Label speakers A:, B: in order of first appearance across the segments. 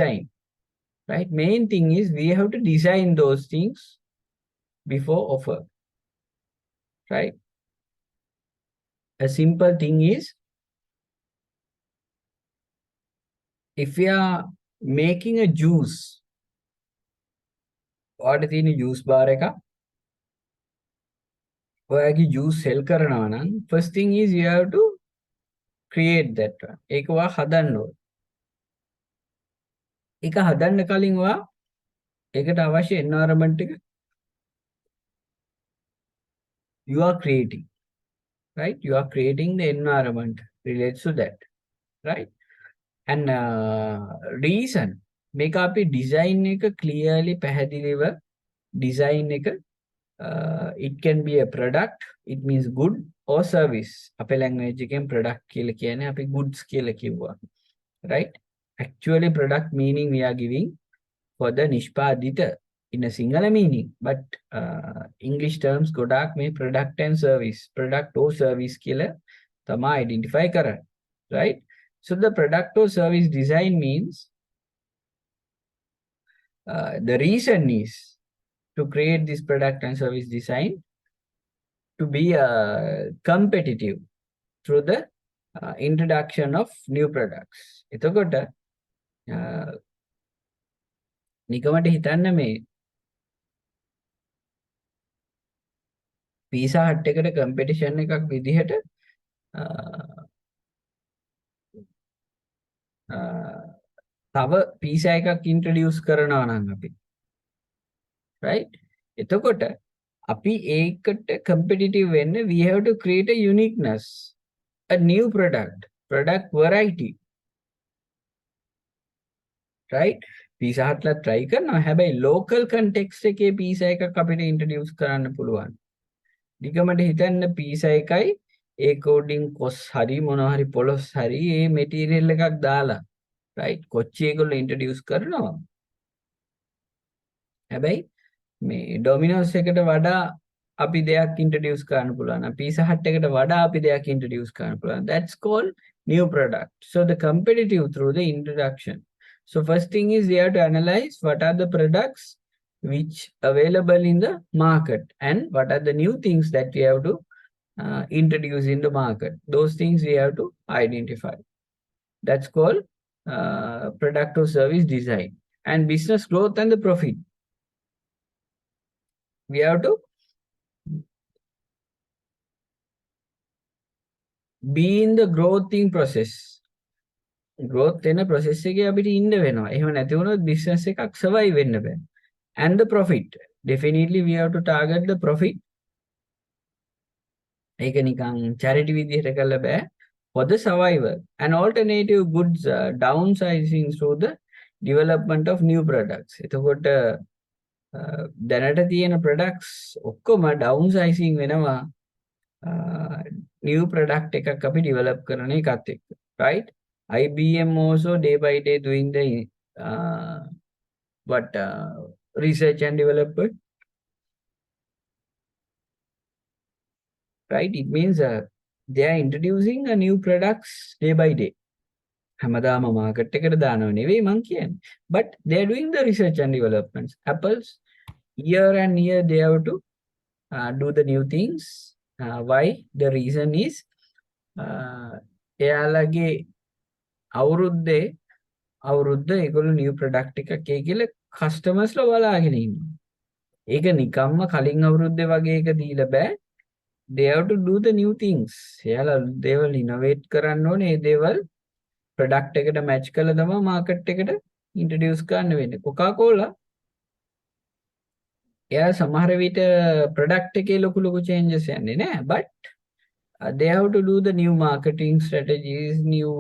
A: design, right? Main thing is we have to design those things before offer, right? A simple thing is, if we are making a juice, what is in a juice bar එක? ඔයාගේ juice sell කරනවා නම් first thing is you have to create that one. ඒක ඔයා හදන්න ඕන. ඒක හදන්න කලින් ඔයා ඒකට අවශ්‍ය environment එක you are creating, right? You are creating the environment relates to that, right? And reason මේක අපි design එක clearly පැහැදිලිව design එක it can be a product, it means good, or service. අපේ language එකෙන් product කියලා කියන්නේ අපි goods කියලා කිව්වා, right? Actually product meaning we are giving for the නිෂ්පාදිත in a singular meaning, but English terms ගොඩාක් මේ product and service, product or service කියලා තමයි identify කරන්නේ, right? So the product or service design means the reason is to create this product and service design to be competitive through the introduction of new products. එතකොට නිකමට හිතන්න මේ pizza hut එකට competition එකක් විදිහට තව pizza එකක් introduce කරනවා නම් අපි, right? එතකොට අපි ඒකට competitive වෙන්න we have to create a uniqueness, a new product variety, right? pizza hut ලා try කරනවා, හැබැයි local context එකේ pizza එකක් අපිට introduce කරන්න පුළුවන්. නිකමට හිතන්න pizza එකයි ඒ coding cost හරි මොනවා හරි පොලොස් හරි ඒ material එකක් දාලා, right? කොච්චි ඒගොල්ලෝ introduce කරනවා. හැබැයි මේ Domino's එකට වඩා අපි දෙයක් introduce කරන්න පුළුවන්. Pizza Hut එකට වඩා අපි දෙයක් introduce කරන්න පුළුවන්. That's called new product. So the competitive through the introduction. So first thing is we have to analyze what are the products which available in the market and what are the new things that we have to introduce in the market. Those things we have to identify. That's called product or service design. And business growth and the profit. We have to be in the growing process. Growth in a process එකේ අපිට ඉන්න වෙනවා. එහෙම නැති වුණොත් business එකක් survive වෙන්න බෑ. And the profit. Definitely we have to target the profit. ඒක නිකන් charity විදිහට කළා බෑ. For the survival. And alternative goods downsizing through the development of new products. එතකොට දැනට තියෙන products ඔක්කොම downsizing වෙනවා new product එකක් අපි develop කරන එකත් එක්ක, right? IBM also day by day doing the research and development, right? It means they are introducing a new products day by day. හැමදාම market එකට දානව නෙවෙයි මං කියන්නේ. But they are doing the research and developments. Apple's year and year they have to do the new things. Why? The reason is එයාලගේ අවුරුද්ද ඒගොල්ලෝ new product එකක් කියලා customers ලා බලාගෙන ඉන්නවා. ඒක නිකම්ම කලින් අවුරුද්දේ වගේ එක දීලා බෑ. They have to do the new things. එයාලා දේවල් innovate කරන්න ඕනේ. ඒ දේවල් product එකට match කරලා තමයි market එකට introduce කරන්න වෙන්නේ. Coca-Cola එයා සමහර විට product එකේ ලොකු changes යන්නේ නෑ. But they have to do the new marketing strategies, new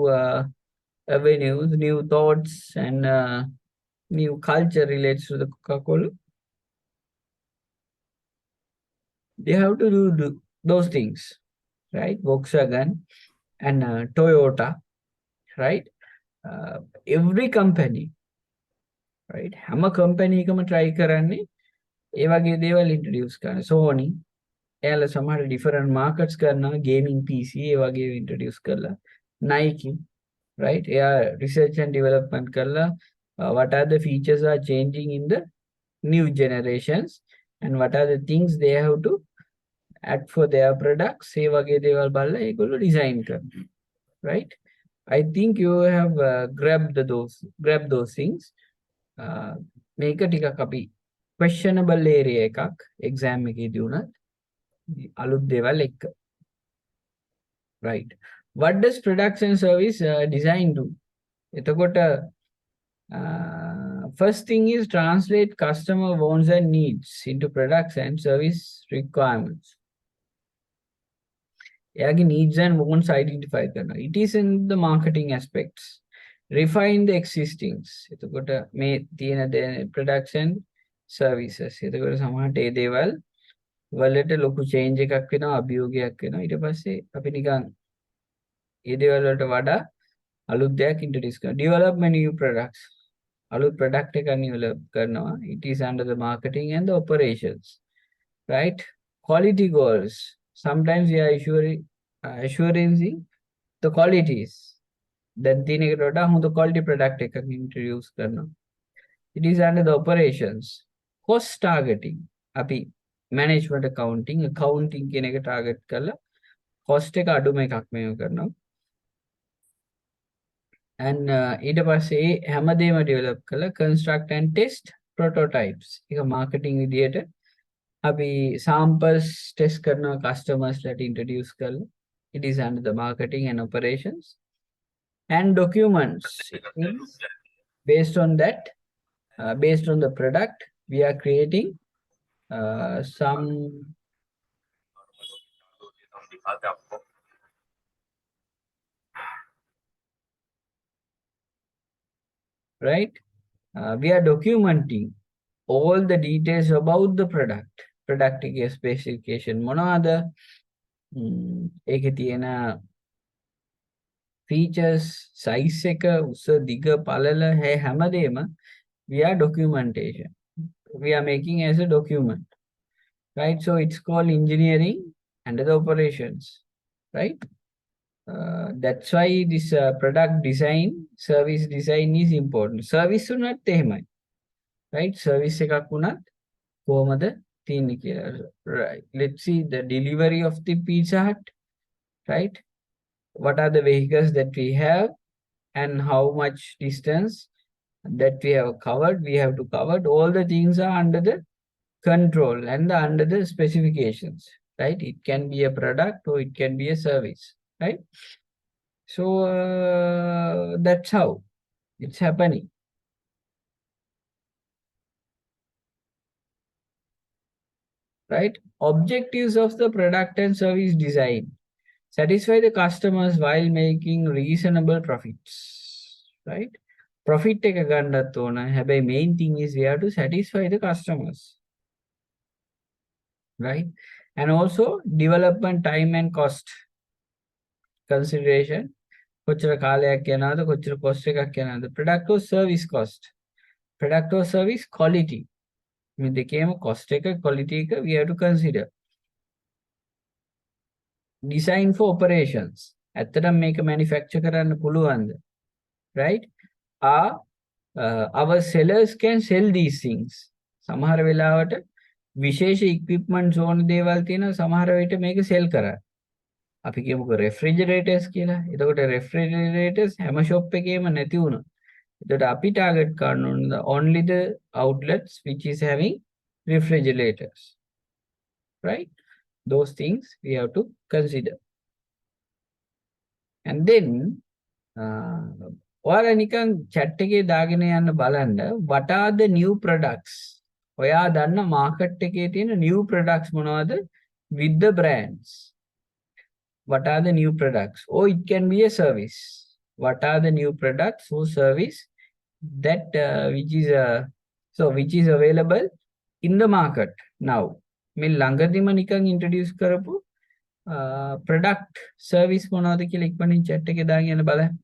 A: avenues, new thoughts, and new culture relates to the Coca-Cola. They have to do those things, right? Volkswagen and Toyota, right? Every company, right? හැම company එකම try කරන්නේ ඒ වගේ දේවල් introduce කරන්න. Sony එයාලා සමහර different markets කරනවා, gaming PC ඒ වගේ introduce කරලා. Nike, right? එයා research and development කරලා what are the features are changing in the new generations, and what are the things they have to add for their products. ඒ වගේ දේවල් බලලා ඒගොල්ලෝ design කරනවා. Right? I think you have grabbed those things. මේක ටිකක් අපි questionable area එකක් exam එකේදී උනත් අලුත් දේවල් එක්ක. Right. What does products and service design do? එතකොට first thing is translate customer wants and needs into products and service requirements. එයාගේ needs and wants identify කරනවා. It is in the marketing aspects. Refine the existings. එතකොට මේ තියෙන products and services. එතකොට සමහරට ඒ දේවල් වලට ලොකු change එකක් වෙනවා, අභියෝගයක් වෙනවා. ඊට පස්සේ අපි නිකන් ඒ දේවල් වලට වඩා අලුත් දෙයක් introduce කරනවා. Develop new products. අලුත් product එකක් develop කරනවා. It is under the marketing and the operations. Right? Quality goals. Sometimes we are assuring the qualities. දැන් තියෙන එකට වඩා හොඳ quality product එකක් introduce කරනවා. It is under the operations. Cost targeting. අපි management accounting කියන එක target කරලා cost එක අඩුම එකක් මේව කරනවා. And ඊට පස්සේ හැමදේම develop කරලා construct and test prototypes. ඒක marketing විදියට අපි samples test කරනවා customers ලට introduce කරලා. It is under the marketing and operations. And documents. Based on that, based on the product, we are creating some right? We are documenting all the details about the product. Product specification මොනවාද? ඒකේ තියෙන features, size එක, උස, දිග, පළල, හැමදේම we are documentation. We are making as a document. Right? So it's called engineering under the operations. Right? That's why this product design, service design is important. Service උනත් එහෙමයි. Right? Service එකක් උනත් කොහොමද තියෙන්නේ කියලා. Right. Let's see the delivery of the Pizza Hut. Right? What are the vehicles that we have and how much distance that we have covered. We have to cover. All the things are under the control and under the specifications. Right? It can be a product or it can be a service. Right? So that's how it's happening. Right? Objectives of the product and service design. Satisfy the customers while making reasonable profits. Right? Profit එක ගන්නත් ඕන. හැබැයි main thing is we have to satisfy the customers. Right? And also development time and cost consideration. කොච්චර කාලයක් යනවාද, කොච්චර cost එකක් යනවාද. Product or service cost. Product or service quality. මේ දෙකේම cost එක, quality එක we have to consider. Design for operations. ඇත්තටම මේක manufacture කරන්න පුළුවන්ද? Right? Our sellers can sell these things. සමහර වෙලාවට විශේෂ equipment ඕන දේවල් තියෙනවා, සමහර වෙලට මේක sell කරා. අපි කියමුකෝ refrigerators කියලා. එතකොට refrigerators හැම shop එකේම නැති වුණා. එතකොට අපි target කරන්න ඕන only the outlets which is having refrigerators. Right? Those things we have to consider. And then ඔයාලා නිකන් chat එකේ දාගෙන යන්න බලන්න what are the new products. ඔයා දන්න market එකේ තියෙන new products මොනවද with the brands. What are the new products? Or it can be a service. What are the new products or service that which is available in the market now? මේ ළඟදිම නිකන් introduce කරපු product service මොනවද කියලා ඉක්මනින් chat එකේ දාගෙන යන්න බලන්න.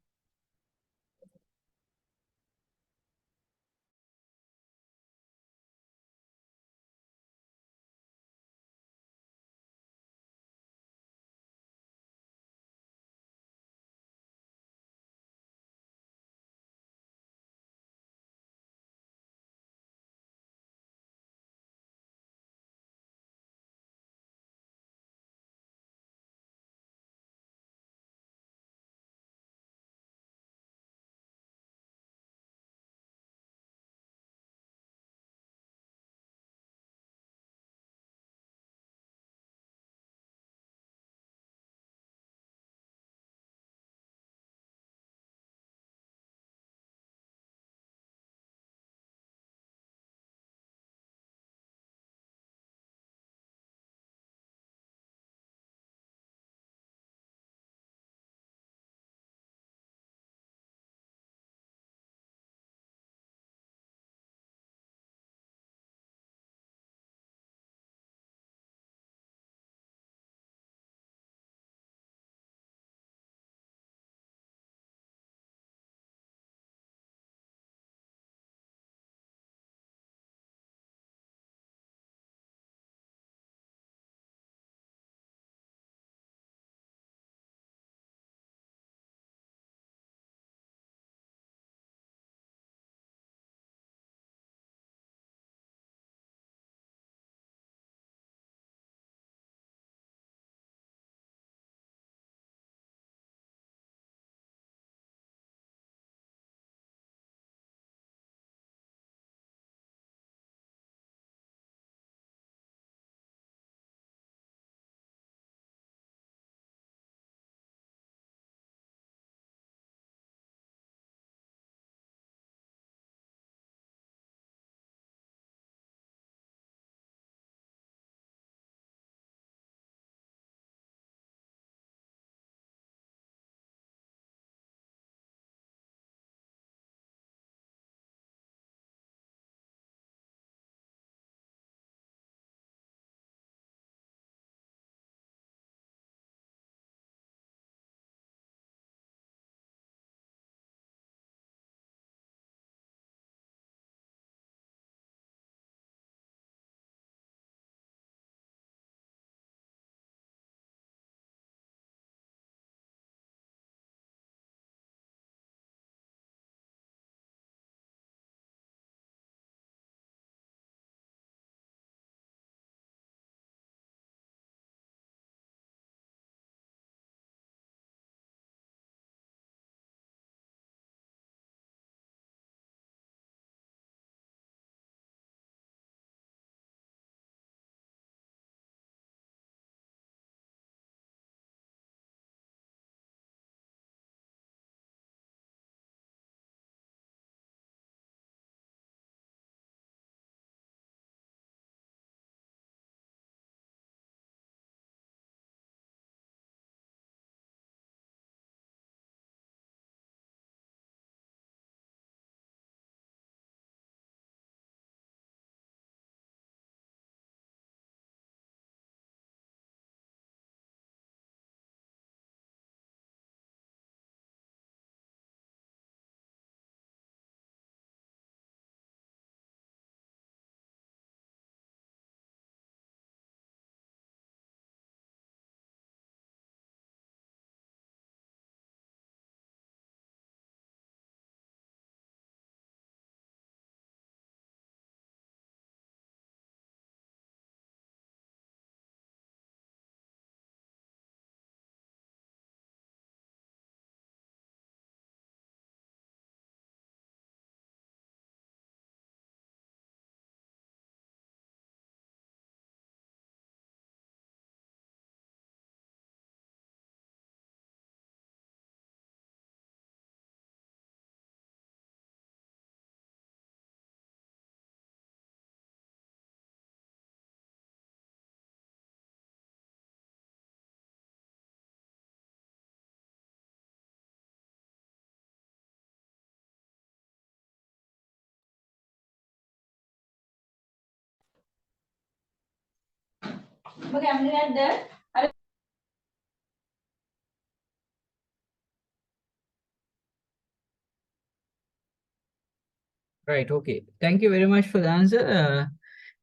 A: Right, okay. Thank you very much for the answer.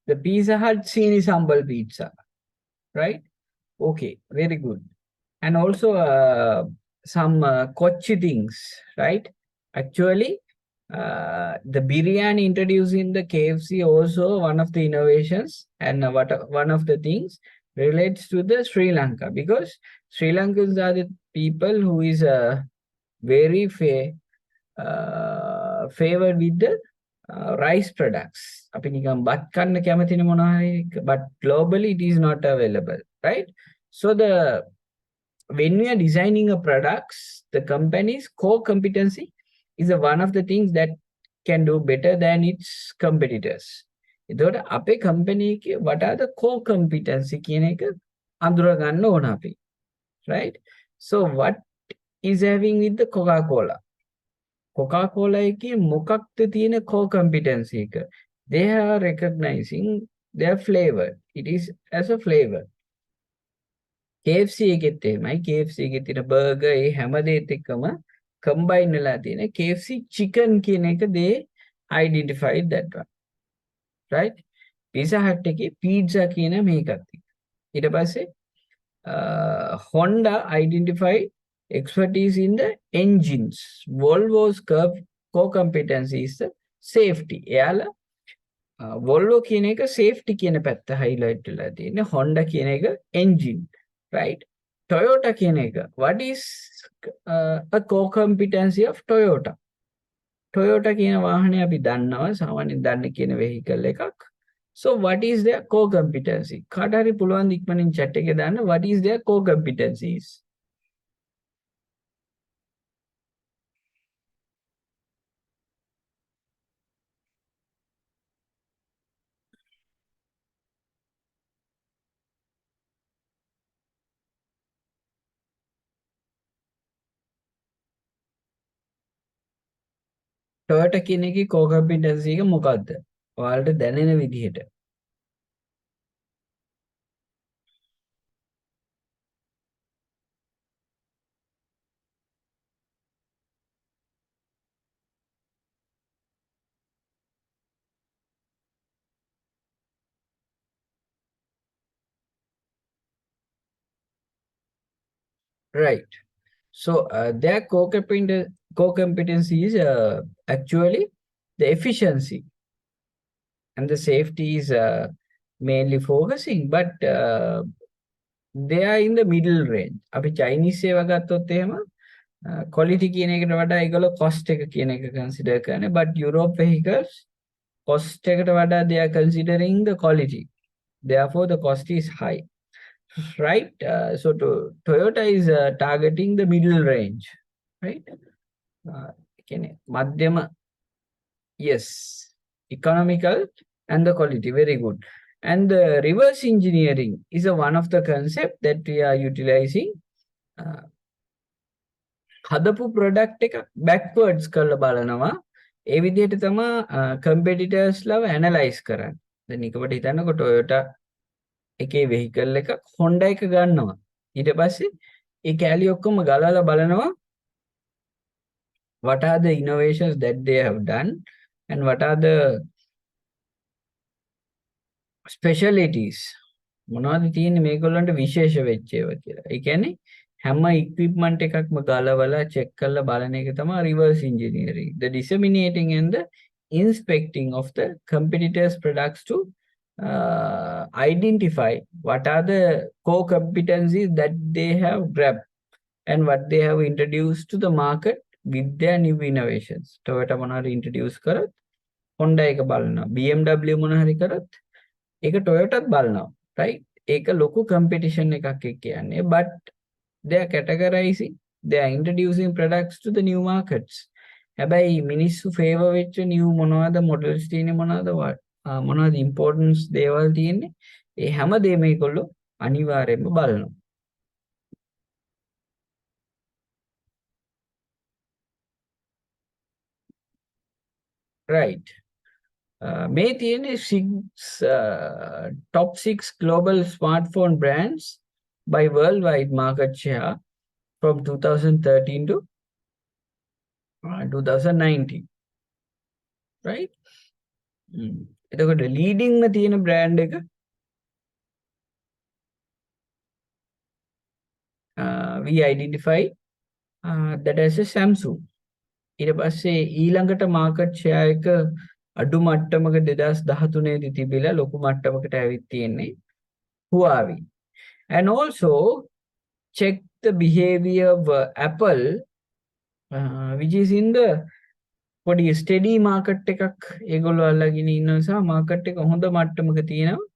A: The Pizza Hut scene is humble pizza, right? Okay, very good. And also some Kochi things, right? Actually, the biryani introduced in the KFC also one of the innovations, and one of the things relates to the Sri Lanka, because Sri Lankans are the people who is very favored with the rice products. අපි නිකන් බත් කන්න කැමතිනේ මොනවා හරි, but globally it is not available, right? So the when we are designing a products, the company's core competency is one of the things that can do better than its competitors. එතකොට අපේ company එකේ what are the core competency කියන එක අඳුර ගන්න ඕන අපි, right? So what is having with the Coca-Cola? Coca-Cola එකේ මොකක්ද තියෙන core competency එක? They are recognizing their flavor. It is as a flavor. KFC එකෙත් එහෙමයි. KFC එකේ තියෙන බර්ගර් ඒ හැම දේත් එක්කම combine වෙලා තියෙන KFC chicken කියන එක they identified that one. Right? Pizza Hut එකේ pizza කියන මේකත් එක්ක. ඊට පස්සේ Honda identified expertise in the engines. Volvo's core competency is the safety. එයාලා Volvo කියන එක safety කියන පැත්ත highlight වෙලා තියෙන්නේ. Honda කියන එක engine, right? Toyota කියන එක, what is a core competency of Toyota? Toyota කියන වාහනේ අපි දන්නවා සාමාන්‍යයෙන් දන්න කියන vehicle එකක්. So what is their core competency? කාට හරි පුළුවන් ද ඉක්මනින් chat එකේ දාන්න what is their core competencies? Toyota කියන එකේ core competency එක මොකක්ද? ඔයාලට දැනෙන විදිහට. Right. So their core competency is actually the efficiency and the safety is mainly focusing, but they are in the middle range. අපි Chinese ඒවා ගත්තොත් එහෙම quality කියන එකට වඩා ඒගොල්ලෝ cost එක කියන එක consider කරන්නේ, but Europe vehicles cost එකට වඩා they are considering the quality. Therefore the cost is high. Right? So Toyota is targeting the middle range, right? Madhyama, yes, economical and the quality, very good. And the reverse engineering is one of the concept that we are utilizing. හදපු product එක backwards කරලා බලනවා. ඒ විදිහට තමයි competitors ලව analyze කරන්නේ. දැන් එකවට හිතන්නකො Toyota එකේ vehicle එකක් Honda එක ගන්නවා. ඊට පස්සේ ඒ කැලි ඔක්කොම ගලලා බලනවා what are the innovations that they have done and what are the specialties. මොනවද තියෙන්නේ මේගොල්ලන්ට විශේෂ වෙච්ච ඒවා කියලා. ඒ කියන්නේ හැම equipment එකක්ම ගලවලා check කරලා බලන එක තමයි reverse engineering. The disseminating and the inspecting of the competitors' products to identify what are the core competencies that they have grabbed and what they have introduced to the market with their new innovations. Toyota මොනවා හරි introduce කරත් Honda එක බලනවා. BMW මොනවා හරි කරත් ඒක Toyotaත් බලනවා, right? ඒක ලොකු competition එකක් කියන්නේ, but they are categorizing, they are introducing products to the new markets. හැබැයි මිනිස්සු favor වෙච්ච new මොනවද models තියෙන්නේ මොනවද importance දේවල් තියෙන්නේ ඒ හැම දෙයක්ම ඒගොල්ලෝ අනිවාර්යයෙන්ම බලනවා. Right. මේ තියෙන්නේ top 6 global smartphone brands by worldwide market share from 2013 to 2019, right? එතකොට leading ම තියෙන brand එක we identify that as a Samsung. ඊට පස්සේ ඊළඟට market share එක අඩු මට්ටමක 2013 දී තිබිලා ලොකු මට්ටමකට ඇවිත් තියෙන්නේ Huawei. And also check the behavior of Apple, which is in the පොඩි steady market එකක් ඒගොල්ලෝ අල්ලගෙන ඉන්න නිසා market එක හොඳ මට්ටමක තියෙනවා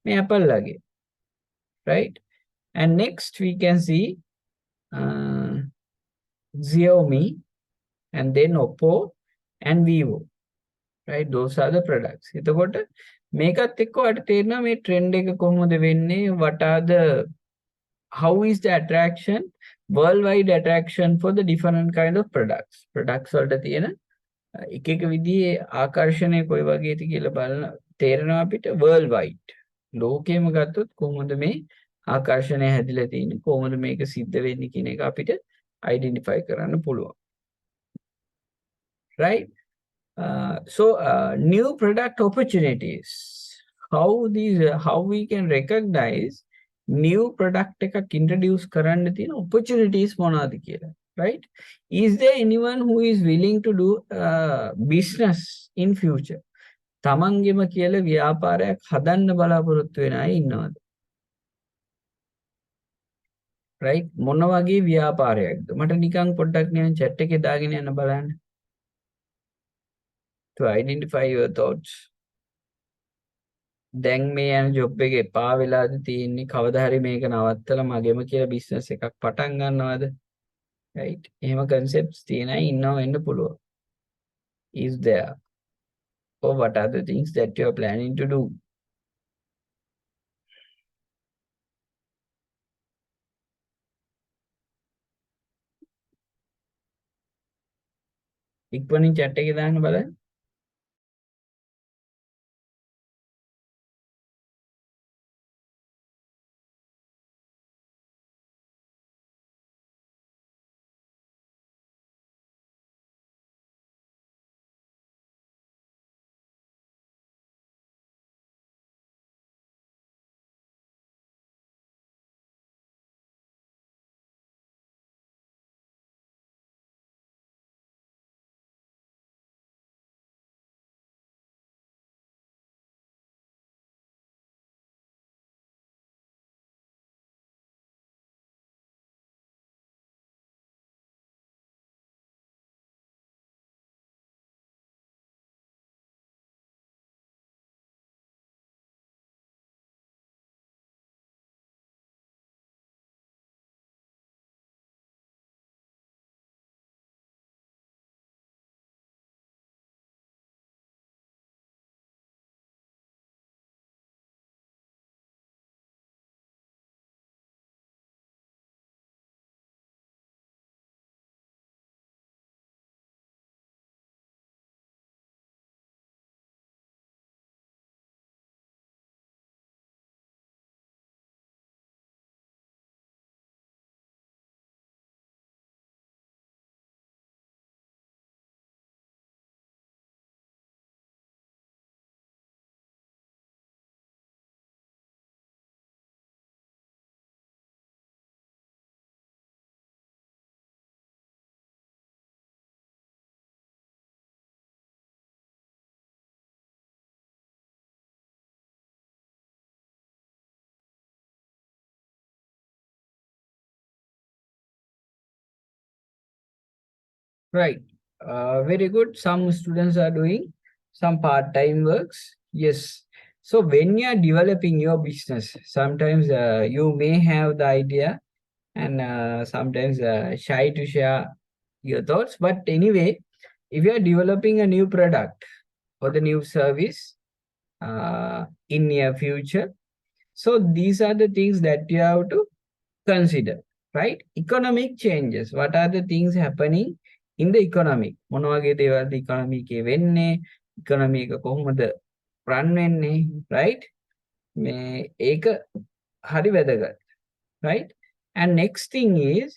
A: මේ Apple ලගේ, right? And next we can see Xiaomi and then Oppo and Vivo, right? Those are the products. එතකොට මේකත් එක්ක ඔයාලට තේරෙනවා මේ trend එක කොහොමද වෙන්නේ, what are the, how is the attraction, worldwide attraction for the different kind of products වලට තියෙන එක එක විදිහේ ආකර්ෂණය කොයි වගේද කියලා බලන තේරෙනවා අපිට worldwide. ලෝකෙම ගත්තොත් කොහොමද මේ ආකර්ෂණය හැදිලා තියෙන්නේ, කොහොමද මේක සිද්ධ වෙන්නේ කියන එක අපිට identify කරන්න පුළුවන්, right? So new product opportunities, how we can recognize new product එකක් introduce කරන්න තියෙන opportunities මොනවාද කියලා, right? Is there anyone who is willing to do business in future? තමන්ගෙම කියලා ව්‍යාපාරයක් හදන්න බලාපොරොත්තු වෙන අය ඉන්නවද? right? මොන වගේ ව්‍යාපාරයක්ද? මට නිකන් පොඩ්ඩක් නිකන් chat එකේ දාගෙන යන්න බලන්න. To identify your thoughts. දැන් මේ යන ජොබ් එක එපා වෙලාද තියෙන්නේ, කවදා හරි මේක නවත්තලා මගෙම කියලා බිස්නස් එකක් පටන් ගන්නවද, right? එහෙම concepts තියෙන අය ඉන්නව වෙන්න පුළුවන්. Is there, or what are the things that you are planning to do? ඉක්මනින් chat එකේ දාන්න බලන්න. Right. Very good. Some students are doing some part-time works. Yes. So when you are developing your business, sometimes you may have the idea and sometimes shy to share your thoughts. But anyway, if you are developing a new product or the new service in near future, so these are the things that you have to consider, right? Economic changes. What are the things happening in the economic? මොන වගේ දේවල්ද economic එකේ වෙන්නේ? economy එක කොහොමද run වෙන්නේ, right? ඒක හරි වැදගත්, right? And next thing is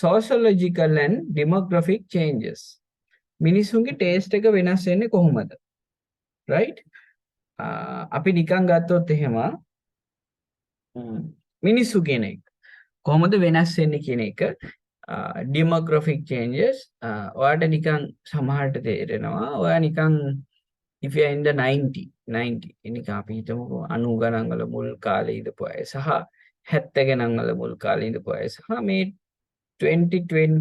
A: sociological and demographic changes. මිනිස්සුන්ගේ taste එක වෙනස් වෙන්නේ කොහොමද, right? අපි නිකන් ගත්තොත් එහෙම මිනිස්සු කියන එක කොහොමද වෙනස් වෙන්නේ කියන එක demographic changes ඔයාට නිකන් සමහරට තේරෙනවා ඔයා නිකන් if you are in the 90 එනික අපි හිතමුකෝ 90 ගණන් වල මුල් කාලේ ඉඳපු අය සහ 70 ගණන් වල මුල් කාලේ ඉඳපු අය සහ මේ 2020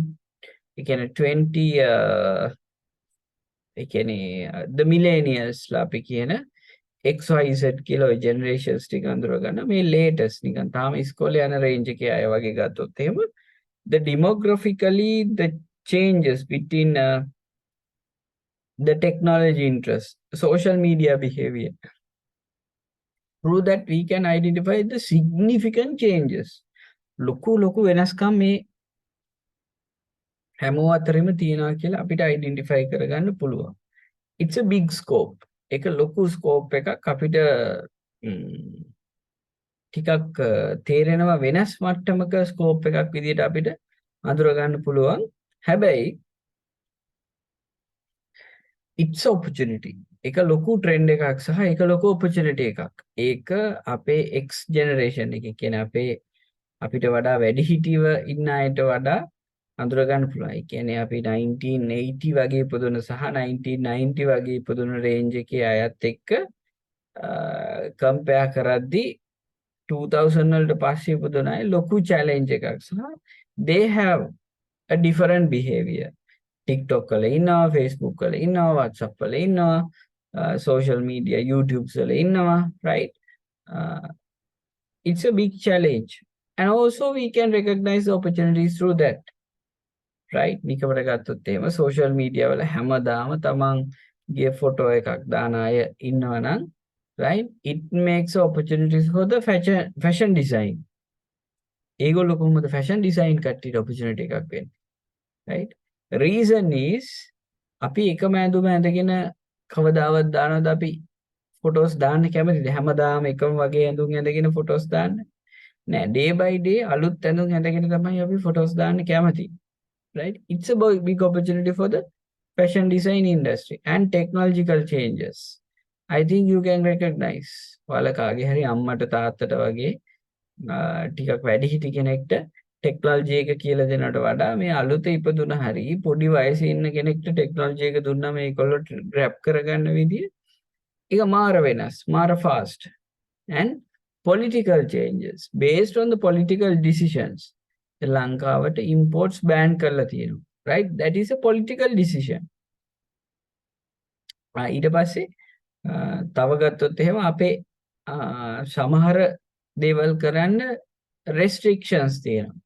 A: ඒ කියන්නේ 20 ඒ කියන්නේ the millennials ලා අපි කියන XYZ කියලා ඔය generations ටික අඳුර ගන්න මේ latest නිකන් තාම ඉස්කෝලේ යන range එකේ අය වගේ ගත්තොත් එහෙම the demographically the changes between the technology interest, social media behavior. Through that we can identify the significant changes. ලොකු වෙනස්කම් මේ හැමෝ අතරින්ම තියෙනවා කියලා අපිට identify කරගන්න පුළුවන්. It's a big scope. ඒක ලොකු scope එකක් අපිට ටිකක් තේරෙනවා වෙනස් මට්ටමක scope එකක් විදිහට අපිට අඳුර ගන්න පුළුවන්. හැබැයි it's opportunity. එක ලොකු trend එකක් සහ එක ලොකු opportunity එකක්. ඒක අපේ X generation එක කියන්නේ අපිට වඩා වැඩිහිටියව ඉන්න අයට වඩා අඳුර ගන්න පුළුවන්. ඒ කියන්නේ අපි 1980 වගේ ඉපදුන සහ 1990 වගේ ඉපදුන range එකේ අයත් එක්ක compare කරද්දී 2000 වලට පස්සේ ඉපදුන අය ලොකු challenge එකක් සහ they have a different behavior. TikTok වල ඉන්නවා, Facebook වල ඉන්නවා, WhatsApp වල ඉන්නවා, social media, YouTube වල ඉන්නවා, right? It's a big challenge. And also we can recognize the opportunities through that. Right? නිකමට ගත්තොත් එහෙම social media වල හැමදාම තමන්ගේ photo එකක් දාන අය ඉන්නවා නම්, right? It makes opportunities for the fashion design. ඒගොල්ලෝ කොහොමද fashion design කට්ටියට opportunity එකක් වෙන්නේ? Right? Reason is අපි එකම ඇඳුම ඇඳගෙන කවදාවත් දානවද අපි photos දාන්න කැමතිද? හැමදාම එකම වගේ ඇඳුම් ඇඳගෙන photos දාන්න නෑ. day by day අලුත් ඇඳුම් ඇඳගෙන තමයි අපි photos දාන්න කැමති. Right? It's a big opportunity for the fashion design industry and technological changes. I think you can recognize. ඔයාලා කාගේ හරි අම්මට තාත්තට වගේ ටිකක් වැඩිහිටි කෙනෙක්ට ටෙක්නොලොජි එක කියලා දෙනවට වඩා මේ අලුත ඉපදුන හරි පොඩි වයසේ ඉන්න කෙනෙක්ට ටෙක්නොලොජි එක දුන්නාම ඒගොල්ලෝ grab කරගන්න විදිය ඒක මාර වෙනස්, මාර fast. And political changes based on the political decisions. ලංකාවට imports ban කරලා තියෙනවා, right? That is a political decision. ඊට පස්සේ තව ගත්තොත් එහෙම අපේ සමහර දේවල් කරන්න restrictions තියෙනවා.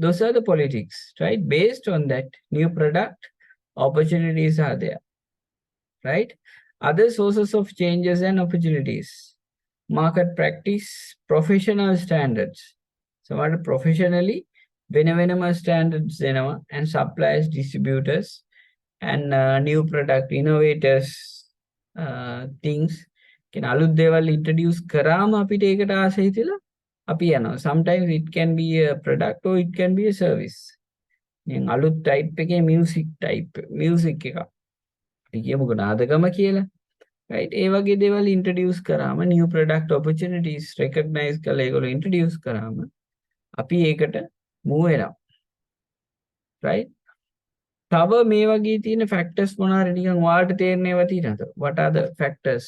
A: Those are the politics, right? Based on that, new product opportunities are there, right? Other sources of changes and opportunities, market practice, professional standards. So what professionally, වෙනම standards දෙනවා and suppliers, distributors and new product innovators things කියන අලුත් දේවල් introduce කරාම අපිට ඒකට ආස හිතිලා අපි යනවා. Sometimes it can be a product or it can be a service. දැන් අලුත් type එකේ music එක. අපි කියමුකෝ නාදගම කියලා. Right? ඒ වගේ දේවල් introduce කරාම new product opportunities recognize කරලා ඒගොල්ලෝ introduce කරාම අපි ඒකට move වෙනවා. Right? තව මේ වගේ තියෙන factors මොනවාරි නිකන් ඔයාලට තේරෙනේවා තියෙනවද? What are the factors?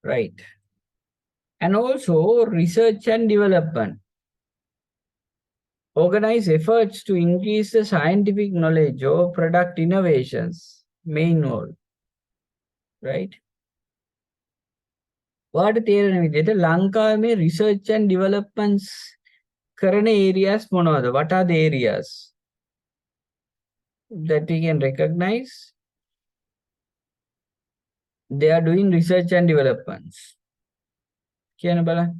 A: Right. And also research and development. Organize efforts to increase the scientific knowledge or product innovations. Main role. Right? ඔයාට තේරෙන විදිහට ලංකාවේ මේ research and developments කරන areas මොනවද? What are the areas that we can recognize? They are doing research and developments. කියන්න බලන්න.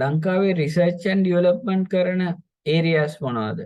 A: ලංකාවේ research and development කරන areas මොනවද?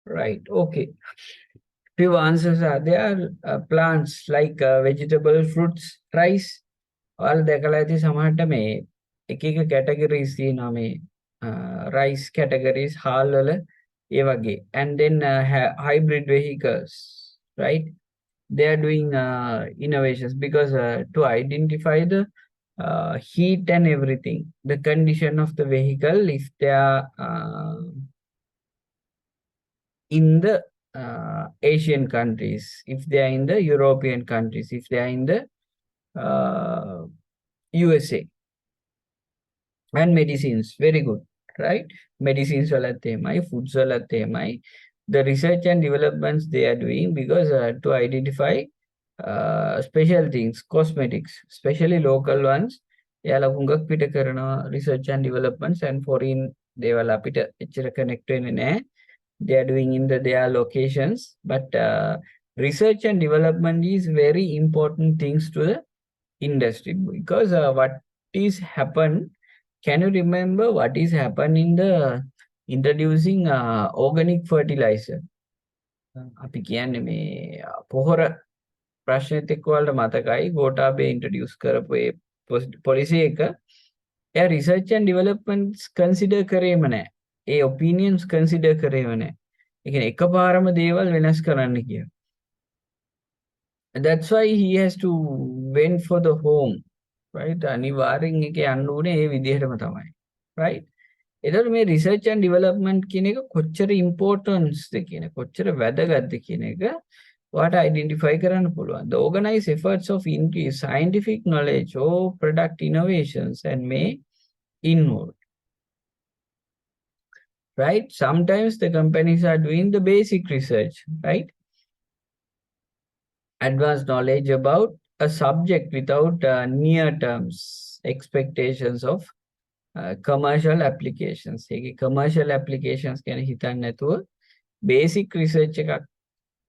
A: Right. Okay. Few answers are there. Plants like vegetable, fruits, rice. ඔයාලා දැකලා ඇති සමහරට මේ එක එක categories තියෙනවා මේ rice categories හාල් වල ඒ වගේ. And then hybrid vehicles, right? They are doing innovations because to identify the heat and everything, the condition of the vehicle, if they are in the Asian countries, if they are in the European countries, if they are in the USA. And medicines, very good, right? Medicines වලත් එහෙමයි, foods වලත් එහෙමයි. The research and developments they are doing because to identify special things, cosmetics, especially local ones. එයාලා හුඟක් පිට කරනවා research and developments, and foreign දේවල් අපිට එච්චර connect වෙන්නේ නැහැ. They are doing in their locations, but research and development is very important things to the industry because what is happened. Can you remember what is happened in the introducing organic fertilizer? අපි කියන්නේ මේ පොහොර ප්‍රශ්නෙත් එක්ක වලට මතකයි Gotabaya introduce කරපු ඒ police එක එයා රිසර්ච් ඇන්ඩ් ඩෙවලොප්මන්ට්ස් කන්සිඩර් කරේම නැහැ. ඒ ඔපිනියන්ස් කන්සිඩර් කරේම නැහැ. ඒ කියන්නේ එකපාරම දේවල් වෙනස් කරන්න කියලා. That's why he has to went for the home, right? අනිවාර්යෙන් ඒක යන්න උනේ ඒ විදිහටම තමයි, right? එතකොට මේ research and development කියන එක කොච්චර importance ද කියන කොච්චර වැදගත්ද කියන එක ඔයාට identify කරන්න පුළුවන්. The organized efforts of increase scientific knowledge or product innovations and may involve. right? Sometimes the companies are doing the basic research, right? Advanced knowledge about a subject without near terms expectations of commercial applications. ඒකේ commercial applications ගැන හිතන්නේ නැතුව basic research එකක්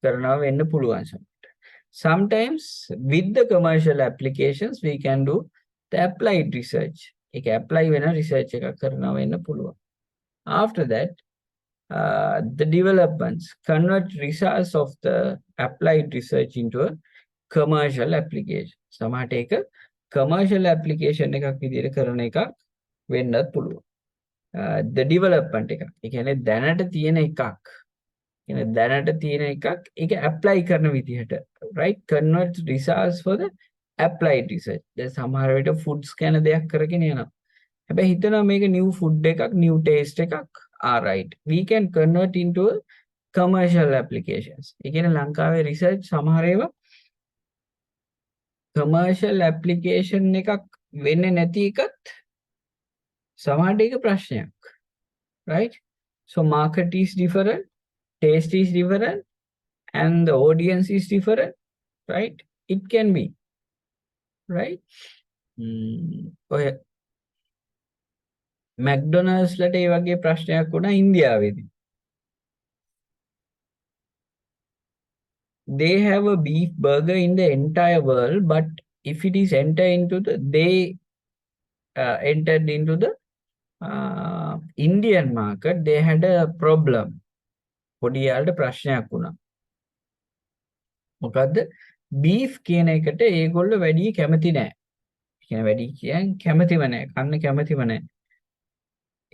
A: කරනවා වෙන්න පුළුවන්. Sometimes with the commercial applications we can do the applied research. ඒක apply වෙන research එකක් කරනවා වෙන්න පුළුවන්. After that, the developments convert results of the applied research into a commercial application. සමහරට ඒක commercial application එකක් විදිහට කරන එකක් වෙන්නත් පුළුවන්. The development එකක්. ඒ කියන්නේ දැනට තියෙන එකක්. කියන්නේ දැනට තියෙන එකක් ඒක apply කරන විදිහට, right? Convert results for the applied research. දැන් සමහර විට foods ගැන දෙයක් කරගෙන යනවා. හැබැයි හිතනවා මේක new food එකක්, new taste එකක්. Right. We can convert into a commercial applications. ඒ කියන්නේ ලංකාවේ research සමහර ඒවා commercial application එකක් වෙන්නේ නැති එකත් සමහරට ඒක ප්‍රශ්නයක්, right? So market is different, taste is different, and the audience is different, right? It can be, right? ඔය McDonald's ලට ඒ වගේ ප්‍රශ්නයක් වුණා ඉන්දියාවේදී. They have a beef burger in the entire world, but if it is entered into the, they entered into the Indian market, they had a problem. පොඩි යාළුවට ප්‍රශ්නයක් වුණා. මොකද්ද? beef කියන එකට ඒගොල්ලෝ වැඩි කැමති නැහැ. කියන වැඩි කියන්නේ කැමතිම නැහැ. කන්න කැමතිම නැහැ.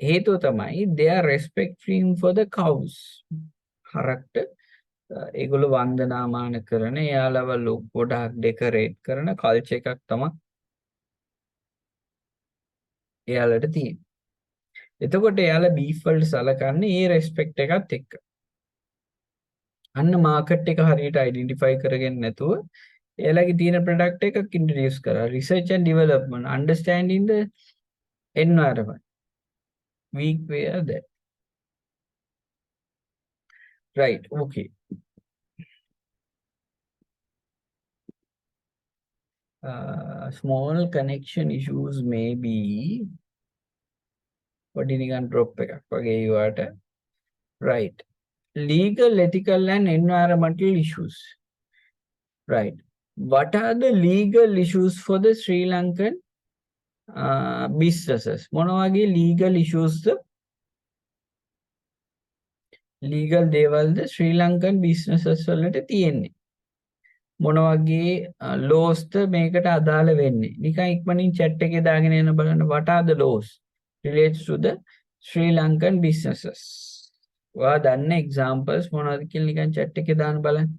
A: හේතුව තමයි they are respecting for the cows. හරක්ට ඒගොල්ලෝ වන්දනාමාන කරන, එයාලව ගොඩාක් ඩෙකරේට් කරන කල්චර් එකක් තමයි එයාලට තියෙන්නේ. එතකොට එයාලා beef වලට සලකන්නේ ඒ respect එකත් එක්ක. අන්න මාකට් එක හරියට identify කරගෙන නැතුව එයාලගේ තියෙන product එකක් introduce කරා. Research and development, understanding the environment. Weak where that. Right, okay. Small connection issues may be පොඩි නිකන් drop එකක් වගේ ඒවට. Right. Legal, ethical and environmental issues. Right. What are the legal issues for the Sri Lankan businesses? මොන වගේ legal issues ද? legal දේවල්ද Sri Lankan businesses වලට තියෙන්නේ? මොන වගේ laws ද මේකට අදාළ වෙන්නේ? නිකන් ඉක්මනින් chat එකේ දාගෙන යන බලන්න, what are the laws relates to the Sri Lankan businesses? ඔයා දන්න examples මොනවද කියලා නිකන් chat එකේ දාන්න බලන්න.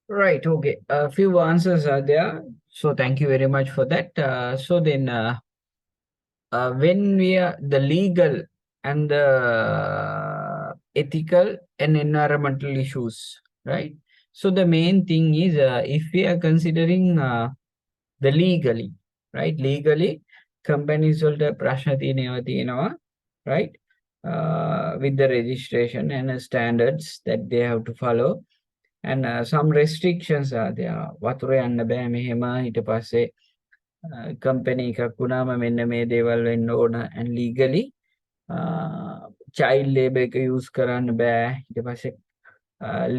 A: Right, okay. A few answers are there. So thank you very much for that. When we are the legal and the ethical and environmental issues, right? So the main thing is if we are considering the legally, right? Legally, companies will prashna තියෙනවා තියෙනවා, right? With the registration and standards that they have to follow. And some restrictions are there. වතුර යන්න බෑ මෙහෙම ඊට පස්සේ company එකක් වුණාම මෙන්න මේ දේවල් වෙන්න ඕන and legally child labor එක use කරන්න බෑ ඊට පස්සේ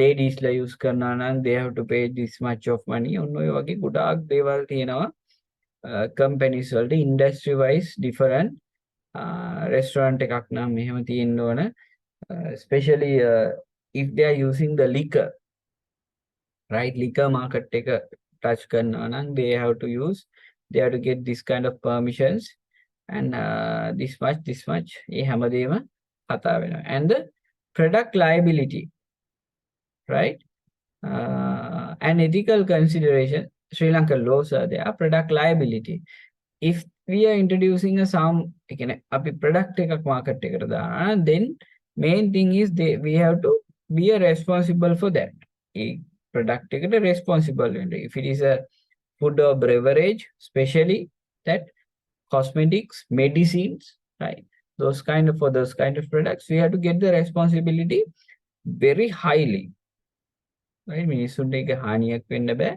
A: ladies ලා use කරනවා නම් they have to pay this much of money ඔන්න ඔය වගේ ගොඩාක් දේවල් තියෙනවා companies වලට industry wise different restaurant එකක් නම් මෙහෙම තියෙන්න ඕන especially if they are using the liquor, right? Liquor market එක touch කරනවා නම් they have to use, they have to get this kind of permissions and this much ඒ හැමදේම කතා වෙනවා. And the product liability, right? And ethical consideration, Sri Lanka laws are there, product liability. If we are introducing a some අපි product එකක් market එකට දානවා, then main thing is we have to be responsible for that. A product එකට responsible වෙන්න. If it is a food or beverage, especially that cosmetics, medicines, right? For those kind of products, we have to get the responsibility very highly. Right? මිනිස්සුන්ට ඒක හානියක් වෙන්න බෑ,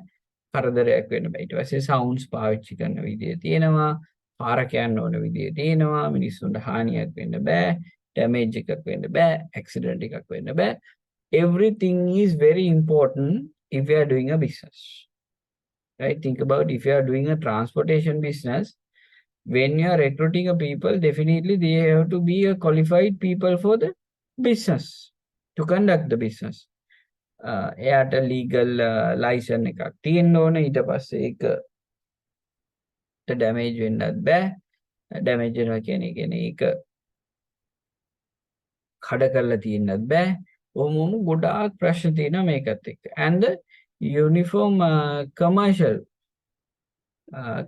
A: කරදරයක් වෙන්න බෑ. ඊට පස්සේ sounds පාවිච්චි කරන විදිය තියෙනවා, පාරක යන්න ඕන විදිය තියෙනවා, මිනිස්සුන්ට හානියක් වෙන්න බෑ, damage එකක් වෙන්න බෑ, accident එකක් වෙන්න බෑ. Everything is very important if you are doing a business. Right? Think about if you are doing a transportation business, when you are recruiting a people, definitely they have to be a qualified people for the business, to conduct the business. එයාට legal license එකක් තියෙන්න ඕන ඊට පස්සේ ඒක damage වෙන්නත් බෑ damage වෙනවා කියන්නේ ඒක කඩ කරලා තියෙන්නත් බෑ ඔහොම ගොඩාක් ප්‍රශ්න තියෙනවා මේකත් එක්ක and the uniform commercial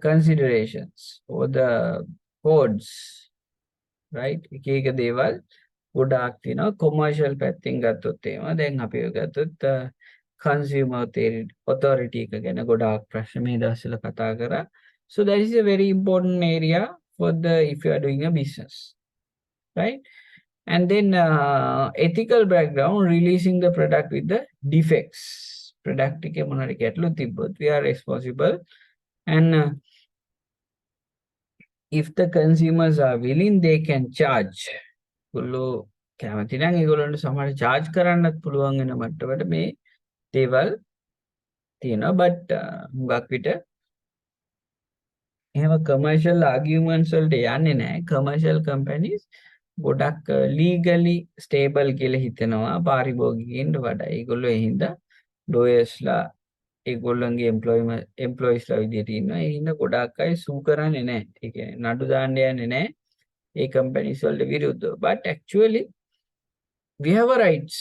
A: considerations or the codes, right? එක එක දේවල් ගොඩාක් තියෙනවා කොමර්ෂල් පැත්තෙන් ගත්තොත් එහෙම දැන් අපි ඔය ගත්තොත් consumer authority එක ගැන ගොඩාක් ප්‍රශ්න මේ දවස්වල කතා කරා. So that is a very important area for the if you are doing a business, right? And then ethical background, releasing the product with the defects. Product එකේ මොනවාරි ගැටලු තිබ්බොත් we are responsible. And if the consumers are willing, they can charge. ඒගොල්ලෝ කැමති නම් ඒගොල්ලන්ට සමහර charge කරන්නත් පුළුවන් වෙන මට්ටමට මේ දේවල් තියෙනවා. But හුඟක් විට එහෙම commercial arguments වලට යන්නේ නැහැ. Commercial companies ගොඩක් legally stable කියලා හිතනවා පාරිභෝගිකයින්ට වඩා. ඒගොල්ලෝ ඒ හින්දා lawyers ලා ඒගොල්ලන්ගේ employees ලා විදියට ඉන්නවා. ඒ හින්දා ගොඩක් අය sue කරන්නේ නැහැ. ඒ කියන්නේ නඩු දාන්න යන්නේ නැහැ ඒ companies වලට විරුද්ධව. But actually we have a rights.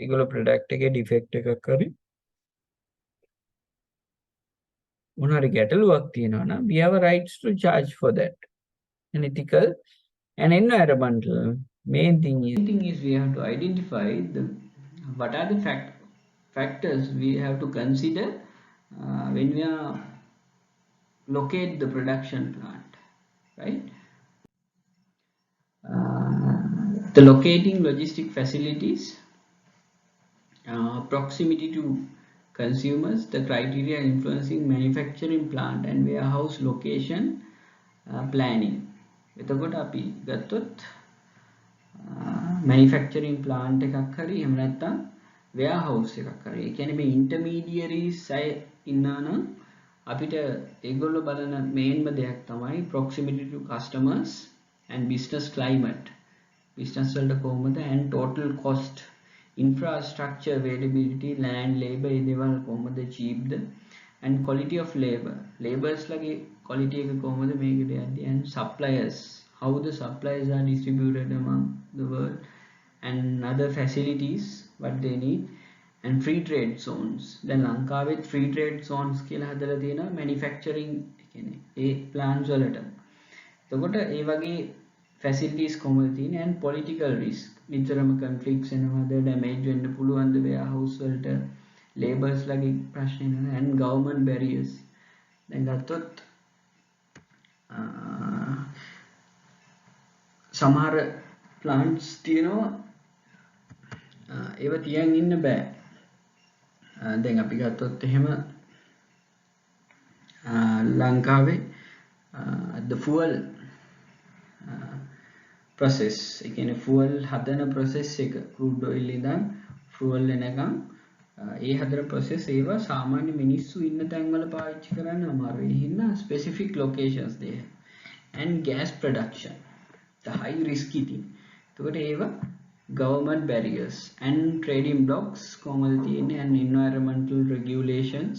A: ඒගොල්ලෝ product එකේ defect එකක් හරි මොනවාරි ගැටලුවක් තියෙනවා නම් we have a rights to charge for that. And ethical and environmental, main thing is we have to identify what are the factors we have to consider when we are locate the production plant, right? The locating logistic facilities, proximity to consumers, the criteria influencing manufacturing plant and warehouse location planning. එතකොට අපි ගත්තොත් manufacturing plant එකක් හරි එහෙම නැත්නම් warehouse එකක් හරි. ඒ කියන්නේ මේ intermediaries අය ඉන්නා නම් අපිට ඒගොල්ලෝ බලන මේන්ම දෙයක් තමයි proximity to customers and business climate. business වලට කොහොමද and total cost, infrastructure availability, land, labor ඒ දේවල් කොහොමද cheapද and quality of labors ලගේ quality එක කොහොමද මේකට යන්නේ and suppliers, how the suppliers are distributed among the world and other facilities what they need and free trade zones. දැන් ලංකාවෙත් free trade zones කියලා හදලා තියෙනවා manufacturing කියන්නේ ඒ plants වලට. එතකොට ඒ වගේ facilities කොහොමද තියෙන්නේ and political risk. නිතරම conflicts එනවාද, damage වෙන්න පුළුවන්ද warehouse වලට, laborers ලගේ ප්‍රශ්න එනවා and government barriers. දැන් ගත්තොත් සමහර plants තියෙනවා ඒව තියන් ඉන්න බෑ. දැන් අපි ගත්තොත් එහෙම ලංකාවේ the fuel process ඒ කියන්නේ fuel හදන process එක crude oil ඉඳන් fuel එනකම් ඒ හදන process ඒවා සාමාන්‍ය මිනිස්සු ඉන්න තැන්වල පාවිච්චි කරන්න අමාරුයි. ඒ හින්දා specific locations they have. And gas production the high risky thing. එතකොට ඒවා government barriers and trading blocks කොහොමද තියෙන්නේ and environmental regulations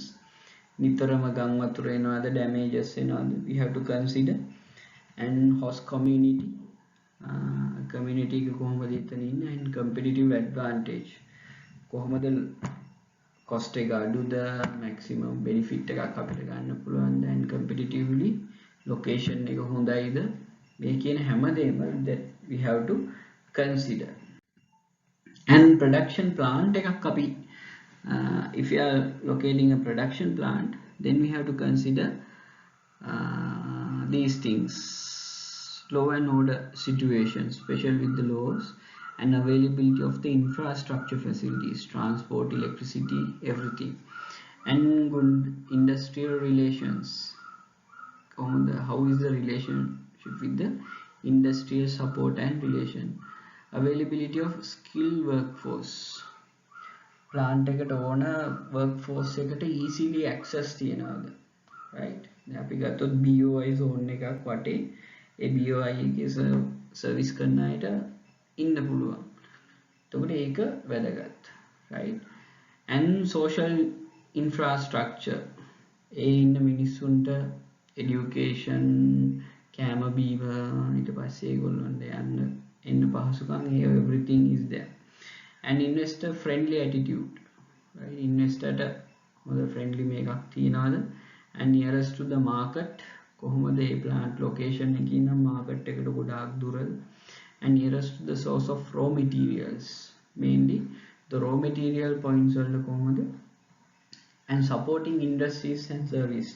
A: නිතරම ගම් වතුර එනවාද damages එනවාද we have to consider and host community community එක කොහොමද එතන ඉන්නේ and competitive advantage කොහොමද cost එක අඩුද maximum benefit එකක් අපිට ගන්න පුළුවන්ද and competitively location එක හොඳයිද මේ කියන හැමදේම that we have to consider. And production plant එකක් අපි if you are locating a production plant then we have to consider these things: law and order situation, especially with the laws and availability of the infrastructure facilities, transport, electricity, everything, and good industrial relations. How is the relationship with the industrial support and relation, availability of skilled workforce. Plant එකට ඕන workforce එකට easily access තියනවාද, right? දැන් අපි ගත්තොත් BOI zone එකක් වටේ ඒ BOI එකේ service කරන අයට ඉන්න පුළුවන්. එතකොට ඒක වැදගත්, right? And social infrastructure ඒ ඉන්න මිනිස්සුන්ට education, කෑම බීම, ඊට පස්සේ ඒගොල්ලන්ට යන්න එන්න පහසුකම්, everything is there. And investor friendly attitude, right? Investor ට friendly මේකක් තියනවාද and nearest to the market කොහොමද ඒ plant location එකේ ඉන්න market එකට ගොඩාක් දුරද and nearest to the source of raw materials, mainly the raw material points වල කොහොමද and supporting industries and service.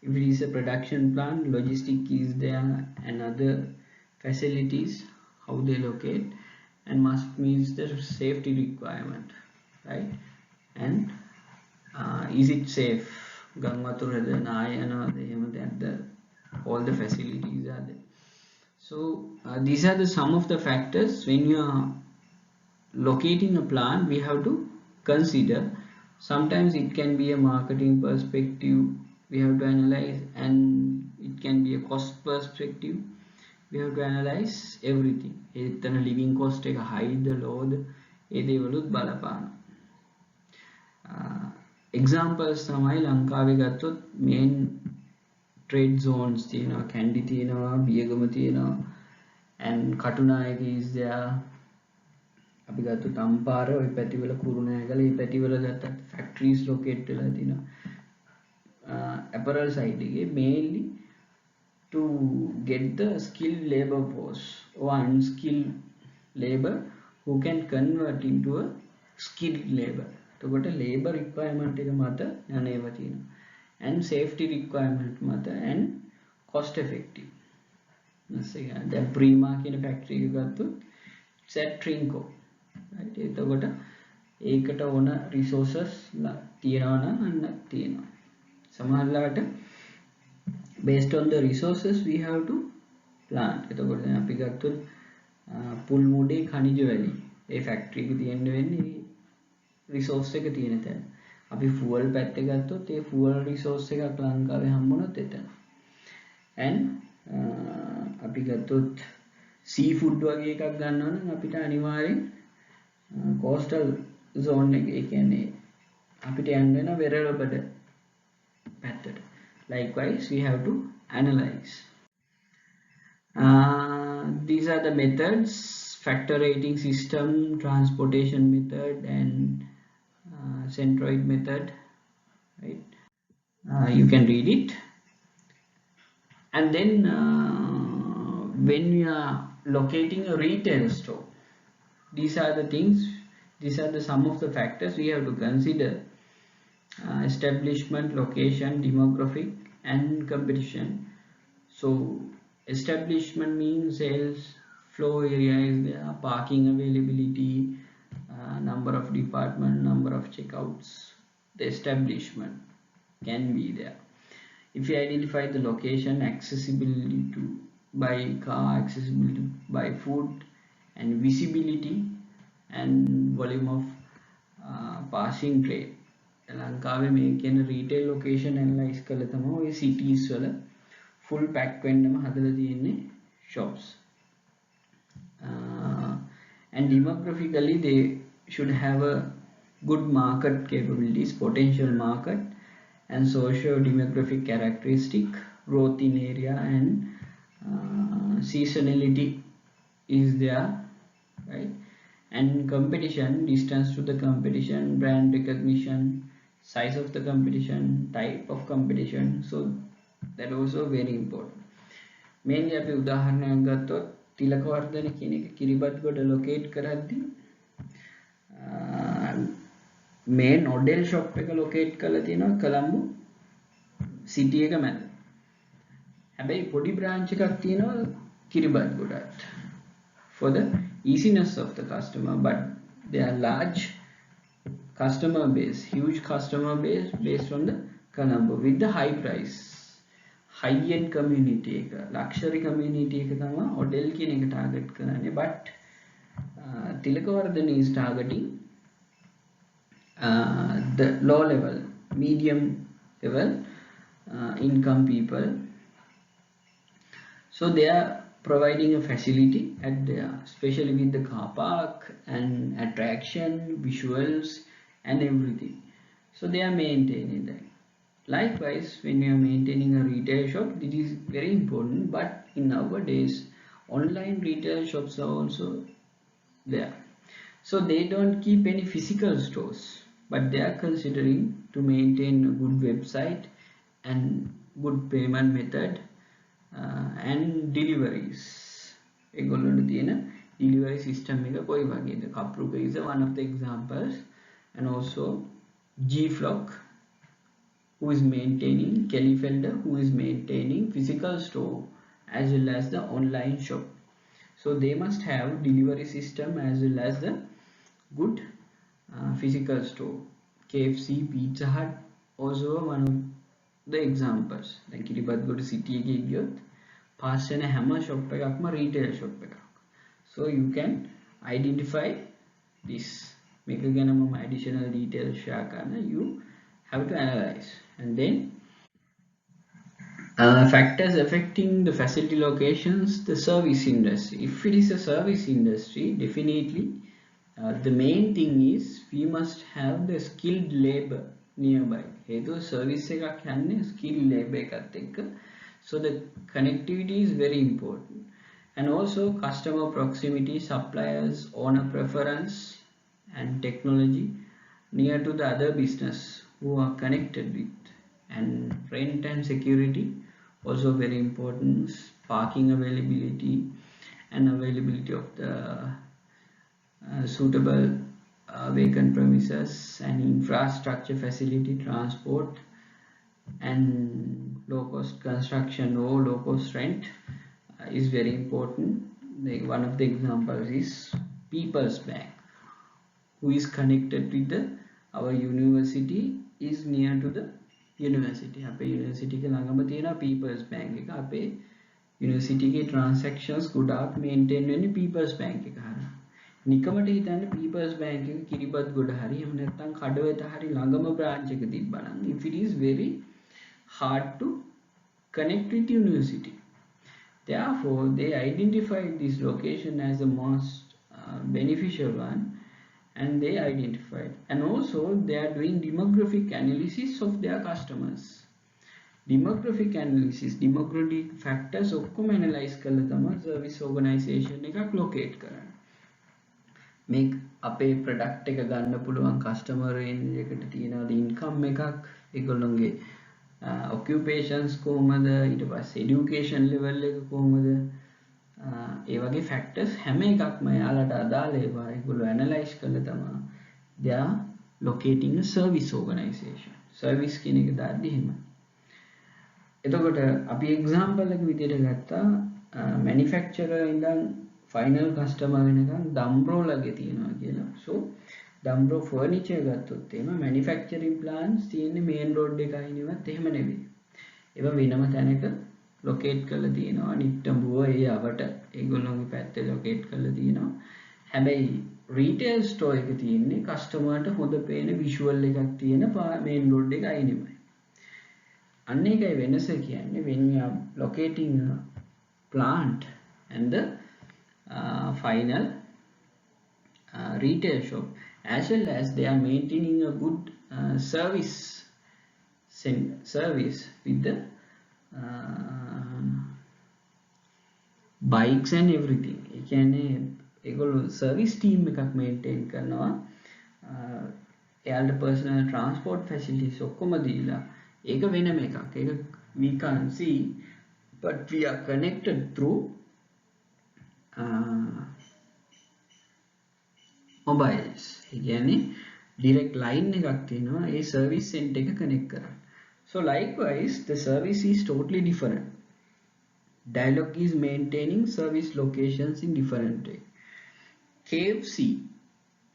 A: If it is a production plant, logistic is there and other facilities, how they locate and must meet the safety requirement, right? And is it safe? Gangaturada Nayana, all the facilities are there. So these are some of the factors when you are locating a plant we have to consider. Sometimes it can be a marketing perspective we have to analyze, and it can be a cost perspective we have to analyze everything. එතන living cost එක high ද low ද ඒ දේවලුත් බලපාන. examples තමයි ලංකාවේ ගත්තොත් main trade zones තියෙනවා, කැන්ඩි තියෙනවා, බියගම තියෙනවා and කටුනායක is there. අපි ගත්තොත් අම්පාර ওই පැතිවල කුරුණෑගල ඒ පැතිවල ගත්තත් factories locate වෙලා තියෙනවා. apparel side එකේ mainly to get the skilled labor force or unskilled labor who can convert into a skilled labor. එතකොට labor requirement එක මත යන්නේවා තියෙනවා and safety requirement මත and cost effective. දැන් ප්‍රීමා කියන factory එක ගත්තොත් it's at Trinco, right? එතකොට ඒකට ඕන resources තියනවා නම් අන්න තියෙනවා. සමහරවිට based on the resources we have to plant. එතකොට දැන් අපි ගත්තොත් පුල් මුඩේ khනිජ වැලි ඒ factory එක තියෙන්න වෙන්නේ resource එක තියෙන තැන. අපි fuel පැත්ත ගත්තොත් ඒ fuel resource එකක් ලංකාවේ හම්බුනොත් එතන. and අපි ගත්තොත් sea food වගේ එකක් ගන්නවා නම් අපිට අනිවාර්යෙන් coastal zone එක ඒ කියන්නේ අපිට යන්න වෙන වෙරළබඩ පැත්තට. Likewise we have to analyze. These are the methods: factor rating system, transportation method, and centroid method, right? You can read it. And then when you are locating a retail store, these are the things, these are the some of the factors we have to consider: establishment, location, demographic, and competition. So establishment means sales flow area is there, parking availability, number of department, number of checkouts. The establishment can be there. If you identify the location, accessibility to by car, accessibility by food, and visibility and volume of passing trade. ලංකාවේ මේ කියන retail location analyze කළා තමයි ඔය cities වල full pack වෙන්නම හදලා තියෙන්නේ shops. And demographically they should have a good market capabilities, potential market, and socio-demographic characteristic, growth in area, and seasonality is there, right? And competition, distance to the competition, brand recognition, size of the competition, type of competition. So that also very important. Mainly අපි උදාහරණයක් ගත්තොත් තිලකවර්ධන කියන එක Kiribathgoda locate කරද්දී මේන් Odel shop එක locate කරලා තියෙනවා කොළඹ සිටි එක මැද. හැබැයි පොඩි බ්‍රාන්ච් එකක් තියෙනවා කිරිබත්ගොඩට for the easiness of the customer, but they are large customer base, huge customer base based on the Colombo with the high price, high-end community එක, luxury community එක තමයි hotel කියන එක target කරන්නේ. But තිලකවර්ධන is targeting the low level, medium level income people. So they are providing a facility at there, especially with the car park and attraction, visuals, and everything. So they are maintaining that. Likewise, when you are maintaining a retail shop, this is very important. But in nowadays, online retail shops are also there. So they don't keep any physical stores, but they are considering to maintain a good website and good payment method. And deliveries. ඒගොල්ලන්ට තියෙන delivery system එක කොයි වගේද? Kapruka is one of the examples, and also G-Flock, who is maintaining, Kellyfelder, who is maintaining physical store as well as the online shop. So they must have delivery system as well as the good physical store. KFC, Pizza Hut also one of the examples. Like Kiribathgoda city එකේ ගියොත් pass වෙන හැම shop එකක්ම retail shop එකක්. So you can identify this. මේක ගැන මම additional details share කරන්න. You have to analyze. And then factors affecting the facility locations, the service industry. If it is a service industry, definitely the main thing is we must have the skilled labor nearby. හේතුව service එකක් යන්නේ skilled labor එකත් එක්ක. So the connectivity is very important. And also customer proximity, suppliers, owner preference, and technology near to the other business who are connected with. And rent and security also very important. Parking availability and availability of the suitable vacant premises and infrastructure facility, transport, and low cost construction or low cost rent is very important. Like one of the examples is People's Bank, who is connected with our university, is near to the university. අපේ university එක ළඟම තියෙන People's Bank එක. අපේ university එකේ transactions ගොඩාක් maintain වෙන්නේ People's Bank එක හරහා. නිකමට හිතන්න People's Bank එක කිරිබත්ගොඩ හරි එහෙම නැත්නම් කඩවත හරි ළඟම branch එක තිබ්බනම්, if it is very hard to connect with university. Therefore, they identified this location as the most beneficial one, and they identified. And also, they are doing demographic analysis of their customers. Demographic analysis, demographic factors ඔක්කොම analyze කරලා තමයි service organization එකක් locate කරන්නේ. මේක අපේ product එක ගන්න පුළුවන් කස්ටමර් රේන්ජ් එකට තියෙනවද ඉන්කම් එකක් ඒගොල්ලොන්ගේ ඔකියුපේෂන්ස් කොහොමද ඊට පස්සේ এডুকেෂන් ලෙවල් එක කොහොමද ඒ වගේ ෆැක්ටර්ස් හැම එකක්ම යාලට අදාළ ඒවා ඒගොල්ලෝ ඇනලයිස් කරලා තමයි they are locating a service organization service කියන එක දාද්දි එහෙම එතකොට අපි එක්සාම්පල් එක විදිහට ගත්තා මැනුෆැක්චරර් ඉඳන් ෆයිනල් කස්ටමර් වෙනකන් දම්රෝලගේ තියෙනවා කියලා. So දම්රෝ ෆර්නිචර් ගත්තොත් එහෙම මැනුෆැක්චරින් ප්ලාන්ට්ස් තියෙන්නේ මේන් රෝඩ් එකයි නෙවෙත් එහෙම නෙවෙයි. ඒවා වෙනම තැනක ලොකේට් කරලා තියෙනවා. නිට්ටඹුව ඒ අවට ඒගොල්ලෝගේ පැත්තේ ලොකේට් කරලා තියෙනවා. හැබැයි රීටේල් ස්ටෝර් එක තියෙන්නේ කස්ටමර්ට හොඳ පේන විෂුවල් එකක් තියෙන මේන් රෝඩ් එකයි නෙවෙයි. අන්න ඒකයි වෙනස කියන්නේ when you are locating a plant and the final retail shop as well as they are maintaining a good service with the bikes and everything ඒ කියන්නේ ඒගොල්ලෝ service team එකක් maintain කරනවා එයාලට personal transport facilities ඔක්කොම දීලා ඒක වෙනම එකක් ඒක we can't see but we are connected through mobiles ඒ කියන්නේ direct line එකක් තියෙනවා ඒ service center එක connect කරන්න so likewise the service is totally different Dialog is maintaining service locations in different way KFC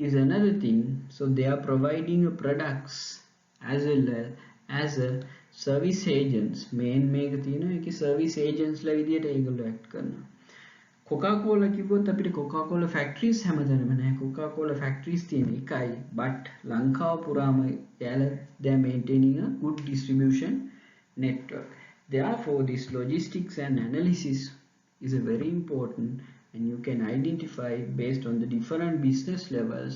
A: is another thing so they are providing products as well as a service agents main මේක තියෙනවා ඒකේ service agents ලා විදියට ඒගොල්ලෝ act කරනවා Coca-Cola කිව්වොත් අපිට Coca-Cola factories හැමතැනම නැහැ Coca-Cola factories තියෙන එකයි but ලංකාව පුරාම යාලා they are maintaining a good distribution network therefore this logistics and analysis is a very important and you can identify based on the different business levels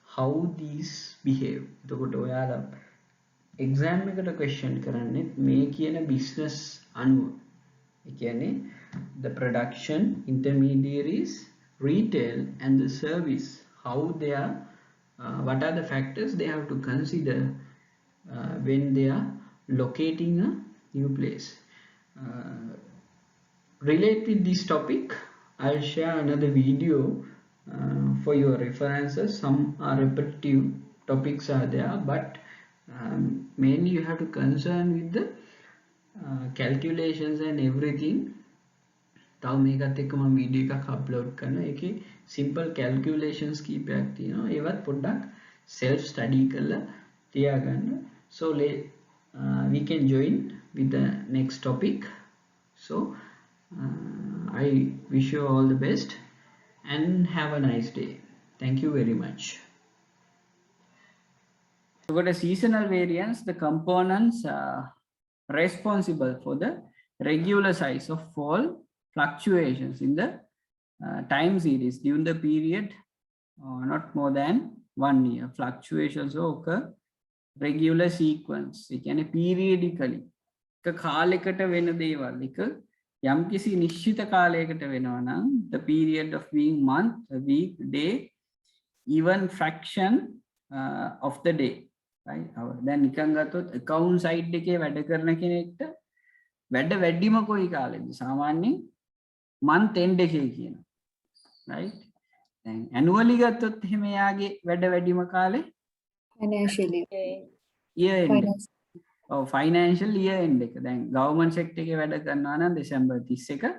A: how these behave එතකොට ඔයාලා exam එකට question කරන්නේ මේ කියන business අනුව ඒ කියන්නේ the production intermediaries retail and the service how they are what are the factors they have to consider when they are locating a new place relate with this topic I'll share another video for your references some are repetitive topics are there but mainly you have to concern with the calculations and everything තව මේකත් එක්ක මම video එකක් upload කරනවා ඒකේ simple calculations කීපයක් තියෙනවා ඒවත් පොඩ්ඩක් self study කරලා තියාගන්න so we can join with the next topic so I wish you all the best and have a nice day thank you very much so got a seasonal variance the components responsible for the regular size of fall fluctuations in the time series during the period not more than 1 year fluctuations occur regular sequence ඒ කියන්නේ periodically එක කාලයකට වෙන දේවල් එක යම්කිසි නිශ්චිත කාලයකට වෙනවා නම් the period of being month a week day even fraction of the day right දැන් නිකන් ගත්තොත් account side එකේ වැඩ කරන කෙනෙක්ට වැඩ වැඩිම කොයි කාලෙද සාමාන්‍යයෙන් month end එකේ කියනවා right දැන් annually ගත්තොත් එහෙම යාගේ වැඩ වැඩිම කාලේ
B: financial
A: year end ඔව් financial year end එක දැන් government sector එකේ වැඩ කරනවා නම් දෙසැම්බර් 31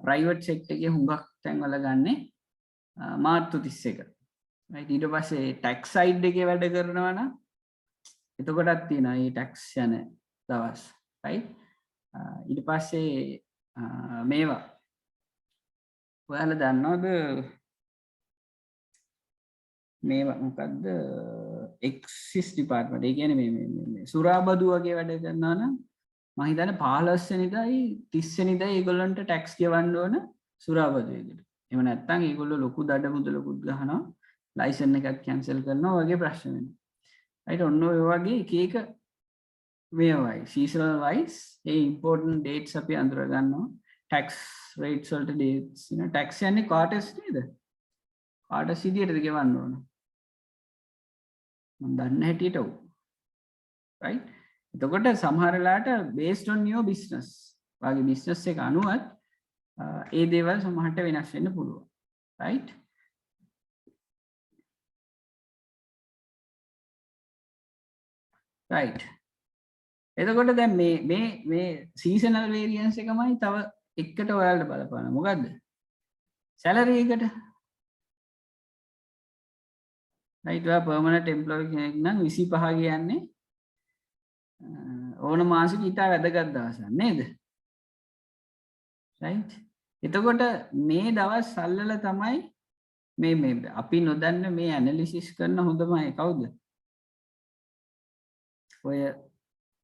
A: private sector එකේ හුඟක් තැන්වල ගන්නේ මාර්තු 31 right ඊට පස්සේ tax side එකේ වැඩ කරනවා නම් එතකොටත් තියෙනවා මේ tax යන දවස් right ඊට පස්සේ මේවා ඔයාලා දන්නවද මේවා මොකද්ද එක්සිස් ඩිපාර්ට්මන්ට් ඒ කියන්නේ මේ සුරාබදු වගේ වැඩ කරනවා නම් මම හිතන්නේ 15 වෙනිදායි 30 වෙනිදායි ඒගොල්ලන්ට ටැක්ස් ගෙවන්න ඕන සුරාබදු එකට. එහෙම නැත්නම් ඒගොල්ලෝ ලොකු දඩ මුදලකුත් ගහනවා ලයිසන් එකක් කැන්සල් කරනවා වගේ ප්‍රශ්න වෙනවා. right ඔන්න ඔය වගේ එක එක මේවයි seasonal wise ඒ important dates අපි අඳුර ගන්නවා tax rates වලට dates tax යන්නේ quarters නේද
B: කාට සිදියටද ගෙවන්න ඕන මම දන්න හැටියට ඔව් right එතකොට සමහර වෙලාවට based on your business වාගේ business එක අනුවත් ඒ දේවල් සමහරට වෙනස් වෙන්න පුළුවන් right right එතකොට දැන් මේ seasonal variance එකමයි තව එකට ඔයාලට බලපාන මොකද්ද salary එකට right ඔයා permanent employee කෙනෙක් නම් 25 කියන්නේ ඕන මාසෙක ඊට වැදගත් දවසක් නේද right එතකොට මේ දවස් අල්ලලා තමයි මේ අපි නොදන්න මේ ඇනලිසිස් කරන හොඳම අය කවුද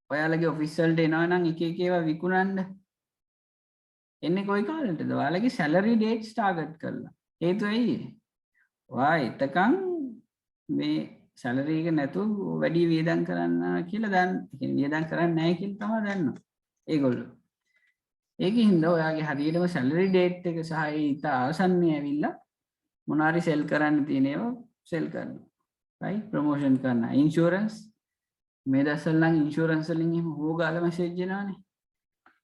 B: ඔයාලගේ ඔෆිස් වලට එනවා නම් එක එක ඒවා විකුණන්න එන්නේ කොයි කාලෙටද ඔයාලගේ සැලරි ඩේට්ස් ටාගට් කරලා හේතුව ඇයි ඔයා එතකන් මේ සැලරි එක නැතුව වැඩි වියදම් කරන්න කියලා දැන් වියදම් කරන්නේ නැහැ කියලා තමයි දන්නවා ඒගොල්ලෝ ඒකින්ද ඔයාගේ හරියටම සැලරි ඩේට් එක සහ ඊට ආසන්නයේ ඇවිල්ලා මොනාරි සෙල් කරන්න තියෙන ඒවා සෙල් කරනවා right ප්‍රොමෝෂන් කරනවා ඉන්ෂුරන්ස් මේ දවස්වල නම් ඉන්ෂුරන්ස් වලින් එහෙම හොගාලා මැසේජ් එනවානේ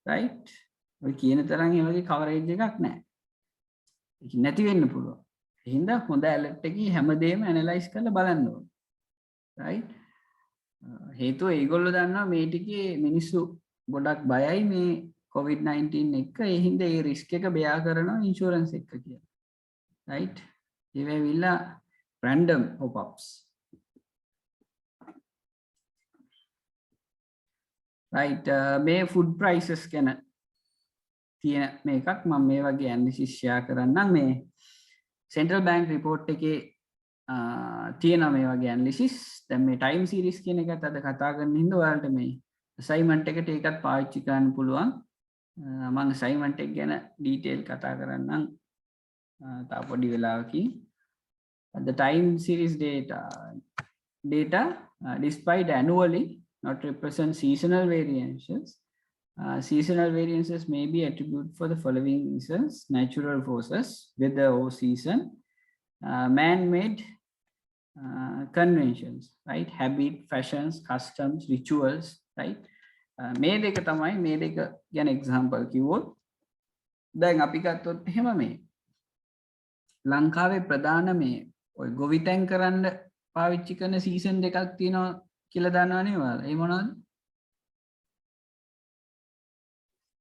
B: right ඔය කියන තරම් ඒ වගේ කවරේජ් එකක් නැහැ ඒක නැති වෙන්න පුළුවන් ඒ හින්දා හොඳ ඇලර්ට් එකේ හැමදේම ඇනලයිස් කරලා බලන්න ඕනේ right හේතුව ඒගොල්ලෝ දන්නවා මේ ටිකේ මිනිස්සු ගොඩක් බයයි මේ COVID-19 එක ඒ හින්දා ඒ රිස්ක් එක බෙයා කරනවා ඉන්ෂුරන්ස් එක කියලා right ඒ වෙවිලා random pop-ups right මේ food prices ගැන තියෙන මේකක් මම මේ වගේ ඇනලිසිස් ෂෙයා කරන්නම් මේ central bank report එකේ තියෙන මේ වගේ ඇනලිසිස් දැන් මේ time series කියන එකත් අද කතා කරන හින්දා ඔයාලට මේ assignment එකට ඒකත් පාවිච්චි කරන්න පුළුවන් මම assignment එක ගැන detail කතා කරන්නම් තා පොඩි වෙලාවකින් the time series data despite annually not represent seasonal variations seasonal variances may be attributed for the following reasons natural forces weather or season man-made conventions right habit fashions customs rituals right මේ දෙක තමයි මේ දෙක ගැන example කිව්වොත් දැන් අපි ගත්තොත් එහෙම මේ ලංකාවේ ප්‍රධාන මේ ඔය ගොවිතැන් කරන්න පාවිච්චි කරන සීසන් දෙකක් තියෙනවා කියලා දන්නවනේ ඔයාලා. ඒ මොනවද?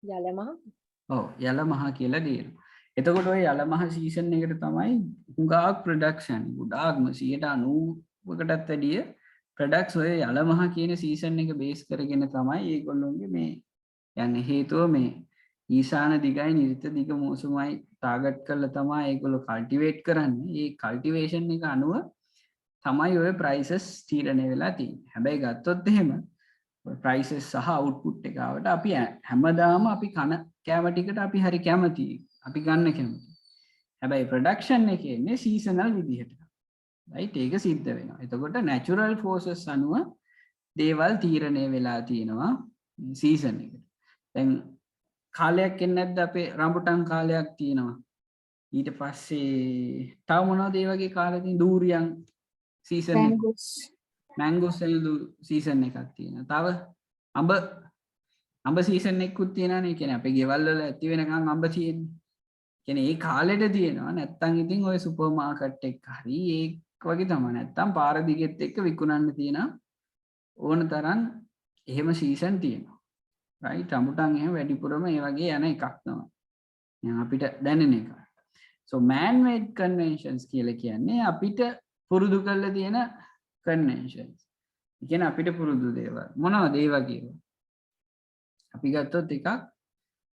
C: යලමහ.
B: ඔව් යලමහ කියලා දිනනවා. එතකොට ඔය යලමහ සීසන් එකට තමයි හුඟක් ප්‍රොඩක්ෂන් ගොඩාක්ම 90%කටත් වැඩිය ප්‍රොඩක්ට්ස් ඔය යලමහ කියන සීසන් එක බේස් කරගෙන තමයි ඒගොල්ලෝගේ මේ යන්නේ හේතුව මේ ඊශාන දිගයි නිරිත දිග මෝසමයි ටාගට් කරලා තමයි ඒගොල්ලෝ කල්ටිවේට් කරන්නේ. ඒ කල්ටිවේෂන් එක අනුව තමයි ඔය ප්‍රයිසස් තීරණය වෙලා තියෙන්නේ. හැබැයි ගත්තොත් එහෙම ඔය ප්‍රයිසස් සහ අවුට්පුට් එක ආවට අපි හැමදාම අපි කන කෑම ටිකට අපි හරි කැමතියි. අපි ගන්න කැමතියි. හැබැයි ප්‍රොඩක්ෂන් එකේ ඉන්නේ සීසනල් විදිහට. right ඒක සිද්ධ වෙනවා. එතකොට natural forces අනුව දේවල් තීරණය වෙලා තියෙනවා සීසන් එකට. දැන් කාලයක් එන්නේ නැද්ද අපේ රම්බුටන් කාලයක් තියෙනවා. ඊට පස්සේ තව මොනවද ඒ වගේ කාලෙ තියෙන දූරියන් සීසන් එක මැංගෝස් සීසන් එකක් තියෙනවා. තව අඹ සීසන් එකකුත් තියෙනවානේ. කියන්නේ අපේ ගෙවල් වල ඇති වෙනකන් අඹ තියෙන්නේ. කියන්නේ ඒ කාලෙට තියෙනවා. නැත්තම් ඉතින් ඔය සුපර් මාකට් එක හරි ඒ වගේ තමයි. නැත්තම් පාර දිගෙත් එක්ක විකුණන්න තියෙන ඕන තරම් එහෙම සීසන් තියෙනවා. right රම්බුටන් එහෙම වැඩිපුරම ඒ වගේ යන එකක් තමයි. දැන් අපිට දැනෙන එක. so man made conventions කියලා කියන්නේ අපිට පුරුදු කරලා තියෙන conventions. ඒ කියන්නේ අපිට පුරුදු දේවල්. මොනවද ඒ වගේ? අපි ගත්තොත් එකක්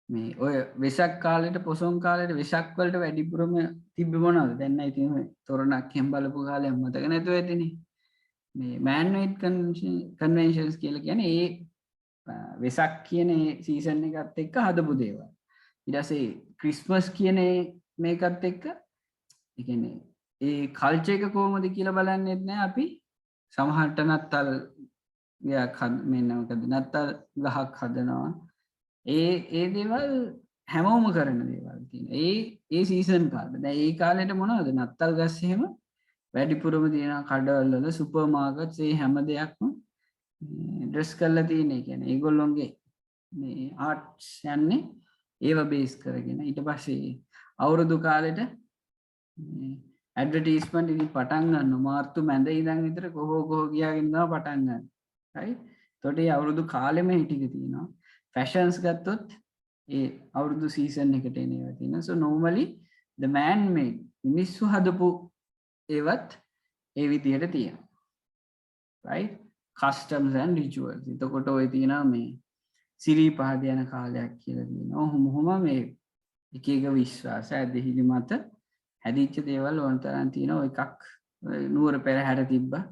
B: මේ ඔය වෙසක් කාලෙට පොසොන් කාලෙට වෙසක් වලට වැඩිපුරම තිබ්බ මොනවද? දැන් නයි ඉතින් තොරණක් හැම බලපු කාලයක් මතක නැතුව ඇතිනේ. මේ man made conventions කියලා කියන්නේ ඒ වෙසක් කියන සීසන් එකත් එක්ක හදපු දේවල්. ඊට පස්සේ ක්‍රිස්මස් කියන මේකත් එක්ක ඒ කියන්නේ ඒ කල්චර් එක කොහොමද කියලා බලන්නෙත් නෑ අපි. සමහරට නත්තල් මෙන්න මොකද නත්තල් ගහක් හදනවා. ඒ දේවල් හැමෝම කරන දේවල් තියෙනවා. ඒ සීසන් කාලේ. දැන් ඒ කාලේට මොනවද? නත්තල් ගස් එහෙම වැඩිපුරම තියෙන කඩවල වල සුපර් මාකට්ස් ඒ හැම දෙයක්ම ඩ්‍රෙස් කරලා තියෙන. ඒ කියන්නේ ඒගොල්ලොන්ගේ මේ ආර්ට්ස් යන්නේ ඒව බේස් කරගෙන. ඊට පස්සේ අවුරුදු කාලෙට ඇඩ්වර්ටයිස්මන්ට් ඉතින් පටන් ගන්නවා. මාර්තු මැද ඉඳන් විතර කොහො ගියාගෙන තමයි පටන් ගන්න. right? එතකොට මේ අවුරුදු කාලෙම හිටික තියෙනවා. ෆැෂන්ස් ගත්තොත් ඒ අවුරුදු සීසන් එකට එන ඒවා තියෙනවා. so normally the man made මිනිස්සු හදපු ඒවත් ඒ විදිහට තියෙනවා. right? customs and rituals. එතකොට ඔය තියෙනවා මේ සිරිපාද යන කාලයක් කියලා තියෙනවා. ඔහොම මේ එක එක විශ්වාස ඇදහිලි මත හැදිච්ච දේවල් ඕන තරම් තියෙනවා. එකක් නුවර පෙරහැර තිබ්බා.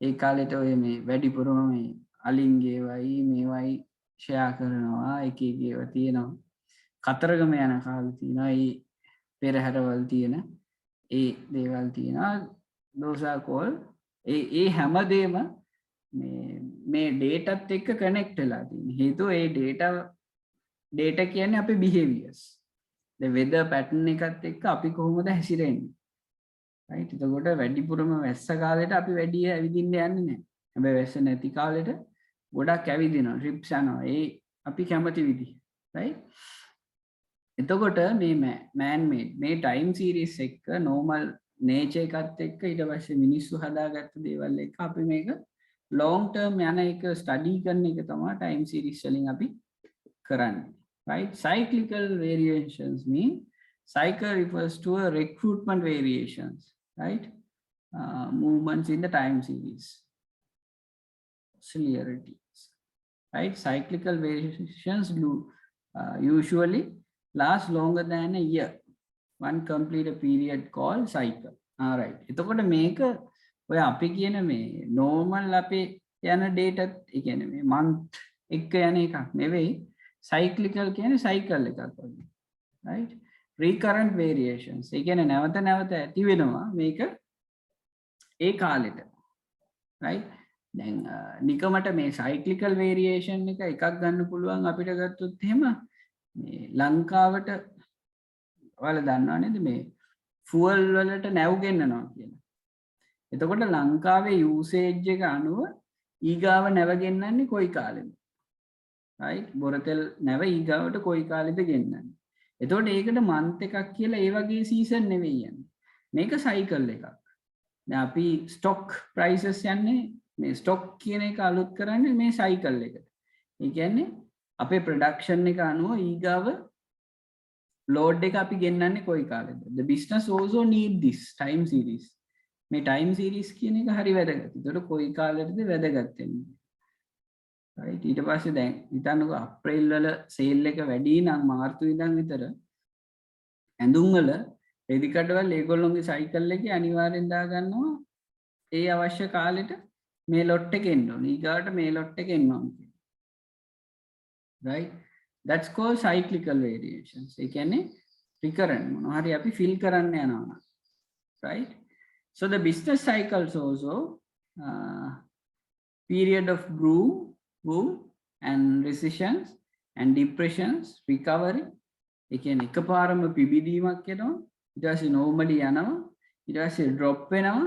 B: ඒ කාලෙට ඔය මේ වැඩිපුරම මේ අලින්ගේ වයි මේවයි ෂෙයා කරනවා. එක එක ඒවා තියෙනවා. කතරගම යන කාලේ තියෙනවා. ඒ පෙරහැරවල් තියෙන ඒ දේවල් තියෙනවා. those are called ඒ හැමදේම මේ ඩේටාත් එක්ක කනෙක්ට් වෙලා තියෙන. හේතුව ඒ ඩේටා කියන්නේ අපේ behaviors. the weather pattern එකත් එක්ක අපි කොහොමද හැසිරෙන්නේ. right? එතකොට වැඩිපුරම වැස්ස කාලෙට අපි වැඩි ඇවිදින්න යන්නේ නැහැ. හැබැයි වැස්ස නැති කාලෙට ගොඩක් ඇවිදිනවා, trips යනවා. ඒ අපි කැමති විදිහ. right? එතකොට මේ man made මේ time series එක්ක normal nature එකත් එක්ක ඊට පස්සේ මිනිස්සු හදාගත්ත දේවල් එක්ක අපි මේක long term යන එක study කරන එක තමයි time series වලින් අපි කරන්නේ. right? Cyclical variations mean cycle refers to a recruitment variations, right? Movements in the time series, similarities, right? Cyclical variations do usually last longer than a year. One complete a period called cycle. All right. එතකොට මේක ඔය අපි කියන මේ normal අපේ යන data ඒ කියන්නේ මේ month එක යන එකක් නෙවෙයි. cyclical කියන්නේ cycle එකක් වගේ. right? Recurrent variations. ඒ කියන්නේ නැවත නැවත ඇති වෙනවා මේක ඒ කාලෙට. right? දැන් නිකමට මේ cyclical variation එකක් ගන්න පුළුවන් අපිට ගත්තොත් එහෙම මේ ලංකාවට ඔයාලා දන්නව නේද මේ fuel වලට නැව් ගෙන්නනවා කියලා. එතකොට ලංකාවේ usage එක අනුව ඊගාව නැව ගෙන්නන්නේ කොයි කාලෙද? right? බොරතෙල් නැව ඊගාවට කොයි කාලෙද ගෙන්නන්නේ? එතකොට ඒකට month එකක් කියලා ඒ වගේ season නෙවෙයි යන්නේ. මේක cycle එකක්. දැන් අපි stock prices යන්නේ මේ stock කියන එක අලුත් කරන්නේ මේ cycle එකට. ඒ කියන්නේ අපේ production එක අනුව ඊගාව load එක අපි ගෙන්නන්නේ කොයි කාලෙද? The business also need this time series. මේ time series කියන එක හරි වැදගත්. ඒතකොට කොයි කාලෙටද වැදගත් වෙන්නේ? right? ඊට පස්සේ දැන් හිතන්නකෝ අප්‍රේල් වල sale එක වැඩි නම් මාර්තු ඉඳන් විතර ඇඳුම් වල රෙදි කඩවල ඒගොල්ලොන්ගේ cycle එකේ අනිවාර්යෙන් දා ගන්නවා ඒ අවශ්‍ය කාලෙට මේ lot එක එන්න ඕනේ. ඊගාට මේ lot එක එන්න ඕනේ. right? That's called cyclical variations. ඒ කියන්නේ recurrent මොනවා හරි අපි fill කරන්න යනවා. right? So the business cycles also period of boom and recessions and depressions, recovery. ඒ කියන්නේ එකපාරම පිබිදීමක් එනවා. ඊට පස්සේ normally යනවා. ඊට පස්සේ drop වෙනවා.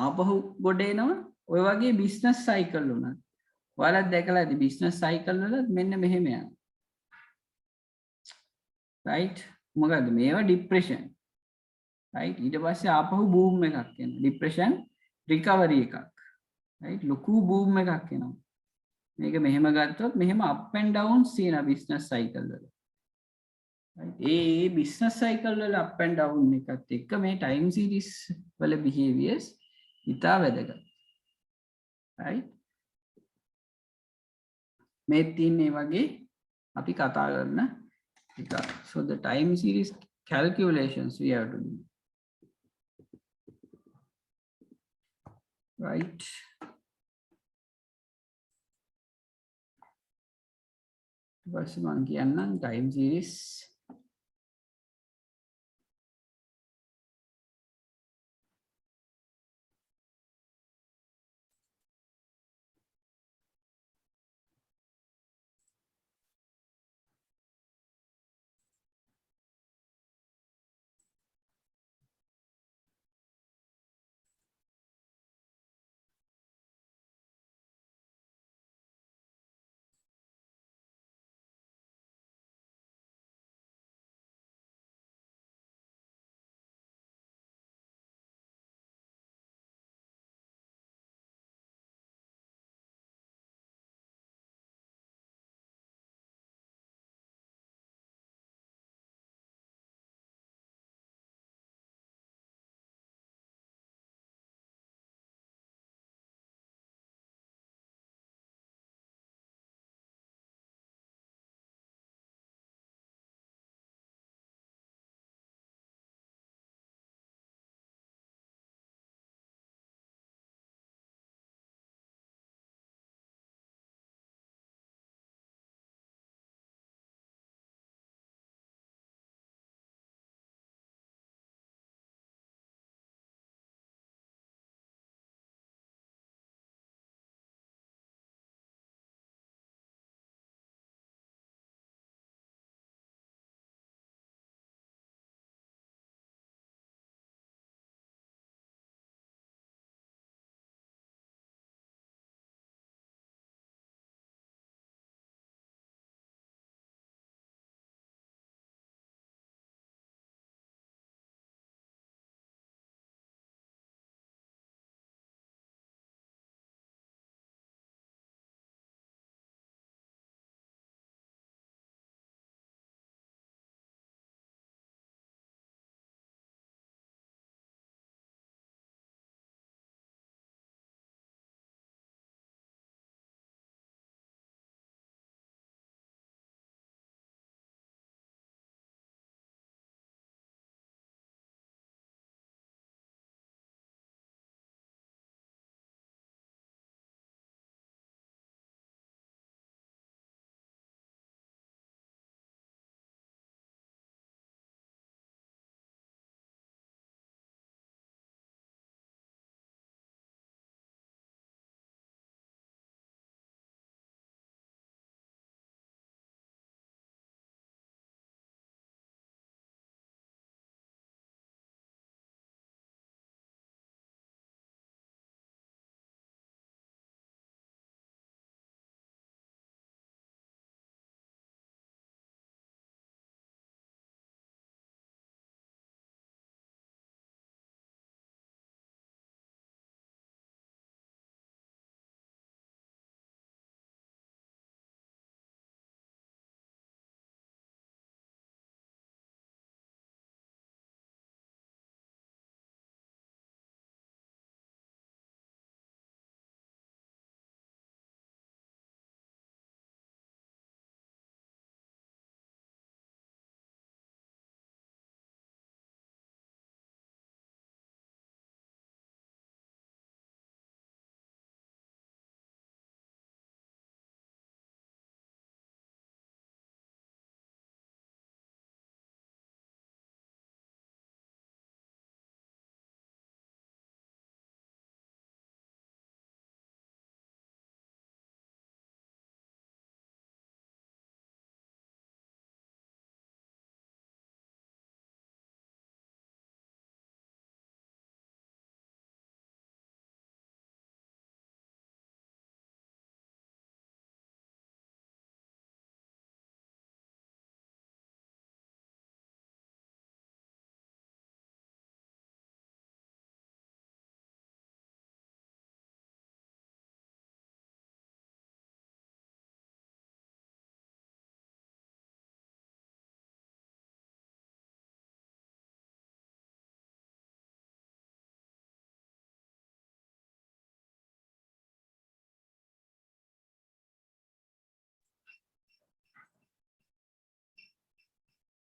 B: ආපහු ගොඩ එනවා. ඔය වගේ business cycle උනත්. ඔයාලත් දැකලා ඇති business cycle වල මෙන්න මෙහෙම යනවා. right? මොකද මේවා depression. right? ඊට පස්සේ ආපහු boom එකක් එනවා. depression recovery එකක්. right? ලොකු boom එකක් එනවා. මේක මෙහෙම ගත්තොත් මෙහෙම up and downs තියෙන business cycle වල. right? ඒ business cycle වල up and down එකත් එක්ක මේ time series වල behaviors ඉතා වැදගත්. right? මේ තින්නේ වගේ අපි කතා කරන එක. So the time series calculations we have to do. right? ඊපස්සේ මම කියන්නම් time series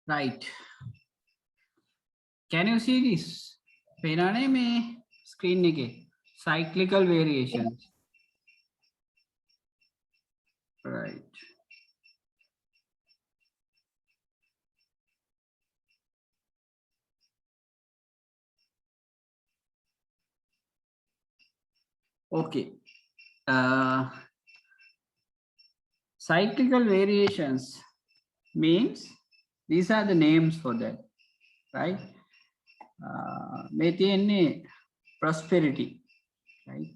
B: right. Can you see this? පේනවනේ මේ screen එකේ cyclical variations. Right. Okay. Cyclical variations means these are the names for that, right? මේ තියෙන්නේ prosperity, right?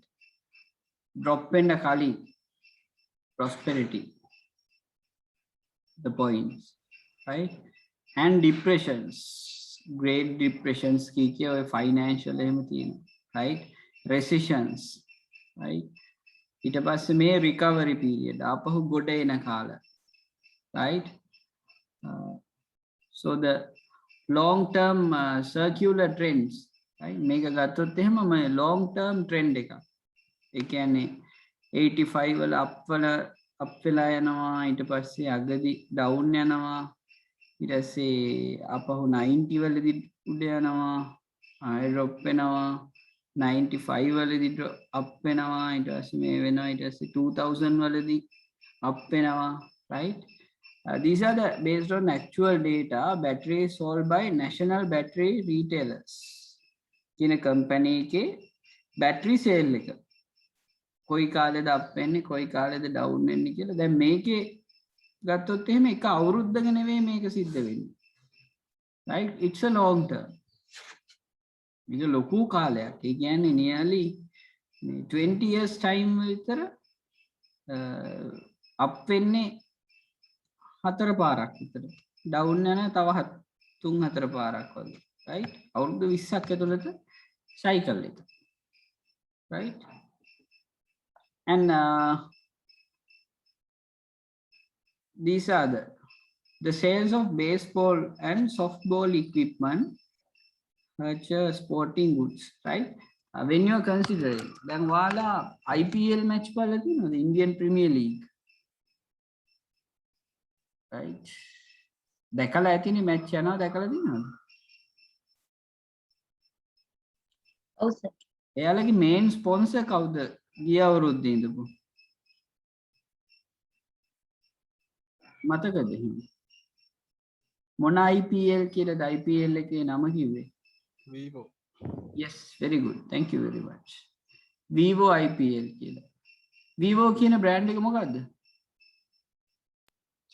B: Drop වෙන්න කලින් prosperity, the points, right? And depressions, great depressions කීකේ ඔය financial එහෙම තියෙනවා, right? Recessions, right? ඊට පස්සේ මේ recovery period ආපහු ගොඩ එන කාල, right? So the long term circular trends, right? මේක ගත්තොත් එහෙම මේ long term trend එකක්. ඒ කියන්නේ 85 වල up වෙලා යනවා, ඊට පස්සේ අගදී down යනවා, ඊට පස්සේ ආපහු 90 වලදී උඩ යනවා, ආයෙ drop වෙනවා, 95 වලදී up වෙනවා, ඊට පස්සේ මේ වෙනවා, ඊට පස්සේ 2000 වලදී up වෙනවා, right? These are the based on actual data batteries sold by national battery retailers. කියන company එකේ battery sale එක කොයි කාලෙද up වෙන්නේ, කොයි කාලෙද down වෙන්නේ කියලා. දැන් මේකේ ගත්තොත් එහෙම එක අවුරුද්දක නෙවෙයි මේක සිද්ධ වෙන්නේ, right? It's a long term. මේක ලොකු කාලයක්. ඒ කියන්නේ nearly 20 years time විතර up වෙන්නේ 4 පාරක් විතර, down යන තව 3-4 පාරක් වගේ, right? අවුරුදු 20ක් ඇතුළත cycle එක, right? And these are the sales of baseball and softball equipment, such as sporting goods, right? When you are considering, then wala IPL match බලලා තියෙනවද? Indian Premier League, right? දැකලා ඇතිනේ match යනවා, දැකලා තියෙනවද?
C: ඔව් සර්.
B: එයාලගේ main sponsor කවුද? ගිය අවුරුද්දේ ඉඳපු මතකද එහෙම? මොන IPL කියලාද IPL එකේ නම කිව්වේ?
D: Vivo.
B: Yes, very good. Thank you very much. Vivo IPL කියලා. Vivo කියන brand එක මොකද්ද?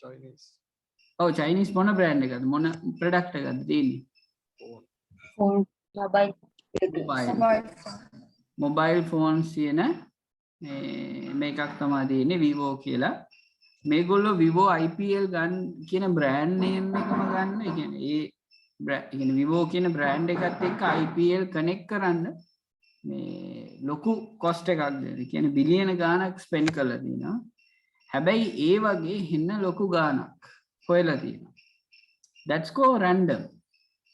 D: Chinese.
B: ඔව් Chinese මොන brand එකද? මොන product එකක්ද තියෙන්නේ?
D: Phone.
C: Phone mobile
B: Mobile phones තියෙන මේකක් තමයි තියෙන්නේ Vivo කියලා. මේගොල්ලෝ Vivo IPL ගන්න කියන brand name එකම ගන්න. ඒ කියන්නේ Vivo කියන brand එකත් එක්ක IPL connect කරන්න මේ ලොකු cost එකක් දෙනවා. ඒ කියන්නේ බිලියන ගාණක් spend කරලා තියෙනවා. හැබැයි ඒ වගේ හින්න ලොකු ගාණක් හොයලා තියෙනවා. That's called random.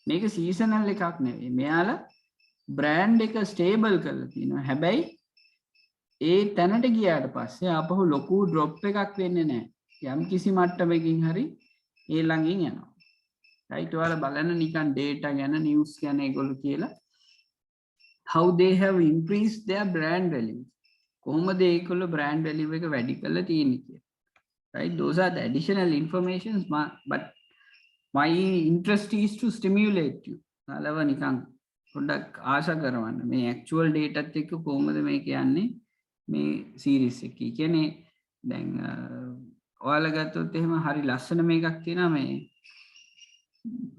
B: මේක seasonal එකක් නෙවෙයි. මෙයාලා brand එක stable කරලා තියෙනවා. හැබැයි ඒ තැනට ගියාට පස්සේ ආපහු ලොකු drop එකක් වෙන්නේ නැහැ. යම් කිසි මට්ටමකින් හරි ඒ ළඟින් යනවා. right? ඔයාලා බලන්න නිකන් data ගැන news ගැන ඒගොල්ලෝ කියලා how they have increased their brand value. කොහොමද ඒගොල්ලෝ brand value එක වැඩි කරලා තියෙන්නේ කියලා. right? Those are the additional informations, but my interest is to stimulate you. අලව නිකන් පොඩ්ඩක් ආශා කරවන්න මේ actual data එකත් එක්ක කොහොමද මේක යන්නේ මේ series එකේ. කියන්නේ දැන් ඔයාලා ගත්තොත් එහෙම හරි ලස්සන මේකක් තියෙනවා මේ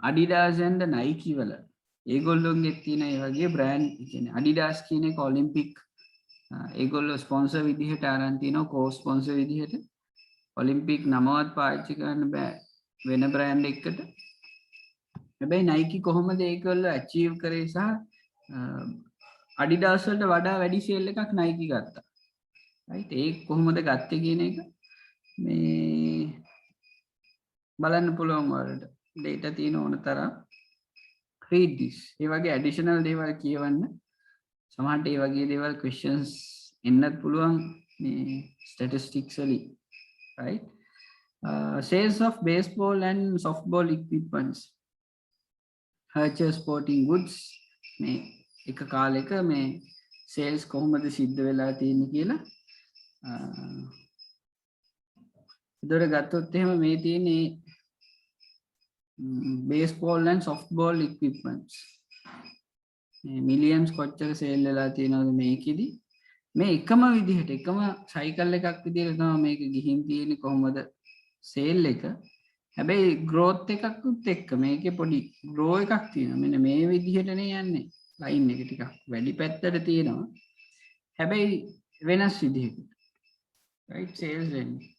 B: Adidas and Nike වල. ඒගොල්ලෝගේ තියෙන ඒ වගේ brand කියන්නේ Adidas කියන එක Olympic ඒගොල්ලෝ sponsor විදිහට අරන් තිනවා, co-sponsor විදිහට. Olympic නමවත් පාවිච්චි කරන්න බෑ වෙන brand එකකට. හැබැයි Nike කොහොමද ඒගොල්ලෝ achieve කරේ සහ Adidas වලට වඩා වැඩි sale එකක් Nike ගත්තා. right? ඒක කොහොමද ගත්තේ කියන එක මේ බලන්න පුළුවන් වලට data තියෙන ඕන තරම්. read this. ඒ වගේ additional දේවල් කියවන්න. සමහරට ඒ වගේ දේවල් questions එන්නත් පුළුවන් මේ statistics වලින්, right? Sales of baseball and softball equipments. Hercher sporting goods මේ එක කාලෙක මේ sales කොහොමද සිද්ධ වෙලා තියෙන්නේ කියලා එතකොට ගත්තොත් එහෙම මේ තියෙන්නේ baseball and softball equipments millions කොච්චර sale වෙලා තියෙනවද මේකෙදි මේ එකම විදිහට එකම cycle එකක් විදිහට තමයි මේක ගිහින් තියෙන්නේ කොහොමද sale එක හැබැයි growth එකකුත් එක්ක මේකේ පොඩි grow එකක් තියෙනවා මෙන්න මේ විදිහටනේ යන්නේ line එක ටිකක් වැඩි පැත්තට තියෙනවා හැබැයි වෙනස් විදිහකට right sales වෙන්නේ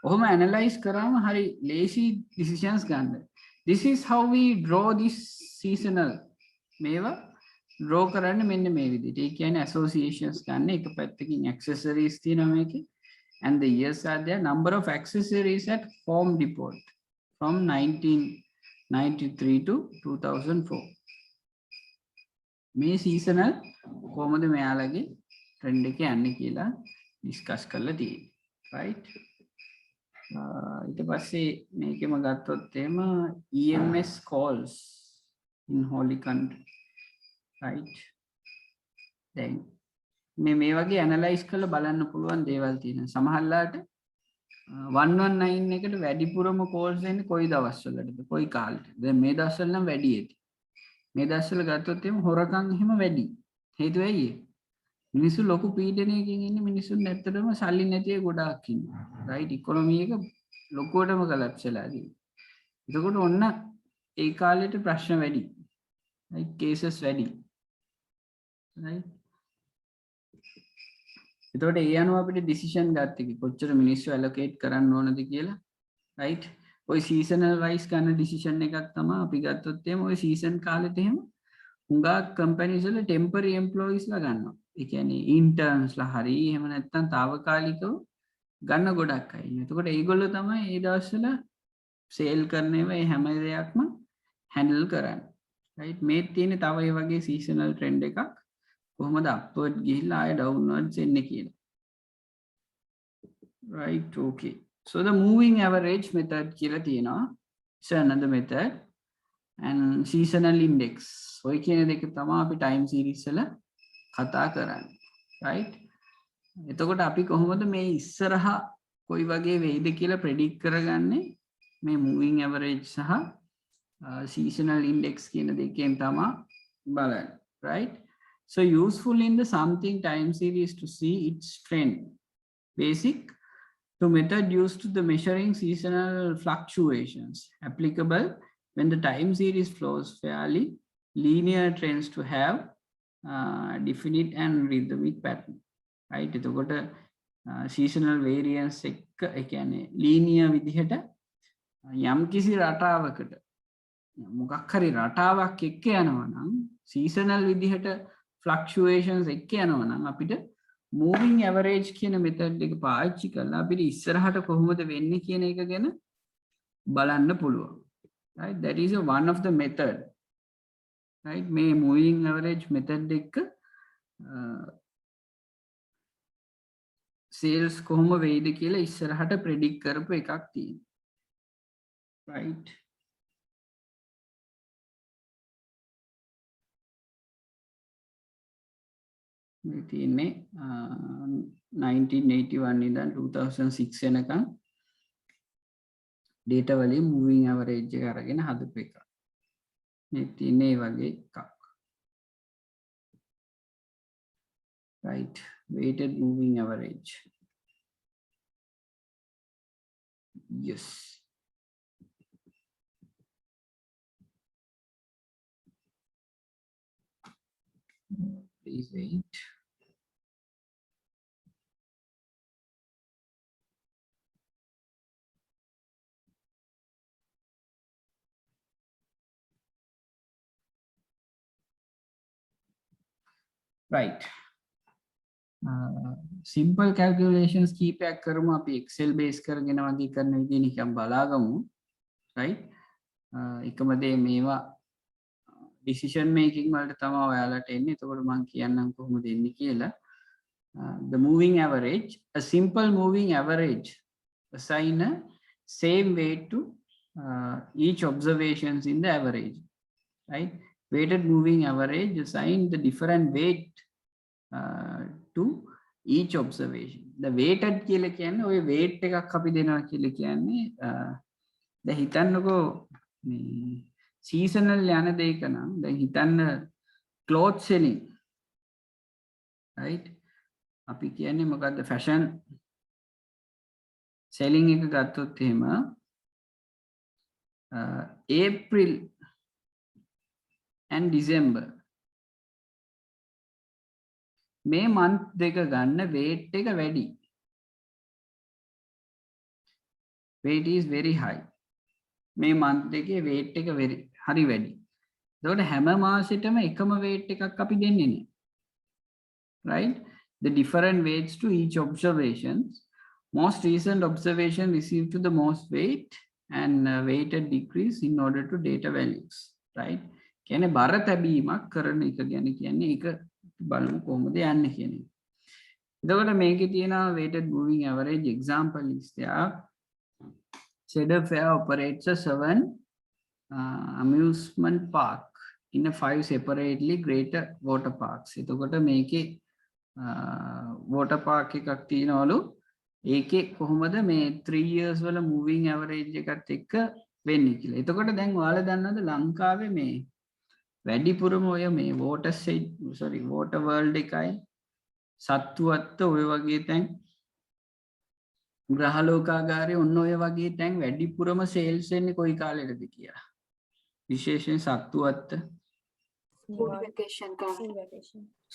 B: ඔහොම analyze කරාම හරි lazy decisions ගන්න this is how we draw this seasonal මේවා draw කරන්නේ මෙන්න මේ විදිහට ඒ කියන්නේ associations ගන්න එක පැත්තකින් accessories තියෙනවා මේකේ and the years are there number of accessories at Home Depot from 1993 to 2004 මේ seasonal කොහොමද මෙයාලගේ trend එක යන්නේ කියලා discuss කරලා තියෙන්නේ right ඊට පස්සේ මේකෙම ගත්තොත් එහෙම EMS calls in holy country right දැන් මේ වගේ ඇනලයිස් කරලා බලන්න පුළුවන් දේවල් තියෙනවා සමහරලාට 119 එකට වැඩිපුරම කෝල්ස් එන්නේ කොයි දවස්වලටද කොයි කාලෙටද දැන් මේ දවස්වල නම් වැඩි ඇති මේ දවස්වල ගත්තොත් එහෙම හොරකම් එහෙම වැඩි හේතුව ඇයි මිනිස්සු ලොකු පීඩනයකින් ඉන්නේ මිනිස්සුන් ඇත්තටම සල්ලි නැති අය ගොඩාක් ඉන්නවා රයිට් ඉකොනොමි එක ලොකුවටම කොලැප්ස් වෙලා තියෙනවා එතකොට ඔන්න ඒ කාලෙට ප්‍රශ්න වැඩි රයිට් කේසස් වැඩි right එතකොට ඒ අනුව අපිට decision ගන්න එක කොච්චර මිනිස්සු allocate කරන්න ඕනද කියලා right ඔය seasonal wise ගන්න decision එකක් තමයි අපි ගත්තොත් එහෙම ඔය season කාලෙට එහෙම හුඟා companies වල temporary employees ලා ගන්නවා ඒ කියන්නේ interns ලා හරි එහෙම නැත්නම් తాවකාලිකව ගන්න ගොඩක් අය ඉන්නවා එතකොට ඒගොල්ලෝ තමයි ඒ දවස්වල sale කරන ඒවා ඒ හැම දෙයක්ම handle කරන්නේ right මේ තියෙන්නේ තව ඒ වගේ seasonal trend එකක් කොහොමද upward ගිහිල්ලා ආය downwards එන්නේ කියලා right okay so the moving average method කියලා තියෙනවා it's another method and seasonal index ඔය කියන දෙක තමයි අපි time series වල කතා කරන්නේ right එතකොට අපි කොහොමද මේ ඉස්සරහා කොයි වගේ වෙයිද කියලා predict කරගන්නේ මේ moving average සහ seasonal index කියන දෙකෙන් තමයි බලන්නේ right so useful in the something time series to see its trend basic to method used to the measuring seasonal fluctuations applicable when the time series flows fairly linear trends to have definite and rhythmic pattern right එතකොට seasonal variance එක ඒ කියන්නේ linear විදිහට යම් කිසි රටාවකට මොකක් හරි රටාවක් එක්ක යනවා නම් seasonal විදිහට fluctuations එක්ක යනවා නම් අපිට moving average කියන method එක පාවිච්චි කරලා අපිට ඉස්සරහට කොහොමද වෙන්නේ කියන එක ගැන බලන්න පුළුවන් right that is one of the method right මේ moving average method එක sales කොහොම වෙයිද කියලා ඉස්සරහට predict කරපු එකක් තියෙනවා right මේ තියෙන්නේ 1981 ඉඳන් 2006 වෙනකන් data වලින් moving average එක අරගෙන හදපු එක. මේ තියෙන්නේ මේ වගේ එකක්. right weighted moving average yes please wait right simple calculations කීපයක් කරමු අපි excel base කරගෙන වගේ කරන විදිහ නිකන් බලාගමු right එකම දේ මේවා decision making වලට තමයි ඔයාලට එන්නේ එතකොට මම කියන්නම් කොහොමද එන්නේ කියලා the moving average a simple moving average assign a same weight to each observations in the average, right? Weighted moving average assign the different weight to each observation. The weighted කියලා කියන්නේ ඔය weight එකක් අපි දෙනවා කියලා කියන්නේ දැන් හිතන්නකෝ මේ seasonal යන දෙයක නම් දැන් හිතන්න cloth selling, right? අපි කියන්නේ මොකද්ද fashion selling එක ගත්තොත් එහෙම April and December මේ month දෙක ගන්න weight එක වැඩි. Weight is very high. මේ month දෙකේ weight එක හරි වැඩි. එතකොට හැම මාසෙටම එකම weight එකක් අපි දෙන්නේ නේ. Right? The different weights to each observations. Most recent observation received to the most weight and weighted decrease in order to data values. Right? කියන්නේ බර තැබීමක් කරන එක ගැන කියන්නේ ඒක බලමු කොහොමද යන්නේ කියන එක. එතකොට මේකේ තියෙනවා weighted moving average example is there. Cedar Fair operates a 7 amusement park in a 5 separately greater water parks. එතකොට මේකේ water park එකක් තියෙනවලු. ඒකේ කොහොමද මේ 3 years වල moving average එකත් එක්ක වෙන්නේ කියලා. එතකොට දැන් ඔයාලා දන්නවද ලංකාවේ මේ වැඩිපුරම ඔය මේ water world එකයි සත්තුවත්ත ඔය වගේ තැන් ග්‍රහලෝකාගාරයේ ඔන්න ඔය වගේ තැන් වැඩිපුරම සේල්ස් වෙන්නේ කොයි කාලෙටද කියලා. විශේෂයෙන් සත්තුවත්ත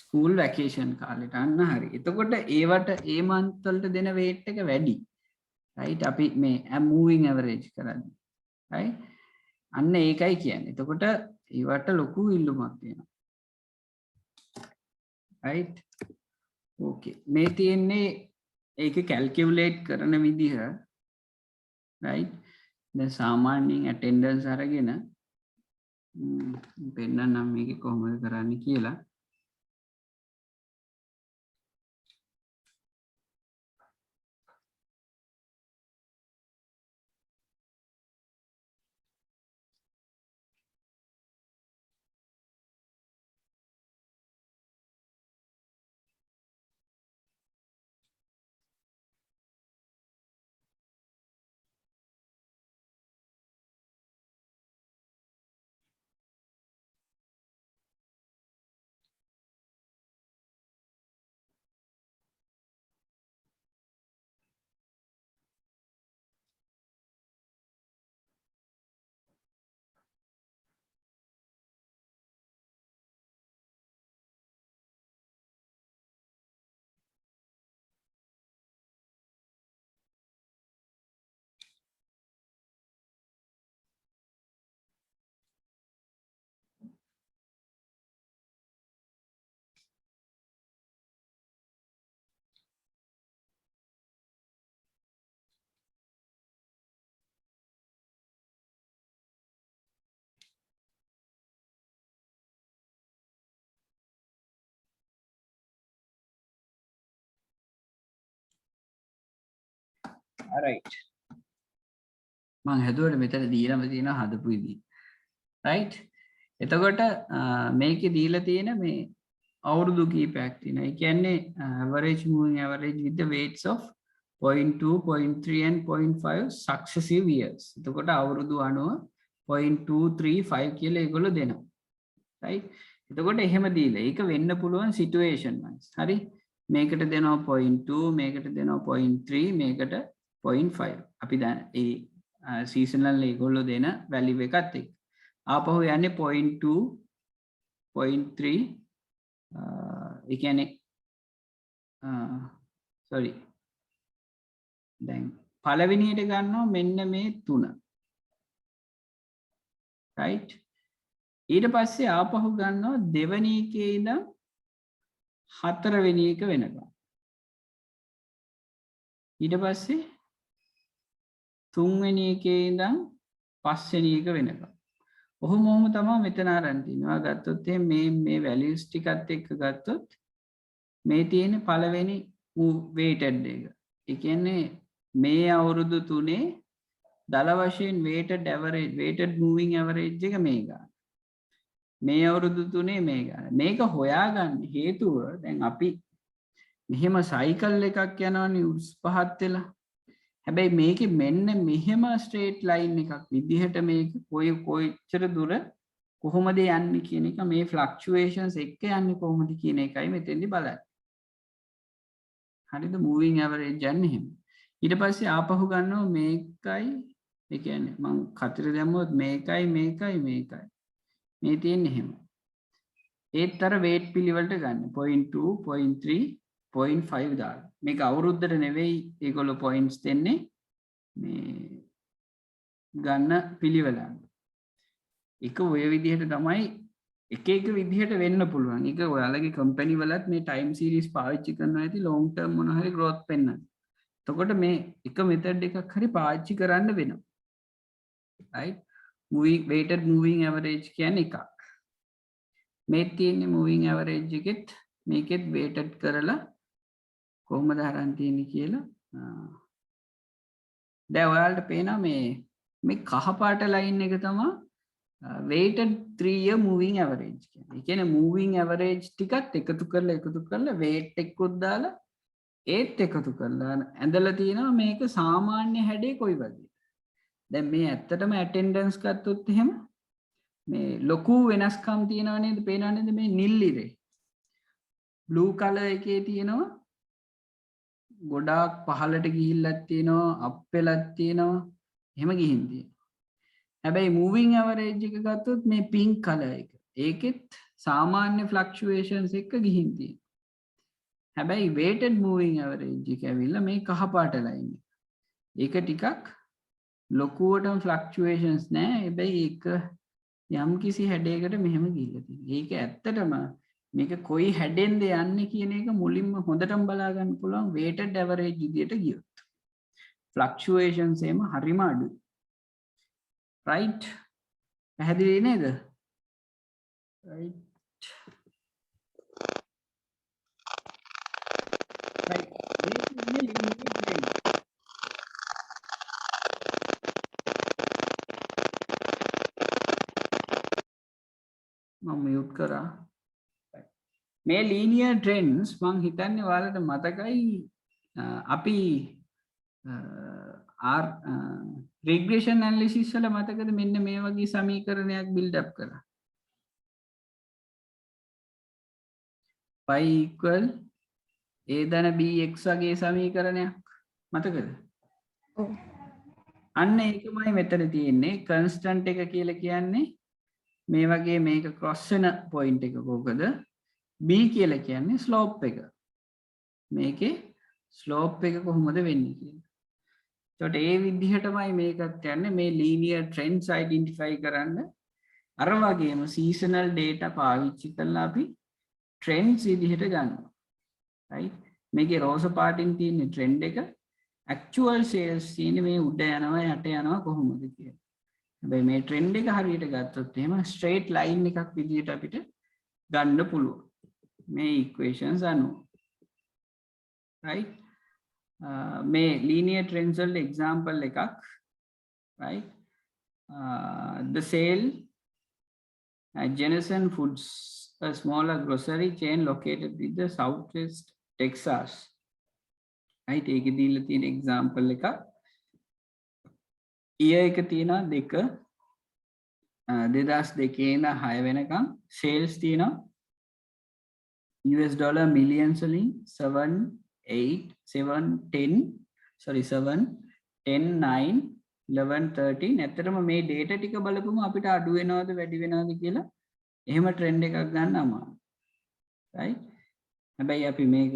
B: ස්කූල් වැකේෂන් කාලෙට අන්න හරි. එතකොට ඒවට ඒ month වලට දෙන weight එක වැඩි. right? අපි මේ moving average කරන්නේ. right? අන්න ඒකයි කියන්නේ. එතකොට ඒවට ලොකු ඉල්ලුමක් තියෙනවා. right? okay. මේ තියෙන්නේ ඒක calculate කරන විදිහ. right? දැන් සාමාන්‍යයෙන් attendance අරගෙන පෙන්නන්නම් මේක කොහොමද කරන්නේ කියලා. Alright. මම හැදුවට මෙතන දීලාම තියෙනවා හදපු විදිහ. right? එතකොට මේකේ දීලා තියෙන මේ අවුරුදු කීපයක් තියෙනවා. ඒ කියන්නේ average moving average with the weights of 0.2, 0.3 and 0.5 successive years. එතකොට අවුරුදු අනුව 0.235 කියලා ඒගොල්ලෝ දෙනවා. right? එතකොට එහෙම දීලා ඒක වෙන්න පුළුවන් situation wise. හරි? මේකට දෙනවා 0.2, මේකට දෙනවා 0.3, මේකට 0.5. අපි දැන් ඒ seasonal ඒගොල්ලෝ දෙන value එකත් එක්ක ආපහු යන්නේ 0.2, 0.3 ඒ කියන්නේ sorry දැන් පළවෙනියට ගන්නවා මෙන්න මේ 3. right? ඊට පස්සේ ආපහු ගන්නවා දෙවෙනි එකේ ඉඳන් හතරවෙනි එක වෙනකම්. ඊට පස්සේ තුන්වෙනි එකේ ඉඳන් පස්වෙනි එක වෙනකම්. ඔහොම තමයි මෙතන ආරන් තිනවා. ගත්තොත් මේ values ටිකත් එක්ක ගත්තොත් මේ තියෙන පළවෙනි weighted එක. ඒ කියන්නේ මේ අවුරුදු 3 දල වශයෙන් weighted moving average එක මේ ගන්න. මේ අවුරුදු 3 මේ ගන්න. මේක හොයාගන්න හේතුව දැන් අපි මෙහෙම සයිකල් එකක් යනවනේ උස් පහත් වෙලා. හැබැයි මේකේ මෙන්න මෙහෙම ස්ට්‍රේට් ලයින් එකක් විදිහට මේක කොච්චර දුර කොහොමද යන්නේ කියන එක මේ ෆ්ලක්චුවේෂන්ස් එක්ක යන්නේ කොහොමද කියන එකයි මෙතෙන්දි බලන්නේ. හරිද? මූවිං ඇවරේජ් යන්නේ එහෙම. ඊට පස්සේ ආපහු ගන්නවා මේකයි ඒ කියන්නේ මම කතර දැම්මොත් මේකයි මේ තියෙන්නේ එහෙම. ඒත්තර weight පිළිවෙලට ගන්න 0.2 0.3 0.5 දාන්න. මේක අවුරුද්දට නෙවෙයි ඒගොල්ලෝ points දෙන්නේ මේ ගන්න පිළිවෙලක්. එක ඔය විදිහට තමයි එක විදිහට වෙන්න පුළුවන්. ඒක ඔයාලගේ කම්පැනි වලත් මේ ටයිම් සීරීස් පාවිච්චි කරනවා ඇති ලොන්ග් ටර්ම් මොන හරි growth පෙන්වන්න. එතකොට මේ එක මෙතඩ් එකක් හරි පාවිච්චි කරන්න වෙනවා. right? weighted moving average කියන්නේ එකක්. මේ තියෙන්නේ moving average එකෙත් මේකෙත් weighted කරලා කොහොමද හරන් තියෙන්නේ කියලා. දැන් ඔයාලට පේනවා මේ කහ පාට ලයින් එක තමයි weighted 3 year moving average කියන්නේ. ඒ කියන්නේ moving average ටිකත් එකතු කරලා weight එකකුත් දාලා ඒත් එකතු කරලා ඇඳලා තියෙනවා මේක සාමාන්‍ය හැඩේ කොයි වගේ. දැන් මේ ඇත්තටම attendance ගත්තොත් එහෙම මේ ලොකු වෙනස්කම් තියෙනව නේද? පේනව නේද මේ නිල් ඉරේ. blue color එකේ තියෙනවා ගොඩාක් පහළට ගිහිල්ලක් තියෙනවා අප් වෙලක් තියෙනවා එහෙම ගිහින් තියෙනවා. හැබැයි moving average එක ගත්තොත් මේ pink color එක. ඒකෙත් සාමාන්‍ය fluctuations එක ගිහින් තියෙනවා. හැබැයි weighted moving average එක ඇවිල්ලා මේ කහ පාට line එක. ඒක ටිකක් ලොකුවටම fluctuations නෑ. හැබැයි ඒක යම් කිසි හැඩයකට මෙහෙම ගිහිල්ලා තියෙනවා. ඒක ඇත්තටම මේක කොයි හැඩෙන්ද යන්නේ කියන එක මුලින්ම හොඳටම බලා ගන්න පුළුවන් weighted average විදියට ගියොත්. fluctuations එම හරිම අඩුයි. right? පැහැදිලි නේද? right. right. මම mute කරා. මේ linear trends මං හිතන්නේ ඔයාලට මතකයි අපි regression analysis වල මතකද මෙන්න මේ වගේ සමීකරණයක් build up කරා. y equal a ධන bx වගේ සමීකරණයක් මතකද?
C: ඔව්.
B: අන්න ඒකමයි මෙතන තියෙන්නේ. constant එක කියලා කියන්නේ මේ වගේ මේක cross වෙන point එක කොකද? b කියලා කියන්නේ slope එක. මේකේ slope එක කොහොමද වෙන්නේ කියලා. එතකොට ඒ විදිහටමයි මේකත් යන්නේ මේ linear trends identify කරන්න. අර වගේම seasonal data පාවිච්චි කරලා අපි trends විදිහට ගන්නවා. right? මේකේ රෝස පාටින් තියෙන trend එක actual sales තියෙන්නේ මේ උඩ යනවා යට යනවා කොහොමද කියලා. හැබැයි මේ trend එක හරියට ගත්තොත් එහෙම straight line එකක් විදිහට අපිට ගන්න පුළුවන්. මේ equations අනුව. right? මේ linear trends වල example එකක්. right? The sale at Jensen Foods, a smaller grocery chain located in the southwest Texas. right? ඒකේ දීලා තියෙන example එකක්. year එක තියෙනවා 2002 ඉඳන් 6 වෙනකම් sales තියෙනවා US dollar millions වලින් 7 8 7 10 sorry 7 10 9 11 13 ඇත්තටම මේ data ටික බලපුවම අපිට අඩු වෙනවද වැඩි වෙනවද කියලා එහෙම trend එකක් ගන්න අමාරුයි. right? හැබැයි අපි මේක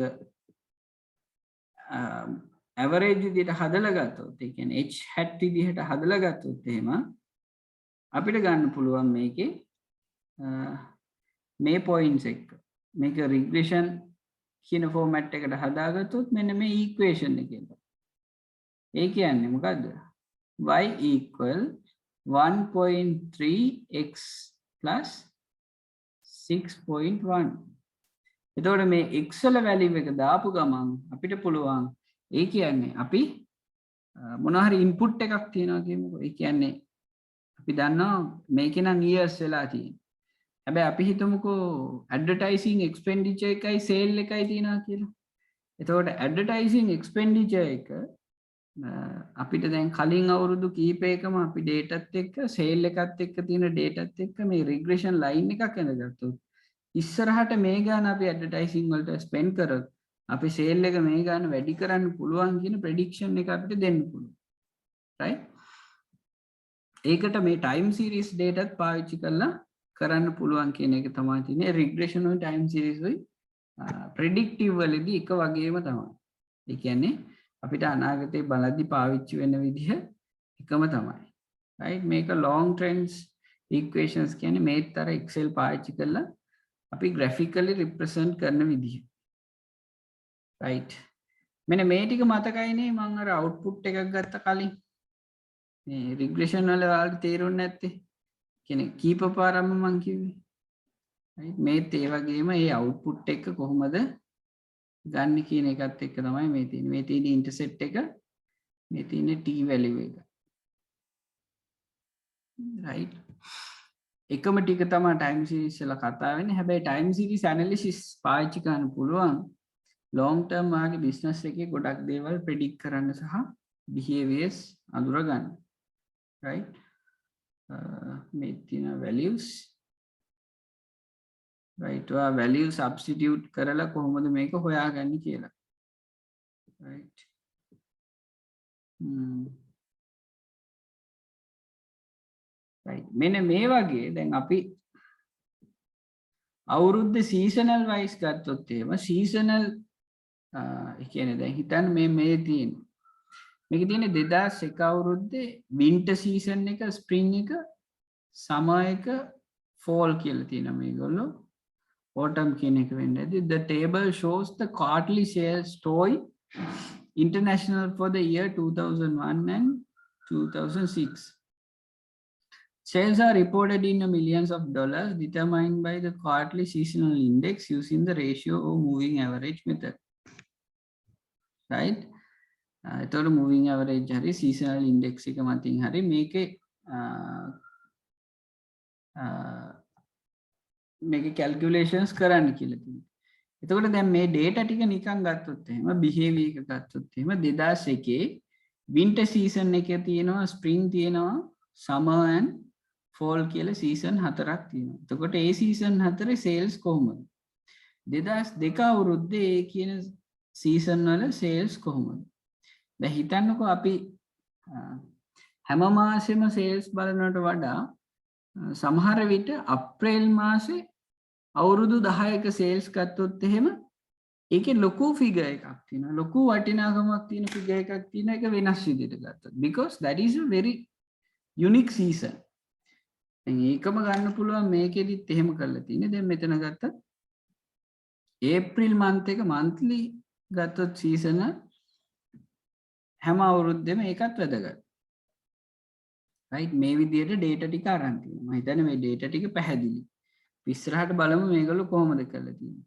B: average විදිහට හදලා ගත්තොත් ඒ කියන්නේ h hat විදිහට හදලා ගත්තොත් එහෙම අපිට ගන්න පුළුවන් මේකේ මේ points එක මේක regression කියන format එකට හදාගත්තොත් මෙන්න මේ equation එකෙන්. ඒ කියන්නේ මොකද්ද? y equal 1.3x plus 6.1. එතකොට මේ x වල value එක දාපු ගමන් අපිට පුළුවන් ඒ කියන්නේ අපි මොනවා හරි ඉන්පුට් එකක් තියෙනවා කියමුකෝ. ඒ කියන්නේ අපි දන්නවා මේකේ නම් years වෙලා තියෙන්නේ. හැබැයි අපි හිතමුකෝ ඇඩ්වර්ටයිසිං එක්ස්පෙන්ඩිචර් එකයි සේල් එකයි තියෙනවා කියලා. එතකොට ඇඩ්වර්ටයිසිං එක්ස්පෙන්ඩිචර් එක අපිට දැන් කලින් අවුරුදු කීපයකම අපි ඩේටත් එක්ක සේල් එකත් එක්ක තියෙන ඩේටත් එක්ක මේ රිග්‍රෙෂන් ලයින් එකක් ඇඳගත්තොත් ඉස්සරහට මේ ගාන අපි ඇඩ්වර්ටයිසිං වලට ස්පෙන්ඩ් කරොත් අපි සේල් එක මේ ගාන වැඩි කරන්න පුළුවන් කියන ප්‍රෙඩික්ෂන් එක අපිට දෙන්න පුළුවන්. right? ඒකට මේ ටයිම් සීරීස් ඩේටත් පාවිච්චි කරලා කරන්න පුළුවන් කියන එක තමයි තියෙන්නේ. රිග්‍රෙෂන් වල ටයිම් සීරීස් වයි ප්‍රෙඩික්ටිව් වලදී එක වගේම තමයි. ඒ කියන්නේ අපිට අනාගතේ බලද්දි පාවිච්චි වෙන විදිහ එකම තමයි. right? මේක long trends equations කියන්නේ මේතර Excel පාවිච්චි කරලා අපි graphically represent කරන විදිහ. right? මෙන්න මේ ටික මතකයිනේ මම අර output එකක් ගත්ත කලින්. මේ regression වල ඔයාලට තේරුන්නේ නැත්තේ. කියන්නේ කීප පාරම මම කිව්වේ. right? මේත් ඒ වගේම මේ output එක කොහොමද ගන්න කියන එකත් එක්ක තමයි මේ තියෙන්නේ. මේ තියෙන intercept එක, මේ තියෙන t value එක. right? එකම ටික තමයි time series වල කතා වෙන්නේ. හැබැයි time series analysis පාවිච්චි කරන්න පුළුවන් long term වාගේ business එකේ ගොඩක් දේවල් predict කරන්න සහ behaviors අඳුර ගන්න. right? මේ තියෙන values, right? ඔයා value substitute කරලා කොහොමද මේක හොයාගන්නේ කියලා. right? right? මෙන්න මේ වගේ දැන් අපි අවුරුද්ද seasonal wise ගත්තොත් එහෙම seasonal ඒ කියන්නේ දැන් හිතන්න මේ තියෙන මේකේ තියෙන 2001 අවුරුද්දේ winter season එක spring එක summer එක fall කියලා තියෙනවා මේගොල්ලෝ autumn කියන එක වෙන්නේ. The table shows the quarterly sales story international for the year 2001 and 2006. Sales are reported in millions of dollars determined by the quarterly seasonal index using the ratio of moving average method. right? එතකොට moving average හරි seasonal index එක මතින් හරි මේකේ මේකේ calculations කරන්න කියලා තියෙනවා. එතකොට දැන් මේ data ටික නිකන් ගත්තොත් එහෙම behavior එක ගත්තොත් එහෙම 2001 winter season එකේ තියෙනවා spring තියෙනවා summer and fall කියලා season හතරක් තියෙනවා. එතකොට ඒ season හතරේ sales කොහොමද? 2002 අවුරුද්දේ ඒ කියන season වල sales කොහොමද? දැන් හිතන්නකෝ අපි හැම මාසෙම sales බලනවට වඩා සමහර විට අප්‍රේල් මාසේ අවුරුදු 10ක sales ගත්තොත් එහෙම ඒකේ ලොකු figure එකක් තියෙනවා. ලොකු වටිනාකමක් තියෙන figure එකක් තියෙන එක වෙනස් විදිහට ගත්තොත් because that is a very unique season. දැන් ඒකම ගන්න පුළුවන් මේකෙදිත් එහෙම කරලා තියෙන්නේ. දැන් මෙතන ගත්තත් ඒප්‍රිල් month එක monthly ගත්තොත් season හැම අවුරුද්දෙම ඒකත් වැදගත්. right? මේ විදිහට data ටික අරන් තියෙනවා. මම හිතන්නේ මේ data ටික පැහැදිලි. ඉස්සරහට බලමු මේගොල්ලෝ කොහොමද කරලා තියෙන්නේ.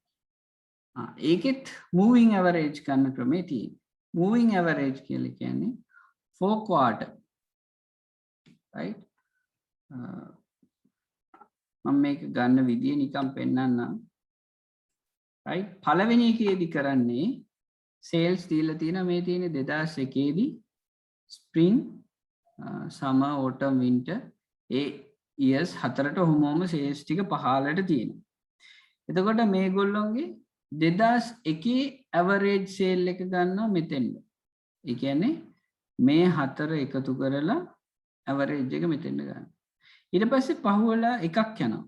B: ඒකෙත් moving average ගන්න ක්‍රමේ තියෙනවා. moving average කියලා කියන්නේ for quarter. right? මම මේක ගන්න විදිය නිකන් පෙන්නන්නම්. right? පළවෙනි එකේදී කරන්නේ sales දීලා තියෙනවා මේ තියෙන්නේ 2001 දී spring summer autumn winter ඒ years හතරට ඔහොමම sales ටික පහළට තියෙනවා. එතකොට මේගොල්ලොන්ගේ 2001 average sale එක ගන්නවා මෙතෙන්ද. ඒ කියන්නේ මේ හතර එකතු කරලා average එක මෙතෙන්ද ගන්නවා. ඊට පස්සේ පහුවලා එකක් යනවා.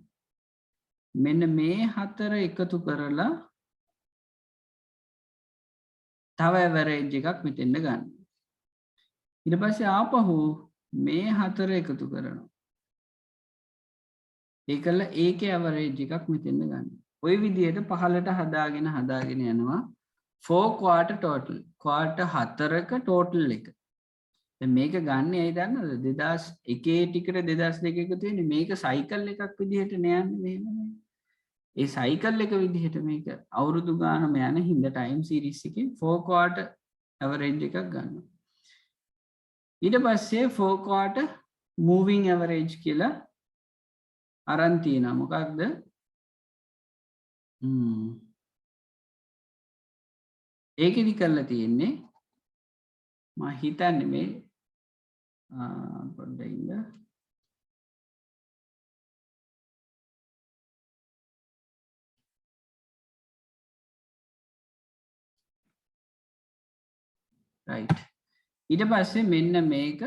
B: මෙන්න මේ හතර එකතු කරලා තව average එකක් මෙතෙන්ද ගන්න. ඊට පස්සේ ආපහු මේ හතර එකතු කරනවා. ඒකල ඒකේ average එකක් මෙතෙන්ද ගන්න. ওই විදිහට පහලට හදාගෙන යනවා 4 quarter total. quarter හතරක total එක. දැන් මේක ගන්න ඇයි දන්නවද 2001 ටිකට 2002 එකතු වෙන්නේ මේක cycle එකක් විදිහට නෑන්නේ මෙහෙම. ඒ cycle එක විදිහට මේක අවුරුදු ගානම යන හින්දා time series එකේ 4 quarter average එකක් ගන්නවා. ඊට පස්සේ 4 quarter moving average කියලා අරන් තියෙනවා. මොකක්ද? ඒකෙදි කරලා තියෙන්නේ මම හිතන්නේ මේ පොඩ්ඩක් ඉන්න right. ඊට පස්සේ මෙන්න මේක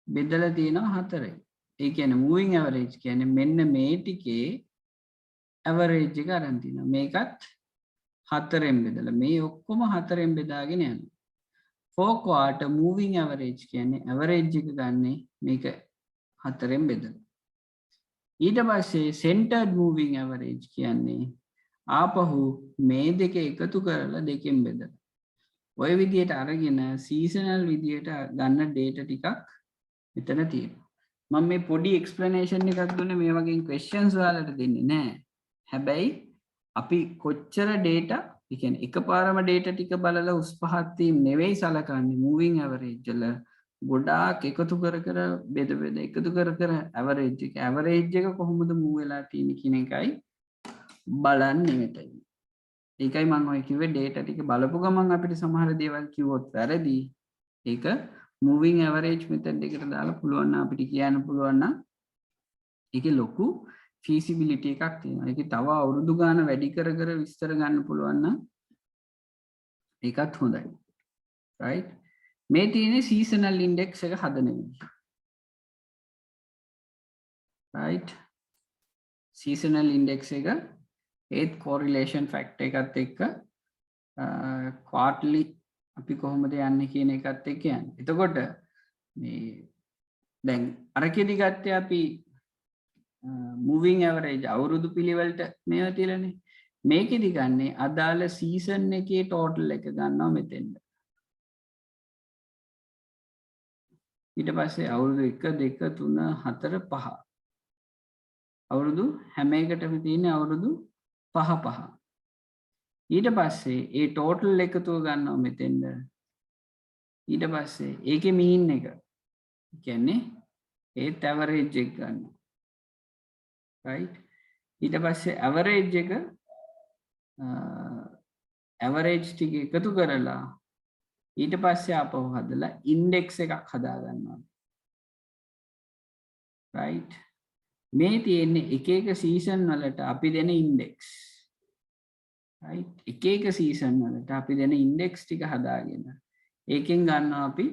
B: බෙදලා තියෙනවා හතරෙන්. ඒ කියන්නේ moving average කියන්නේ මෙන්න මේ ටිකේ average එක අරන් තිනවා. මේකත් හතරෙන් බෙදලා මේ ඔක්කොම හතරෙන් බෙදාගෙන යනවා. 4 quarter moving average කියන්නේ average එක ගන්නෙ මේක හතරෙන් බෙදලා. ඊට පස්සේ centered moving average කියන්නේ ආපහු මේ දෙක එකතු කරලා දෙකෙන් බෙදලා. ඔය විදිහට අරගෙන seasonal විදිහට ගන්න data ටිකක් මෙතන තියෙනවා. මම මේ පොඩි explanation එකක් දුන්නේ මේ වගේ questions වලට දෙන්නේ නැහැ. හැබැයි අපි කොච්චර data, ඒ කියන්නේ එකපාරම data ටික බලලා උස් පහත් වීම නෙවෙයි සලකන්නේ moving average වල ගොඩාක් එකතු කර කර බෙද එකතු කර average එක කොහොමද move වෙලා තියෙන්නේ කියන එකයි බලන්නේ මෙතන. ඒකයි මම ඔය කිව්වේ data ටික බලපු ගමන් අපිට සමහර දේවල් කිව්වොත් වැරදි. ඒක moving average method එකට දාලා පුළුවන් නම් අපිට කියන්න පුළුවන් නම් ඒකේ ලොකු feasibility එකක් තියෙනවා. ඒකේ තව අවුරුදු ගාන වැඩි කර කර විස්තර ගන්න පුළුවන් නම් ඒකත් හොඳයි. right? මේ තියෙන්නේ seasonal index එක හදන විදිහ. right? seasonal index එක ඒත් correlation factor එකත් එක්ක quarterly අපි කොහොමද යන්නේ කියන එකත් එක්ක යන්නේ. එතකොට මේ දැන් අරකෙදි ගත්තේ අපි moving average අවුරුදු පිළිවෙලට මේවා තියලානේ. මේකෙදි ගන්නේ අදාළ season එකේ total එක ගන්නවා මෙතෙන්ද. ඊට පස්සේ අවුරුදු 1 2 3 4 5 අවුරුදු හැම එකටම තියෙන අවුරුදු 5 5. ඊට පස්සේ ඒ total එකතුව ගන්නවා මෙතෙන්ද. ඊට පස්සේ ඒකේ mean එක කියන්නේ ඒත් average එක ගන්නවා. right? ඊට පස්සේ average එක average ටික එකතු කරලා ඊට පස්සේ ආපහු හදලා index එකක් හදා ගන්නවා. right? මේ තියෙන්නේ එක එක season වලට අපි දෙන index. right? එක එක season වලට අපි දෙන index ටික හදාගෙන ඒකෙන් ගන්නවා අපි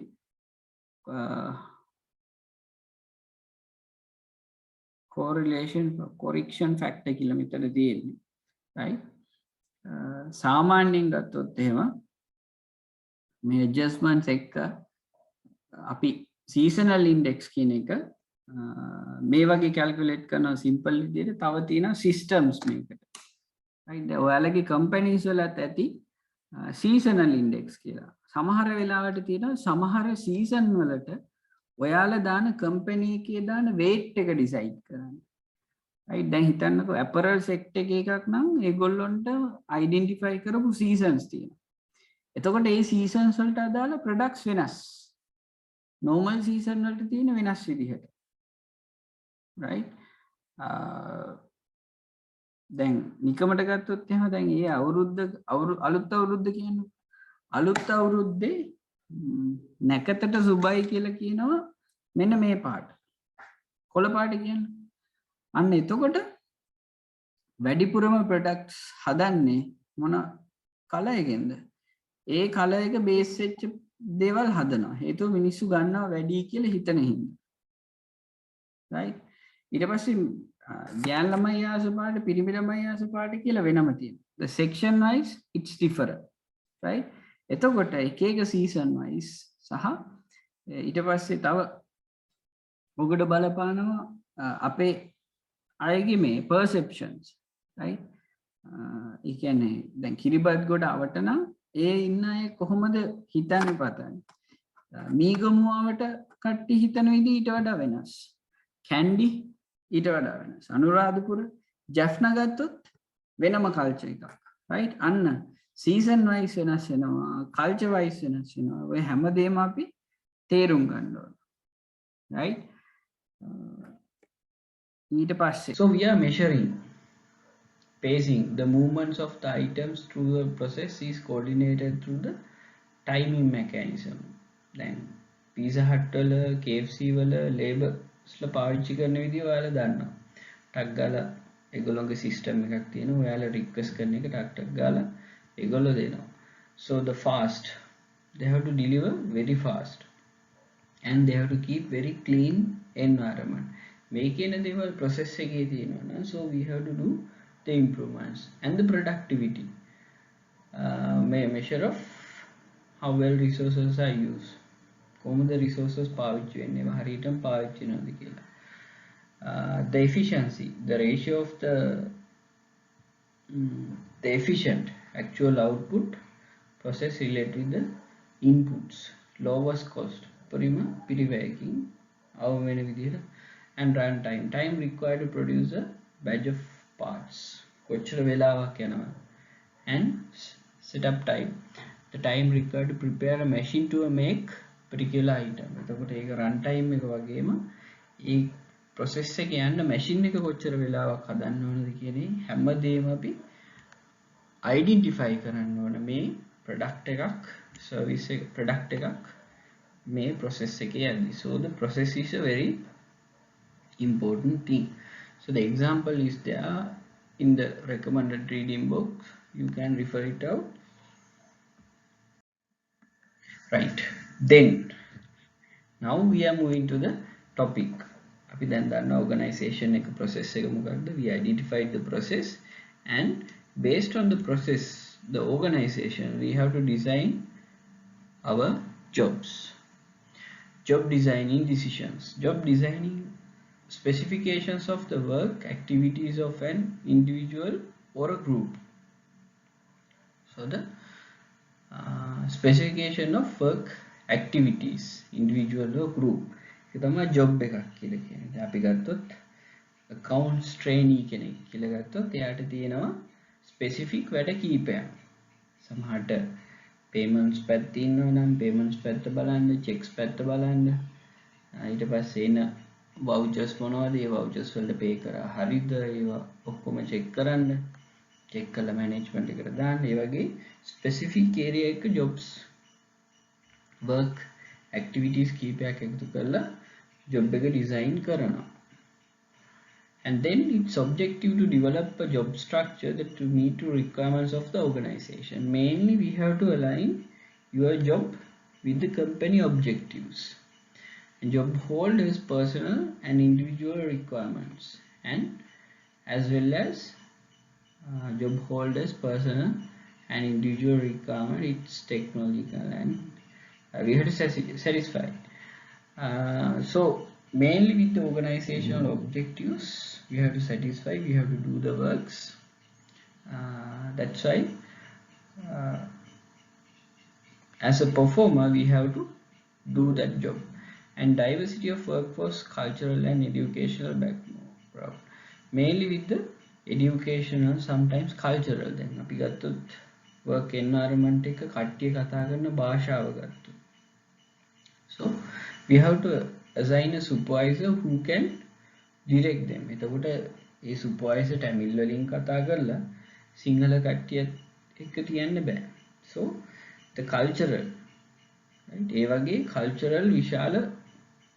B: correction factor කියලා මෙතන තියෙන්නේ. right? සාමාන්‍යයෙන් ගත්තොත් එහෙම මේ adjustments එක්ක අපි seasonal index කියන එක මේ වගේ calculate කරනවා simple විදිහට. තව තියෙනවා systems මේකට. right? ඔයාලගේ companies වලත් ඇති seasonal index කියලා. සමහර වෙලාවට තියෙනවා සමහර season වලට ඔයාලා දාන company එකේ දාන weight එක decide කරන්න. right? දැන් හිතන්නකෝ apparel sector එකක් නම් ඒගොල්ලොන්ට identify කරපු seasons තියෙනවා. එතකොට මේ seasons වලට අදාළ products වෙනස්. normal season වලට තියෙන වෙනස් විදිහට. right? දැන් නිකමට ගත්තොත් එහෙම දැන් මේ අලුත් අවුරුද්ද කියන්නේ අලුත් අවුරුද්දේ නැකතට සුබයි කියලා කියනවා මෙන්න මේ පාට. කොළ පාට කියන්නේ. අන්න එතකොට වැඩිපුරම products හදන්නේ මොන කලයකින්ද? ඒ කලයක බේස් වෙච්ච දේවල් හදනවා. හේතුව මිනිස්සු ගන්නවා වැඩි කියලා හිතන හින්දා. right? ඊට පස්සේ ගෑන් ළමයි ආස පාට පිරිමි ළමයි ආස පාට කියලා වෙනම තියෙනවා. the section wise it's different. right? එතකොට එක එක season wise සහ ඊට පස්සේ තව ඔකට බලපානවා අපේ අයගේ මේ perceptions. right? ඒ කියන්නේ දැන් කිරිබත් ගොඩ අවට නම් ඒ ඉන්න අය කොහොමද හිතන්නේ පතන්නේ? මීගමුවාවට කට්ටි හිතන විදිහ ඊට වඩා වෙනස්. කැන්ඩි ඊට වඩා වෙනස්. අනුරාධපුර ජැෆ්නා ගත්තොත් වෙනම කල්චර් එකක්. right? අන්න සීසන් වයිස් වෙනස් වෙනවා කල්චර් වයිස් වෙනස් වෙනවා ඔය හැමදේම අපි තේරුම් ගන්න ඕන right ඊට පස්සේ so we are measuring pacing the movements of the items through the process is coordinated through the timing mechanism දැන් pizza hut වල KFC වල labelsලා පාවිච්චි කරන විදිය ඔයාලා දන්නවා ටක් ගාලා ඒගොල්ලෝගේ සිස්ටම් එකක් තියෙනවා ඔයාලා රික්වෙස්ට් කරන එක ටක් ටක් ගාලා ඒගොල්ලෝ දෙනවා so the fast they have to deliver very fast and they have to keep very clean environment මේ කියන දේවල් process එකේ තියෙනවා නා so we have to do the improvements and the productivity measure of how well resources are used කොහොමද resources පාවිච්චි වෙන්නේ හරියටම පාවිච්චි වෙනවද කියලා the efficiency the ratio of the efficient actual output process related with the inputs lowest cost පරිම පිරිවැයකින් අවම වෙන විදිහට and run time required to produce a batch of parts කොච්චර වෙලාවක් යනවා and setup time the time required to prepare a machine to make particular item එතකොට ඒක run time එක වගේම ඒ process එක යන්න machine එක කොච්චර වෙලාවක් හදන්න ඕනද කියන හැමදේම අපි identify කරන්න ඕන මේ product එකක් service එක product එකක් මේ process එකේ යද්දි so the process is a very important thing so the example is there in the recommended reading book you can refer it out right then now we are moving to the topic අපි දැන් දන්නා organization එක process එක මොකක්ද we identified the process and based on the process the organization we have to design our jobs job designing decisions job designing specifications of the work activities of an individual or a group so the specification of work activities individual or group ඒක තමයි job එකක් කියලා කියන්නේ. දැන් අපි ගත්තොත් accounts trainee කෙනෙක් කියලා ගත්තොත් එයාට තියෙනවා specific වැඩ කීපයක්. සමහරට payments පැත්ත ඉන්නවා නම් payments පැත්ත බලන්න, checks පැත්ත බලන්න. ඊට පස්සේ එන vouchers මොනවද? ඒ vouchers වලට pay කරා හරිද? ඒවා ඔක්කොම check කරන්න. check කරලා management එකට දාන්න. ඒ වගේ specific area එක jobs work activities කීපයක් එකතු කරලා job එක design කරනවා. And then its objective to develop a job structure that to meet the requirements of the organization. Mainly we have to align your job with the company objectives. And job holders personal and individual requirements and as well as job holders personal and individual requirement its technological and we have to satisfy so mainly with the organizational objectives we have to satisfy we have to do the works that's why as a performer we have to do that job and diversity of workforce cultural and educational background mainly with the educational sometimes cultural then අපි ගත්තොත් work environment එක කට්ටිය කතා කරන භාෂාව ගත්තොත් so we have to assign a supervisor who can direct them එතකොට ඒ supervisor tamil වලින් කතා කරලා සිංහල කට්ටියත් එක්ක තියන්න බෑ so the cultural right ඒ වගේ cultural විශාල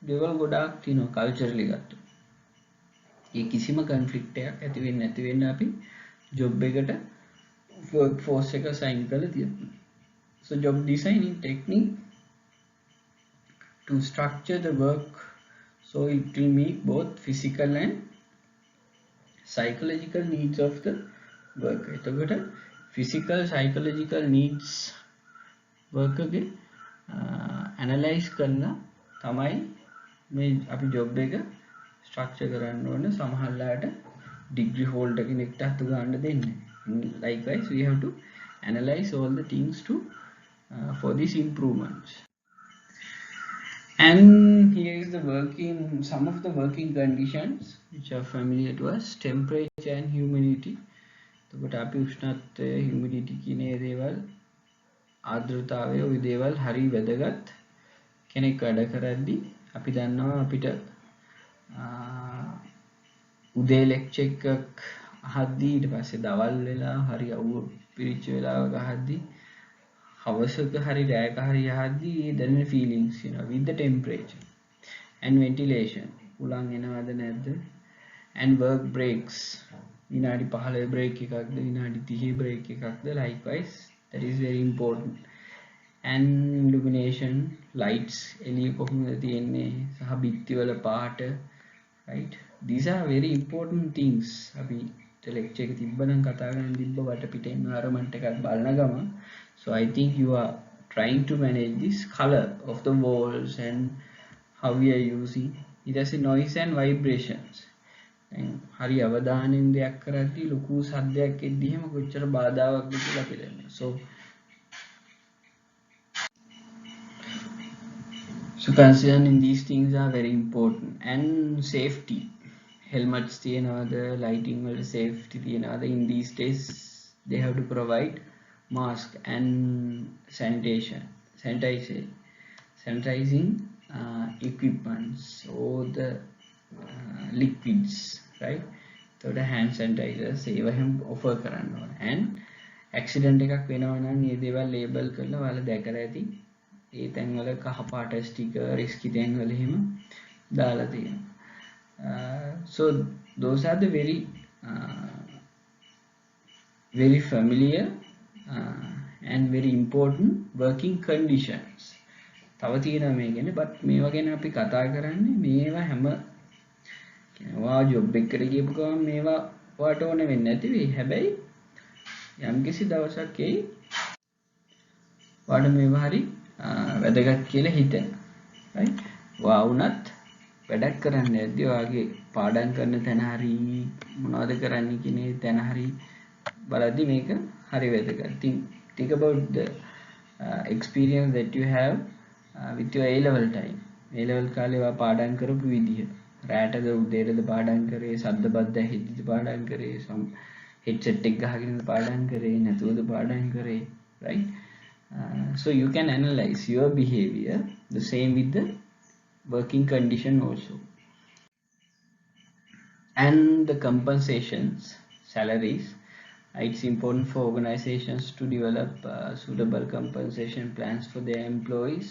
B: දේවල් ගොඩාක් තියෙනවා culturally ගත්තොත් ඒ කිසිම conflict එකක් ඇති වෙන්නේ නැති වෙන්න අපි job එකට workforce එක assign කරලා තියෙනවා so job designing technique to structure the work so it will meet both physical and psychological needs of the worker එතකොට physical psychological needs worker ගේ analyze කරලා තමයි මේ අපි job එක structure කරන්න ඕන සමහරලාට degree holder කෙනෙක්ට අත ගන්න දෙන්නේ likewise we have to analyze all the things to for these improvements and here is the some of the working conditions which are familiar to us temperature and humidity එතකොට අපි උෂ්ණත්වය, humidity කියන ඒ දේවල්, ආර්ද්‍රතාවය, ওই දේවල් හරි වැදගත්. කෙනෙක් වැඩ කරද්දී අපි දන්නවා අපිට උදේ ලෙක්චර් එකක් අහද්දී ඊට පස්සේ දවල් වෙලා හරි අවුව පිරිච්ච වෙලාවක අහද්දී හවසක හරි රැයක හරි අහද්දී ඒ දැනෙන feelings with the temperature and ventilation උලන් එනවද නැද්ද and work breaks විනාඩි 15 break එකක්ද විනාඩි 30 break එකක්ද likewise that is very important and illumination lights එළිය කොහොමද තියෙන්නේ සහ බිත්තිවල පාට right these are very important things අපි lecture එක තිබ්බනම් කතා කරන්න තිබ්බ වටපිට environment එකක් බලන ගමන් so I think you are trying to manage this color of the walls and how we are using it as a noise and vibrations හරි අවධානයෙන් දෙයක් කරද්දී ලොකු සද්දයක් එද්දී එහෙම කොච්චර බාධාවක්ද කියලා අපි දන්නවා so So considering these things are very important and safety helmets තියනවාද lighting වල safety තියනවාද in these days they have to provide mask and sanitizing equipments or the liquids right so the hand sanitizers ඒව හැම offer කරන්න ඕන and accident එකක් වෙනවා නම් මේ දේවල් label කරලා ඔයාලා දැකලා ඇති ඒ තැන්වල කහ පාට ස්ටිකර් රිස්කි තැන්වල එහෙම දාලා තියෙනවා so those are the very familiar and very important working conditions තව තියෙනවා මේ ගැන but මේවා ගැන අපි කතා කරන්නේ මේවා හැම ඔයා ජොබ් එකකට ගියපු ගමන් මේවා ඔයාට ඕන වෙන්නේ නැති වෙයි හැබැයි යම්කිසි දවසක් එයි ඔයාට මේවා හරි වැදගත් කියලා හිතෙනවා right ඔයා වුණත් වැඩක් කරන්න යද්දී ඔයාගේ පාඩම් කරන තැන හරි මොනවද කරන්නේ කියන තැන හරි බලද්දී මේක හරි වැදගත් think about the experience that you have with your A level time A level කාලේ ඔයා පාඩම් කරපු විදිහ රැටද උදේටද පාඩම් කරේ සද්ද බද්ද ඇහිද්දිද පාඩම් කරේ headset එක ගහගෙන පාඩම් කරේ නැතුවද පාඩම් කරේ right so you can analyze your behavior the same with the working condition also and the compensations salaries it's important for organizations to develop suitable compensation plans for their employees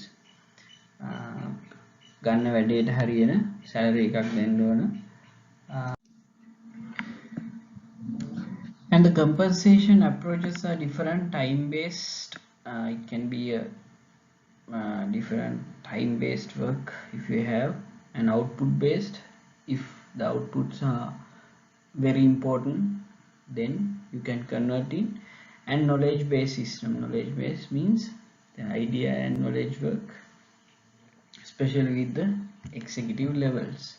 B: ගන්න වැඩේට හරියන salary එකක් දෙන්න ඕන and the compensation approaches are different time based it can be a different time based work if you have an output based if the outputs are very important then you can convert it and knowledge based system knowledge based means the idea and knowledge work especially with the executive levels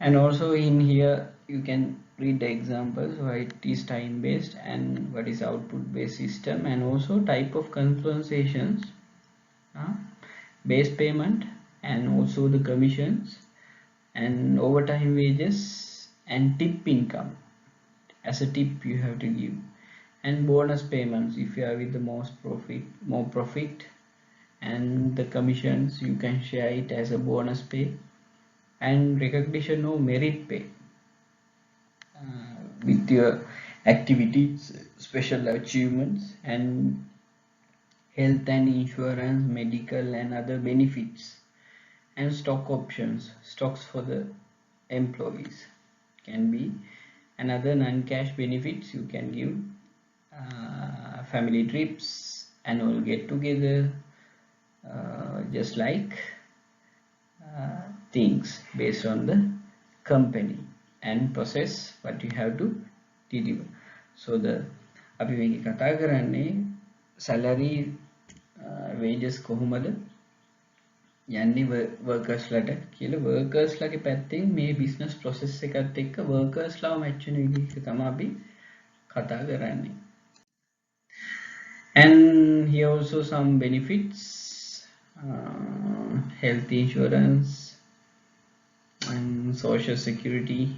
B: and also in here you can read the examples why it is time based and what is output based system and also type of compensations base payment and also the commissions and overtime wages and tip income as a tip you have to give and bonus payments if you are with the more profit and the commissions you can share it as a bonus pay and recognition of merit pay with your activities special achievements and health and insurance medical and other benefits and stock options stocks for the employees can be another non-cash benefits you can give family trips annual get together just like things based on the company and process what you have to deliver so the අපි මේක කතා කරන්නේ salary wages කොහොමද යන්නේ workers ලට කියලා workers ලගේ පැත්තෙන් මේ business process එකත් එක්ක workers ලාව match වෙන විදිහට තමයි අපි කතා කරන්නේ and here also some benefits health insurance and social security,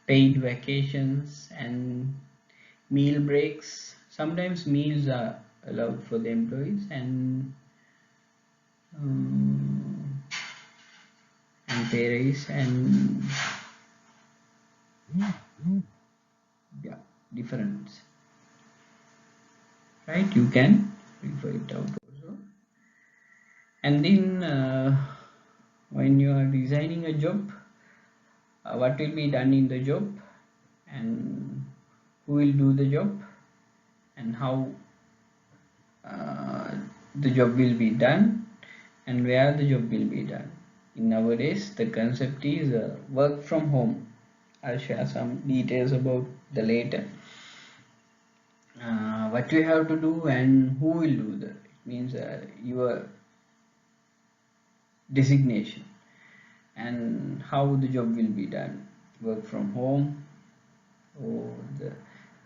B: paid vacations, and meal breaks. Sometimes meals are allowed for the employees, um, and pay raise, and yeah, difference. Right? You can refer it out also. And then when you are designing a job, what will be done in the job, and who will do the job, and how uh, the job will be done, and where the job will be done. In nowadays, the concept is work from home. I'll share some details about the later. What you have to do and who will do that. It means your designation and how the job will be done. Work from home, or the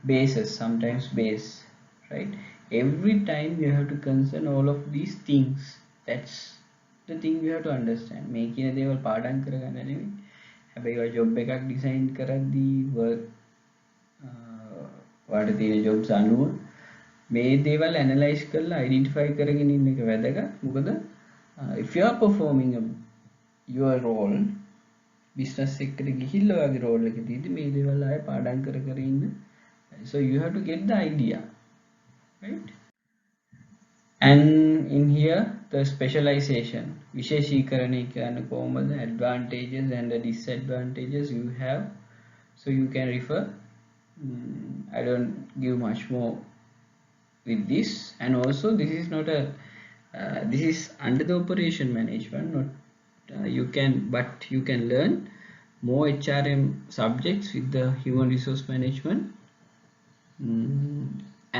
B: bases, sometimes base, right? Every time you have to concern all of these things. That's the thing you have to understand. මේ කියන දේවල් පාඩම් කරගන්න නෙමෙයි. හැබැයි ඔය job එකක් design කරද්දී වාට තියෙන ජොබ්ස් අනුව මේ දේවල් ඇනලයිස් කරලා අයිඩෙන්ටිෆයි කරගෙන ඉන්න එක වැදගත්. මොකද if you are performing your role business එකට ගිහිල්ලා වගේ රෝල් එක දීදී මේ දේවල් ආයේ පාඩම් කර කර ඉන්න. So you have to get the idea, right? And in here the specialization, විශේෂීකරණය කියන්නේ කොහොමද, advantages and the disadvantages you have. So you can refer. I don't give much more with this. And also this is not a this is under the operation management, not you can learn more HRM subjects with the human resource management,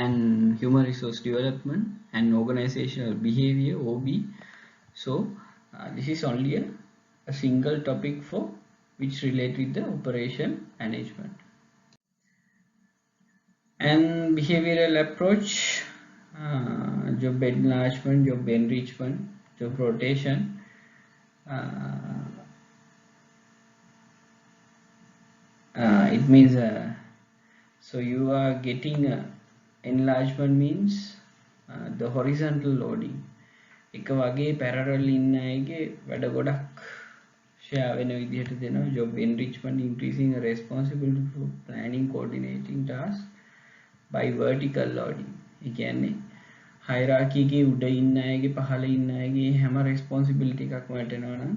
B: and human resource development and organizational behavior, OB. So this is only a single topic for which relate with the operation management. And behavioral approach, job enlargement, job enrichment, job rotation. It means so you are getting enlargement means the horizontal loading. එක වගේ parallel ඉන්න අයගේ වැඩ ගොඩක් share වෙන විදිහට දෙනවා. Job enrichment, increasing a responsibility for planning, coordinating tasks by vertical loading. ඒ කියන්නේ hierarchy එකේ උඩ ඉන්න අයගේ පහළ ඉන්න අයගේ හැම responsibility එකක්ම වැටෙනවා නම්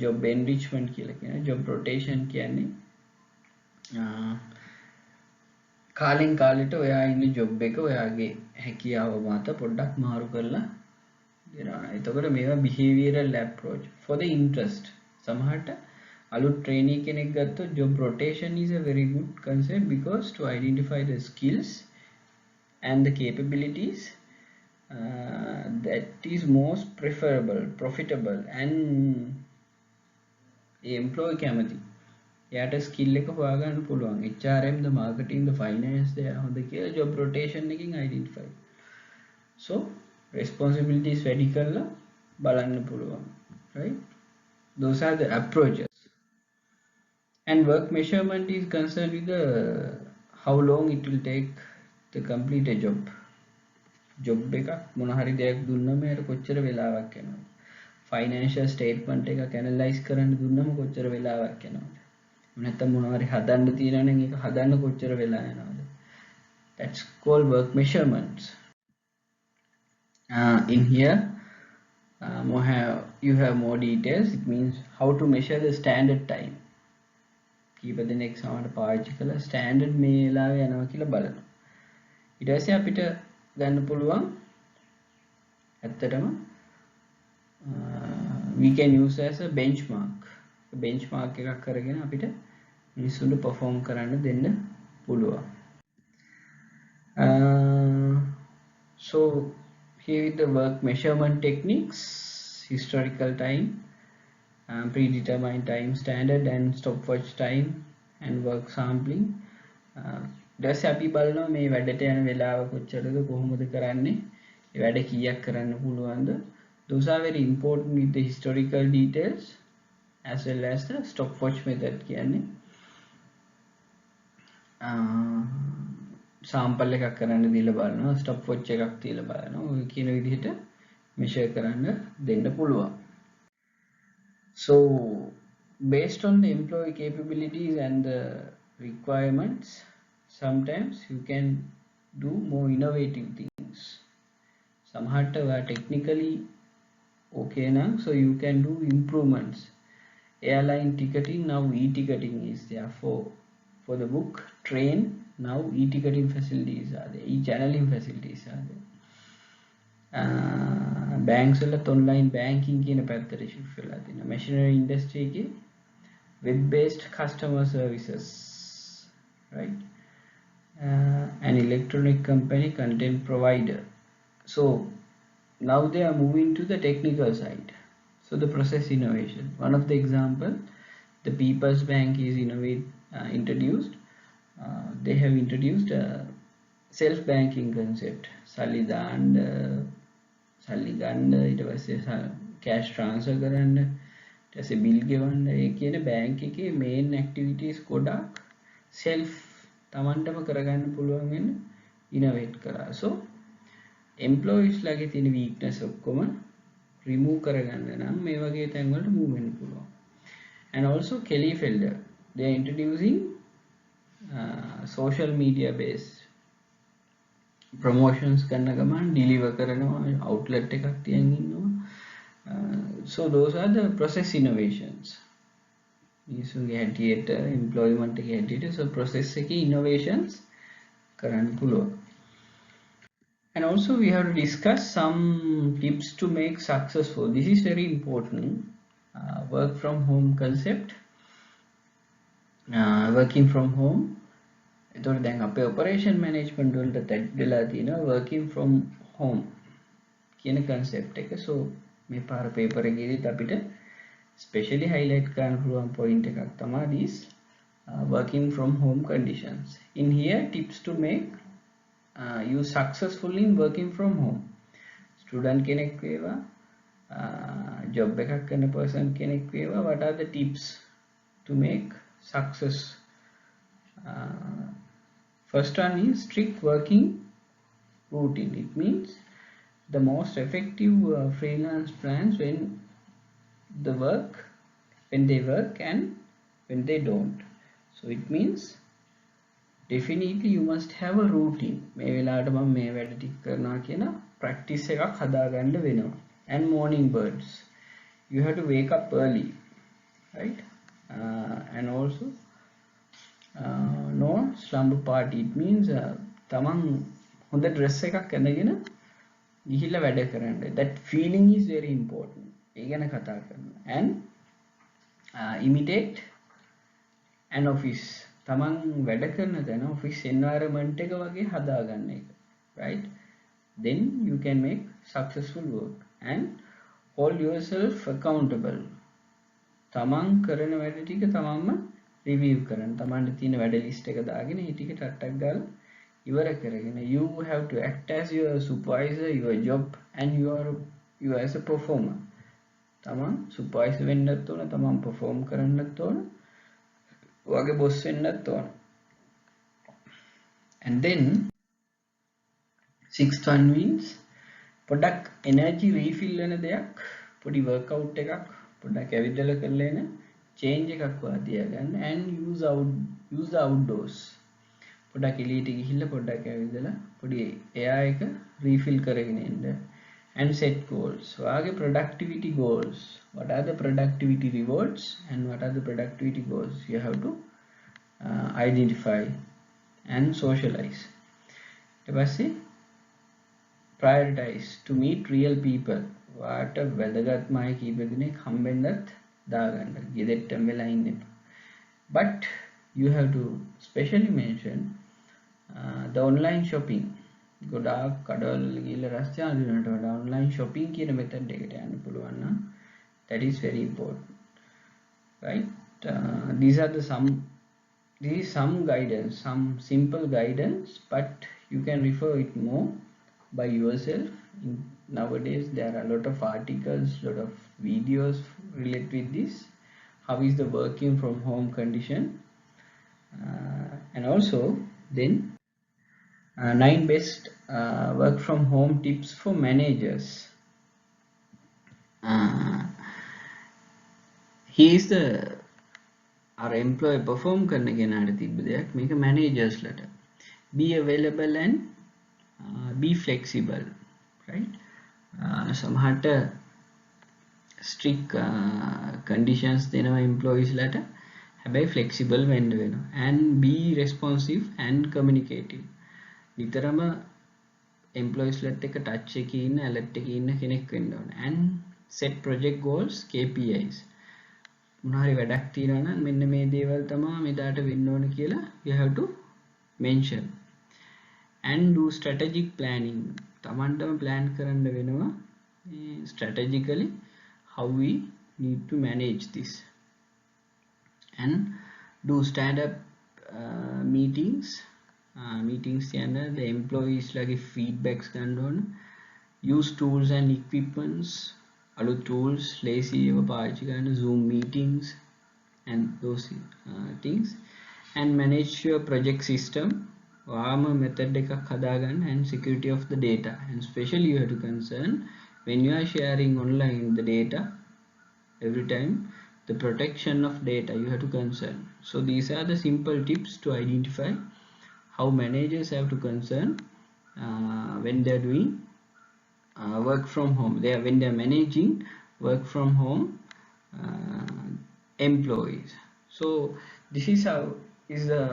B: job enrichment කියලා කියනවා. Job rotation කියන්නේ කාලෙන් කාලෙට ඔයා ඉන්න ජොබ් එක ඔයාගේ හැකියාව මත පොඩ්ඩක් මාරු කරලා දෙනවා. එතකොට මේවා behavioral approach for the interest. සමහරට අලුත් trainee කෙනෙක් ගත්තොත් job rotation is a very good concept because to identify the skills and the capabilities that is most preferable, profitable and employee කැමති. එයාට ස්කිල් එක හොයාගන්න පුළුවන්. HRM, the marketing, the finance they හොඳ කියලා job rotation එකකින් identify. So responsibilities වැඩි කරලා බලන්න පුළුවන්, right? Those are the approaches. And work measurement is concerned with the how long it will take to complete a job. Job එකක් මොන හරි දෙයක් දුන්නම ඒකට කොච්චර වෙලාවක් යනවද? Financial statement එකක් analyze කරන්න දුන්නම කොච්චර වෙලාවක් යනවද? නැත්නම් මොනවා හරි හදන්න තියෙනවා නම් ඒක හදන්න කොච්චර වෙලා යනවද? That's called work measurements. In here you have more details. It means how to measure the standard time. කීප දෙනෙක් සමහර පාවිච්චි කළා standard මේ වෙලාවේ යනවා කියලා බලනවා. ඊට පස්සේ අපිට ගන්න පුළුවන් ඇත්තටම we can use as a benchmark. benchmark එකක් කරගෙන අපිට මිනිස්සුන්ට perform කරන්න දෙන්න පුළුවන්. So here with the work measurement techniques, historical time, predetermined time, standard and stopwatch time, and work sampling. දැන් අපි බලනවා මේ වැඩට යන වෙලාව කොච්චරද, කොහොමද කරන්නේ, ඒ වැඩ කීයක් කරන්න පුළුවන්ද,
A: Those are very important with the historical details as well as the stopwatch method කියන්නේ සාම්පල් එකක් කරන්න දීලා බලනවා stopwatch එකක් තියලා බලනවා ඔය කියන විදිහට measure කරන්න දෙන්න පුළුවන්. So based on the employee capabilities and the requirements, sometimes you can do more innovative things. Samahata are technically okay now, so you can do improvements. Airline ticketing, now e-ticketing is there. For the book train, now e-ticketing facilities are there, e-channeling facilities are there. Banks වලත් online banking කියන පැත්තට shift වෙලා තියෙනවා. Machinery industry එකේ web based customer services, right? An electronic company content provider. So now they are moving to the technical side. So the process innovation, one of the example, the People's Bank is introduced. They have introduced a self banking concept. සල්ලි දාන්න සල්ලි ගන්න ඊට පස්සේ cash transfer කරන්න ඊට පස්සේ bill ගෙවන්න ඒ කියන bank එකේ main activities ගොඩක් self තමන්ටම කරගන්න පුළුවන් වෙන innovate කරා. So employees ලාගේ තියෙන weakness ඔක්කොම remove කරගන්න නම් මේ වගේ තැන් වලට move වෙන්න පුළුවන්. And also Kelly Felder, they are introducing social media based promotions කරන ගමන් deliver කරනවා outlet එකක් තියන් ඉන්නවා. So those are the process innovations. මිනිසුන්ගේ හැටියට employment එකේ හැටියට so process එකේ innovations කරන්න පුළුවන්. And also we have to discuss some tips to make successful. This is very important. Work from home concept. Working from home. එතකොට දැන් අපේ operation management වලට tag වෙලා තියෙනවා working from home කියන concept එක. So මේ පාර paper එකේදීත් අපිට specially highlight කරන්න පුළුවන් point එකක් තමයි this working from home conditions. In here tips to make you successful in working from home. Student කෙනෙක් වේවා job එකක් කරන person කෙනෙක් වේවා, what are the tips to make success? First one is strict working routine. It means the most effective freelance plans when they work and when they don't. So it means definitely you must have a routine. මේ වෙලාවට මම මේ වැඩ ටික කරනවා කියන practice එකක් හදාගන්න වෙනවා. And morning birds, you have to wake up early, right? And also no slumber party. It means තමන් හොඳ dress එකක් ඇඳගෙන ගිහිල්ලා වැඩ කරන්න. That feeling is very important. ඒ ගැන කතා කරනවා. And imitate an office. තමන් වැඩ කරන තැන office environment එක වගේ හදාගන්න එක, right? Then you can make successful work and hold yourself accountable. තමන් කරන වැඩ ටික තමන්ම review කරන්න. තමන්ට තියෙන වැඩ list එක දාගෙන ඒ ටික ටක් ගාලා ඉවර කරගෙන you have to act as your supervisor, your job, and you as a performer. තමන් supervisor වෙන්නත් ඕන, තමන් perform කරන්නත් ඕන, ඔයාගේ boss වෙන්නත් ඕන. And then sixth one means පොඩක් energy refill වෙන දෙයක්, පොඩි workout එකක්, පොඩක් ඇවිදලා කරලා එන change එකක් වා තියාගන්න. And use the outdoors. පොඩක් එළියට ගිහිල්ලා පොඩක් ඇවිදලා පොඩි air එක refill කරගෙන එන්න. And set goals. ඔයාගේ productivity goals. What are the productivity rewards and what are the productivity goals? You have to identify and socialize. ඊට පස්සේ prioritize to meet real people. වාට වැදගත් මයි කීප දෙනෙක් හම්බෙන්නත් දාගන්න. ගෙදෙට්ටම වෙලා ඉන්න එපා. But you have to specially mention the online shopping. ගොඩාක් කඩවල ගිහලා රස්තිය අඳිනවට වඩා online shopping කියන method එකට යන්න පුළුවන් නම් that is very important, right? This is some guidance, some simple guidance, but you can refer it more by yourself Nowadays there are a lot of articles, lot of videos related with this. How is the working from home condition? And also then 9 best work from home tips for managers. He is the our employee perform කරන කෙනාට තිබ්බ දෙයක් මේක managers ලට be available and be flexible, right? සමහරට strict conditions දෙනවා employees ලට හැබැයි flexible වෙන්න වෙනවා and be responsive and communicative නිතරම employees ලට එක touch එකේ ඉන්න alert එකේ ඉන්න කෙනෙක් වෙන්න ඕන and set project goals KPIs මොනවාරි වැඩක් තියෙනවා නම් මෙන්න මේ දේවල් තමයි මෙදාට වෙන්න ඕන කියලා you have to mention and do strategic planning තමන්ටම plan කරන්න වෙනවා strategically how we need to manage this and do stand up meetings කියන්නේ the employees lage feedbacks ගන්න ඕන use tools and equipments අලුත් tools lazy ඒවා පාවිච්චි කරන්න zoom meetings and those things and manage your project system වාම method එකක් හදාගන්න and security of the data and especially you have to concern when you are sharing online the data every time the protection of data you have to concern. So these are the simple tips to identify how managers have to concern when they are doing work from home when they are managing work from home employees. So this is how is the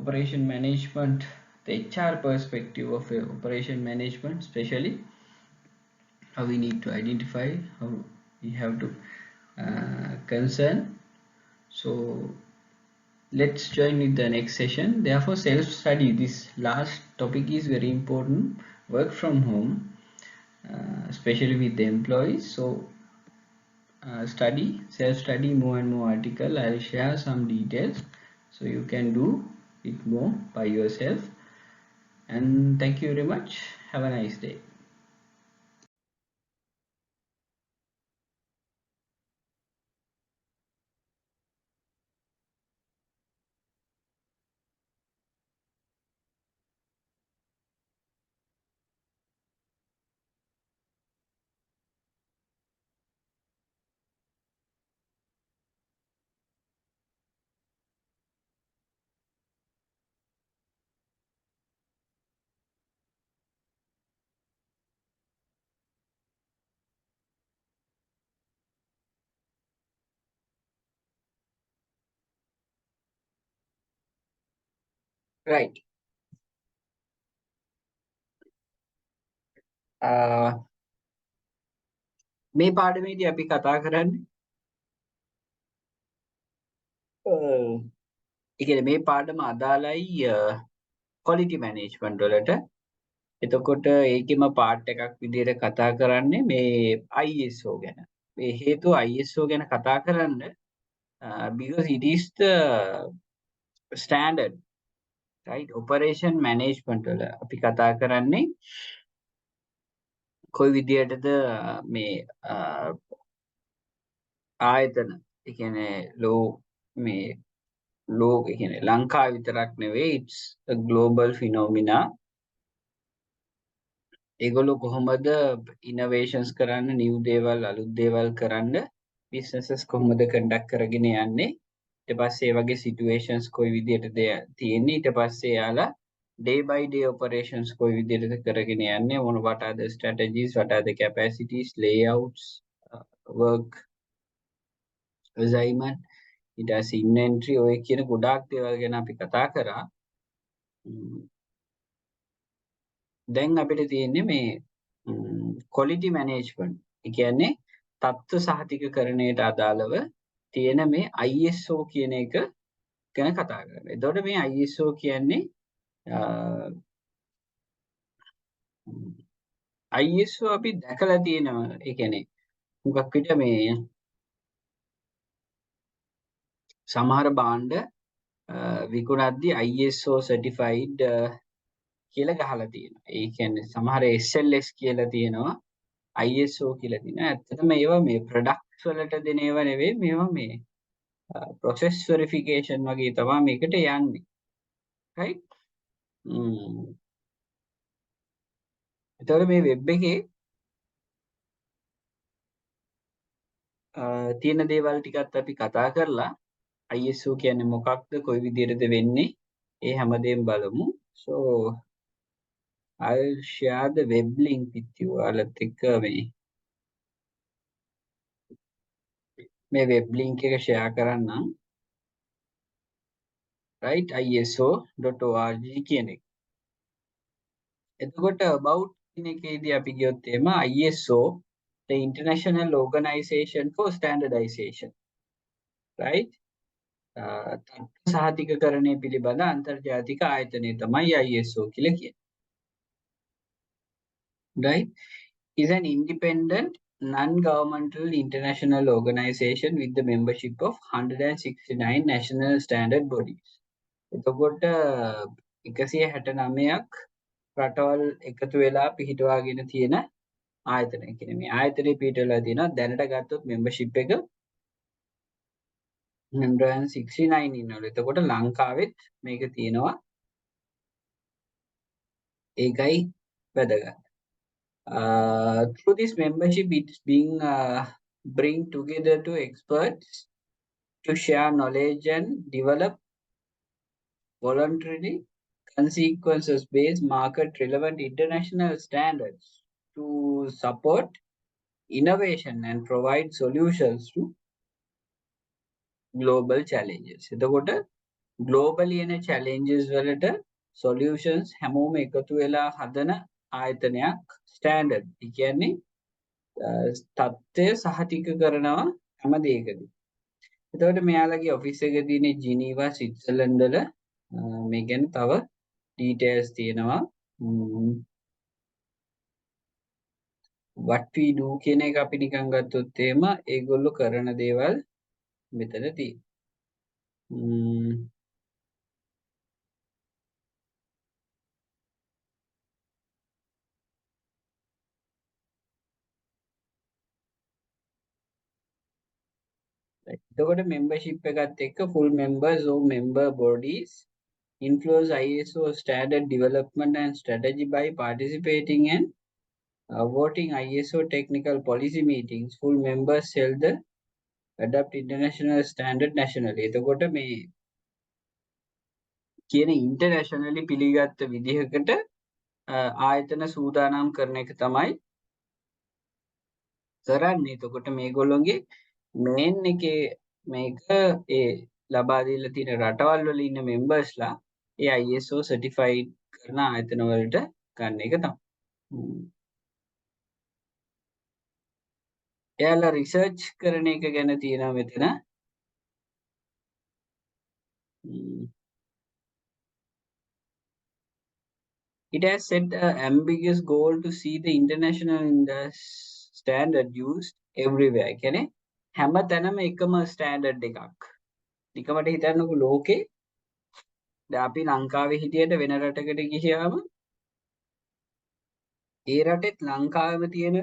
A: operation management, the HR perspective of operation management, especially how we need to identify, how we have to concern. So let's join with the next session. Therefore self-study, this last topic is very important, work from home, especially with the employees. So self-study more and more article. I'll share some details so you can do it more by yourself, and thank you very much. Have a nice day. Right. මේ පාඩමේදී අපි කතා කරන්නේ ඒ කියන්නේ මේ පාඩම අදාළයි quality management වලට. එතකොට ඒකෙම part එකක් විදිහට කතා කරන්නේ මේ ISO ගැන. මේ හේතුව ISO ගැන කතා කරන්න because it is the standard, right? Operation management වල අපි කතා කරන්නේ කොයි විදිහටද මේ ආයතන ඒ කියන්නේ මේ ලෝක කියන්නේ ලංකාව විතරක් නෙවෙයි, it's a global phenomena. ඒගොල්ලෝ කොහොමද innovations කරන්න, new දේවල් අලුත් දේවල් කරන්න, businesses කොහොමද conduct කරගෙන යන්නේ, ඊට පස්සේ ඒ වගේ situations කොයි විදිහටද තියෙන්නේ, ඊට පස්සේ යාලා day by day operations කොයි විදිහටද කරගෙන යන්නේ, what are the strategies, what are the capacities, layouts, work assignment, ඊට පස්සේ inventory, ඔය කියන ගොඩාක් දේවල් ගැන අපි කතා කරා. දැන් අපිට තියෙන්නේ මේ quality management. ඒ කියන්නේ තත්ත්ව සහතිකකරණයට අදාළව තියෙන මේ ISO කියන එක ගැන කතා කරනවා. එතකොට මේ ISO කියන්නේ ISO අපි දැකලා තියෙනවා. ඒ කියන්නේ මුගක් විට මේ සමහර භාණ්ඩ විකුණද්දී ISO certified
B: කියලා ගහලා තියෙනවා. ඒ කියන්නේ සමහර SLS කියලා තියෙනවා. ISO කියලා තියෙනවා. ඇත්තටම ඒවා මේ ප්‍රොඩක්ට්ස් වලට දෙන ඒවා නෙවෙයි. මේවා මේ process verification වගේ තමයි මේකට යන්නේ. right? එතකොට මේ වෙබ් එකේ තියෙන දේවල් ටිකත් අපි කතා කරලා ISO කියන්නේ මොකක්ද කොයි විදිහටද වෙන්නේ ඒ හැමදේම බලමු. So I'll share the web link with you. ඔයාලත් එක්ක මේ web link එක share කරන්නම්. right, iso.org කියන එක. එතකොට about කියන එකේදී අපි ගියොත් එම ISO, the International Organization for Standardization, right? තත්ත්ව සහතිකකරණය පිළිබඳ අන්තර්ජාතික ආයතනය තමයි ISO කියලා කියන්නේ. right, is an independent non-governmental international organization with the membership of 169 national standard bodies. එතකොට 169ක් රටවල් එකතු වෙලා පිහිටවාගෙන තියෙන ආයතනය කියන්නේ මේ ආයතනයේ පිහිටවලා තියෙනවා. දැනට ගත්තොත් membership එක 169 ඉන්නවලු. එතකොට ලංකාවෙත් මේක තියෙනවා. ඒකයි වැදගත්. Through this membership, it's being bring together to experts to share knowledge and develop voluntarily consequences-based market-relevant international standards to support innovation and provide solutions to global challenges. එතකොට globally එන challenges වලට solutions හැමෝම එකතු වෙලා හදන ආයතනයක් standard. ඒ කියන්නේ තත්ත්වය සහතික කරනවා හැම දෙයකදී. එතකොට මෙයාලගේ ඔෆිස් එක තියෙන්නේ ජිනීවා ස්විට්සර්ලන්ඩ් වල. මේ ගැන තව details තියෙනවා. what we do කියන එක අපි නිකන් ගත්තොත් එහෙම ඒගොල්ලෝ කරන දේවල් මෙතන තියෙනවා. එතකොට membership එකත් එක්ක full members or member bodies influence ISO standard development and strategy by participating in voting ISO technical policy meetings. Full members shall the adopt international standard nationally. එතකොට මේ කියන internationally පිළිගත් විදිහකට ආයතන සූදානම් කරන එක තමයි කරන්නේ. එතකොට මේගොල්ලෝගේ main එකේ මේක ඒ ලබා දීලා තියෙන රටවල් වල ඉන්න members-ලා ඒ ISO certified කරන ආයතන වලට ගන්න එක තමයි. එයාලා research කරන එක ගැන තියෙනවා මෙතන. It has set an ambiguous goal to see the international standard used everywhere. කියන්නේ හැම තැනම එකම ස්ටෑන්ඩඩ් එකක්. නිකමට හිතන්නකෝ ලෝකේ දැන් අපි ලංකාවේ හිටියට වෙන රටකට ගියාම ඒ රටෙත් ලංකාවෙම තියෙන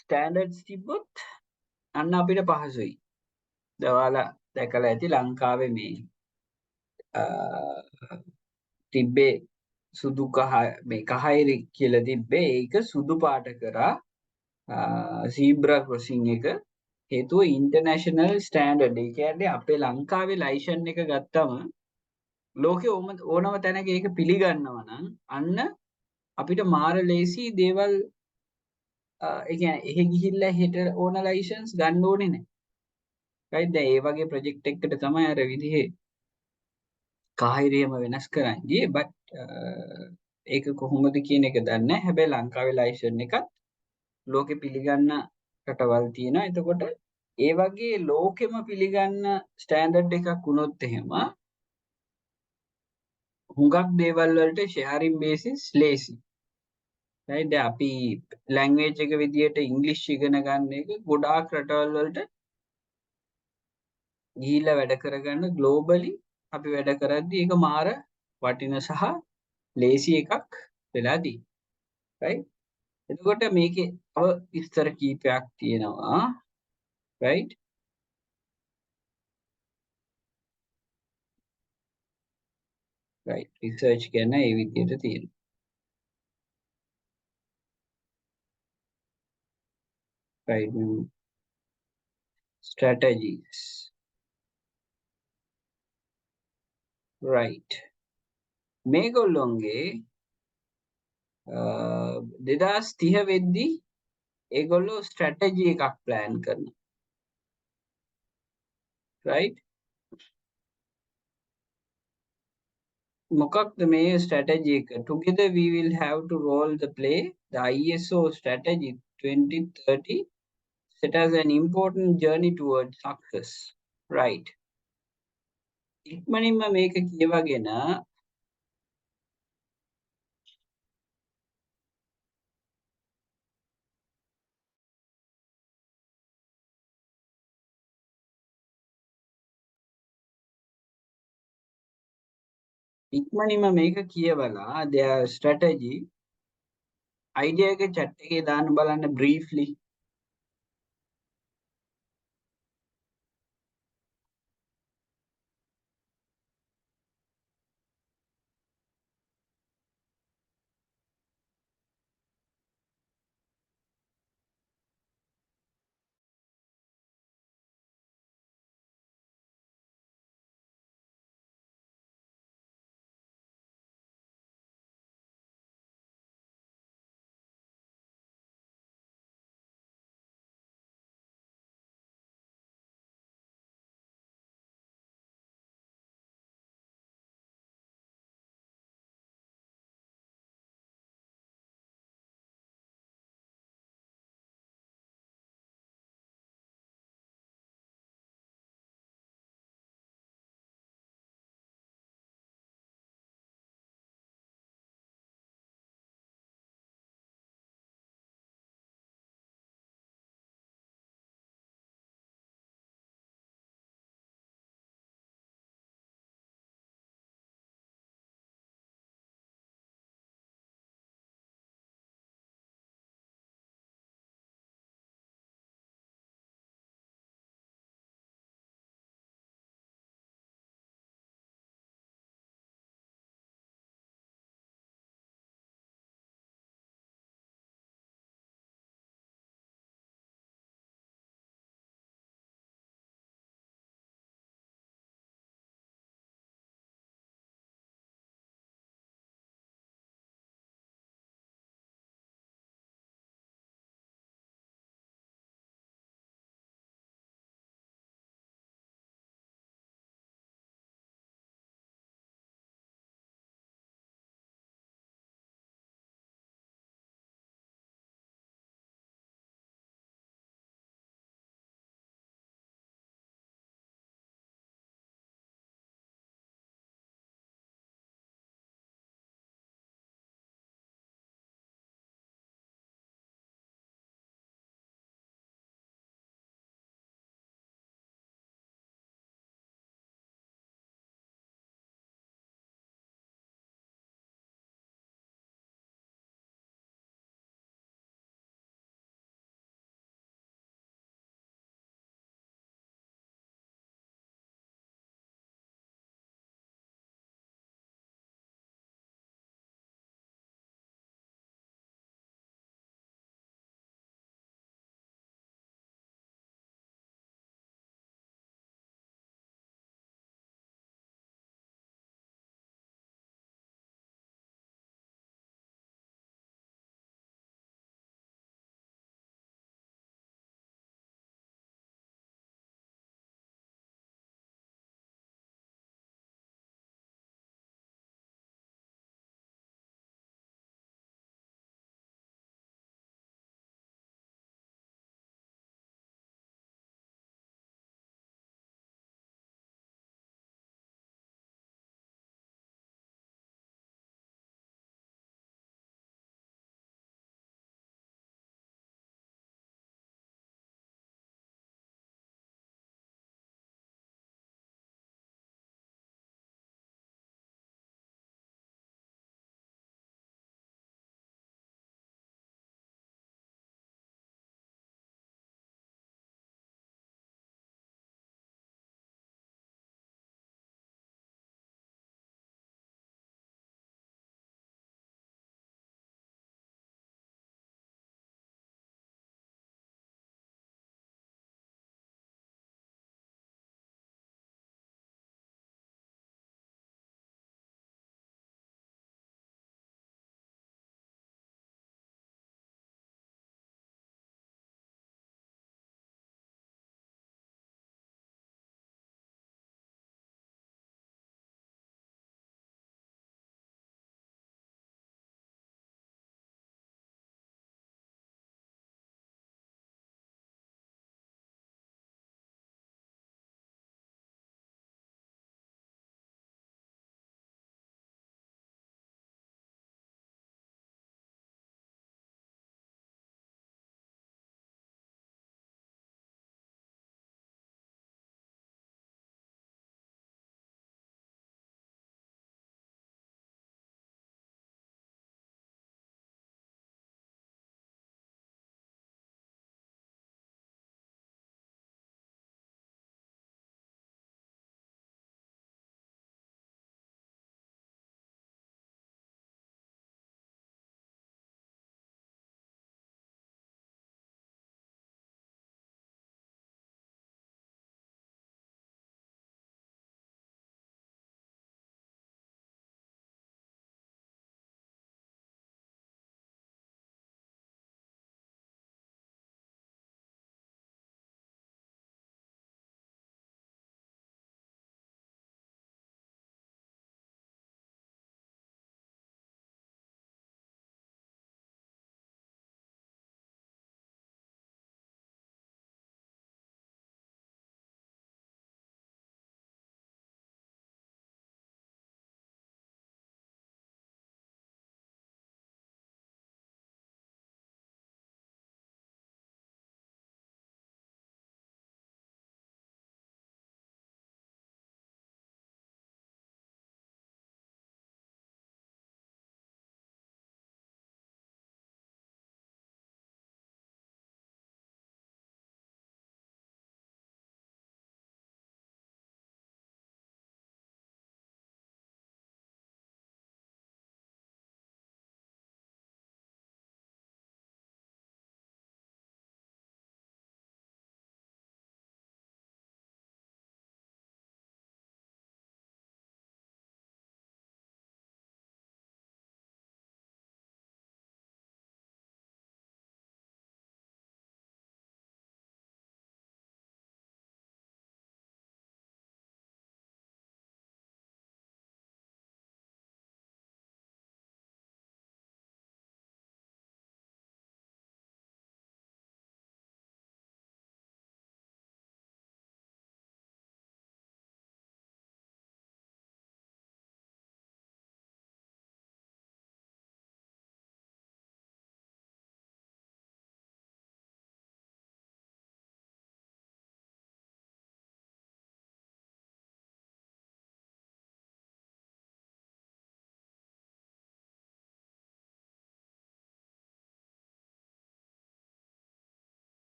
B: ස්ටෑන්ඩඩ්ස් තිබ්බොත් අන්න අපිට පහසුයි. දැන් ඔයාලා දැකලා ඇති ලංකාවේ මේ තිබ්බේ සුදු කහ මේ කහයිරි කියලා තිබ්බේ ඒක සුදු පාට කරා zebra crossing එක හේතුව ඉන්ටර්නැෂනල් ස්ටෑන්ඩඩ්. ඒ කියන්නේ අපේ ලංකාවේ ලයිසන් එක ගත්තම ලෝකේ ඕනම තැනක ඒක පිළිගන්නවා නම් අන්න අපිට මාර ලේසි දේවල් ඒ කියන්නේ එහෙ ගිහිල්ලා හෙට ඕන ලයිසන්ස් ගන්න ඕනේ නැහැ. right, දැන් ඒ වගේ ප්‍රොජෙක්ට් එකකට තමයි අර විදිහේ කාහිරියම වෙනස් කරන් ගියේ. but ඒක කොහොමද කියන එක දන්නේ නැහැ. හැබැයි ලංකාවේ ලයිසන් එකත් ලෝකෙ පිළිගන්න රටවල් තියෙනවා. එතකොට ඒ වගේ ලෝකෙම පිළිගන්න ස්ටෑන්ඩඩ් එකක් වුණොත් එහෙම හුඟක් දේවල් වලට sharing basis ලේසි. right, දැන් අපි language එක විදියට English ඉගෙන ගන්න එක ගොඩාක් රටවල් වලට ගිහිල්ලා වැඩ කරගන්න globally
A: අපි වැඩ කරද්දී ඒක මාර වටින සහ ලේසි එකක් වෙලා තියෙනවා. right? එතකොට මේකේ තව විස්තර කීපයක් තියෙනවා. right? right. research ගැන ඒ විදිහට තියෙනවා. right. strategies. right. මේගොල්ලොන්ගේ 2030 වෙද්දී ඒගොල්ලෝ ස්ට්‍රැටජි එකක් ප්ලෑන් කරනවා. right? මොකක්ද මේ ස්ට්‍රැටජි එක? Together we will have to roll the play the ISO strategy 2030 set as an important journey towards success. right. ඉක්මනින්ම මේක කියවගෙන මේක කියවලා their strategy idea එක chat එකේ දාන්න බලන්න briefly.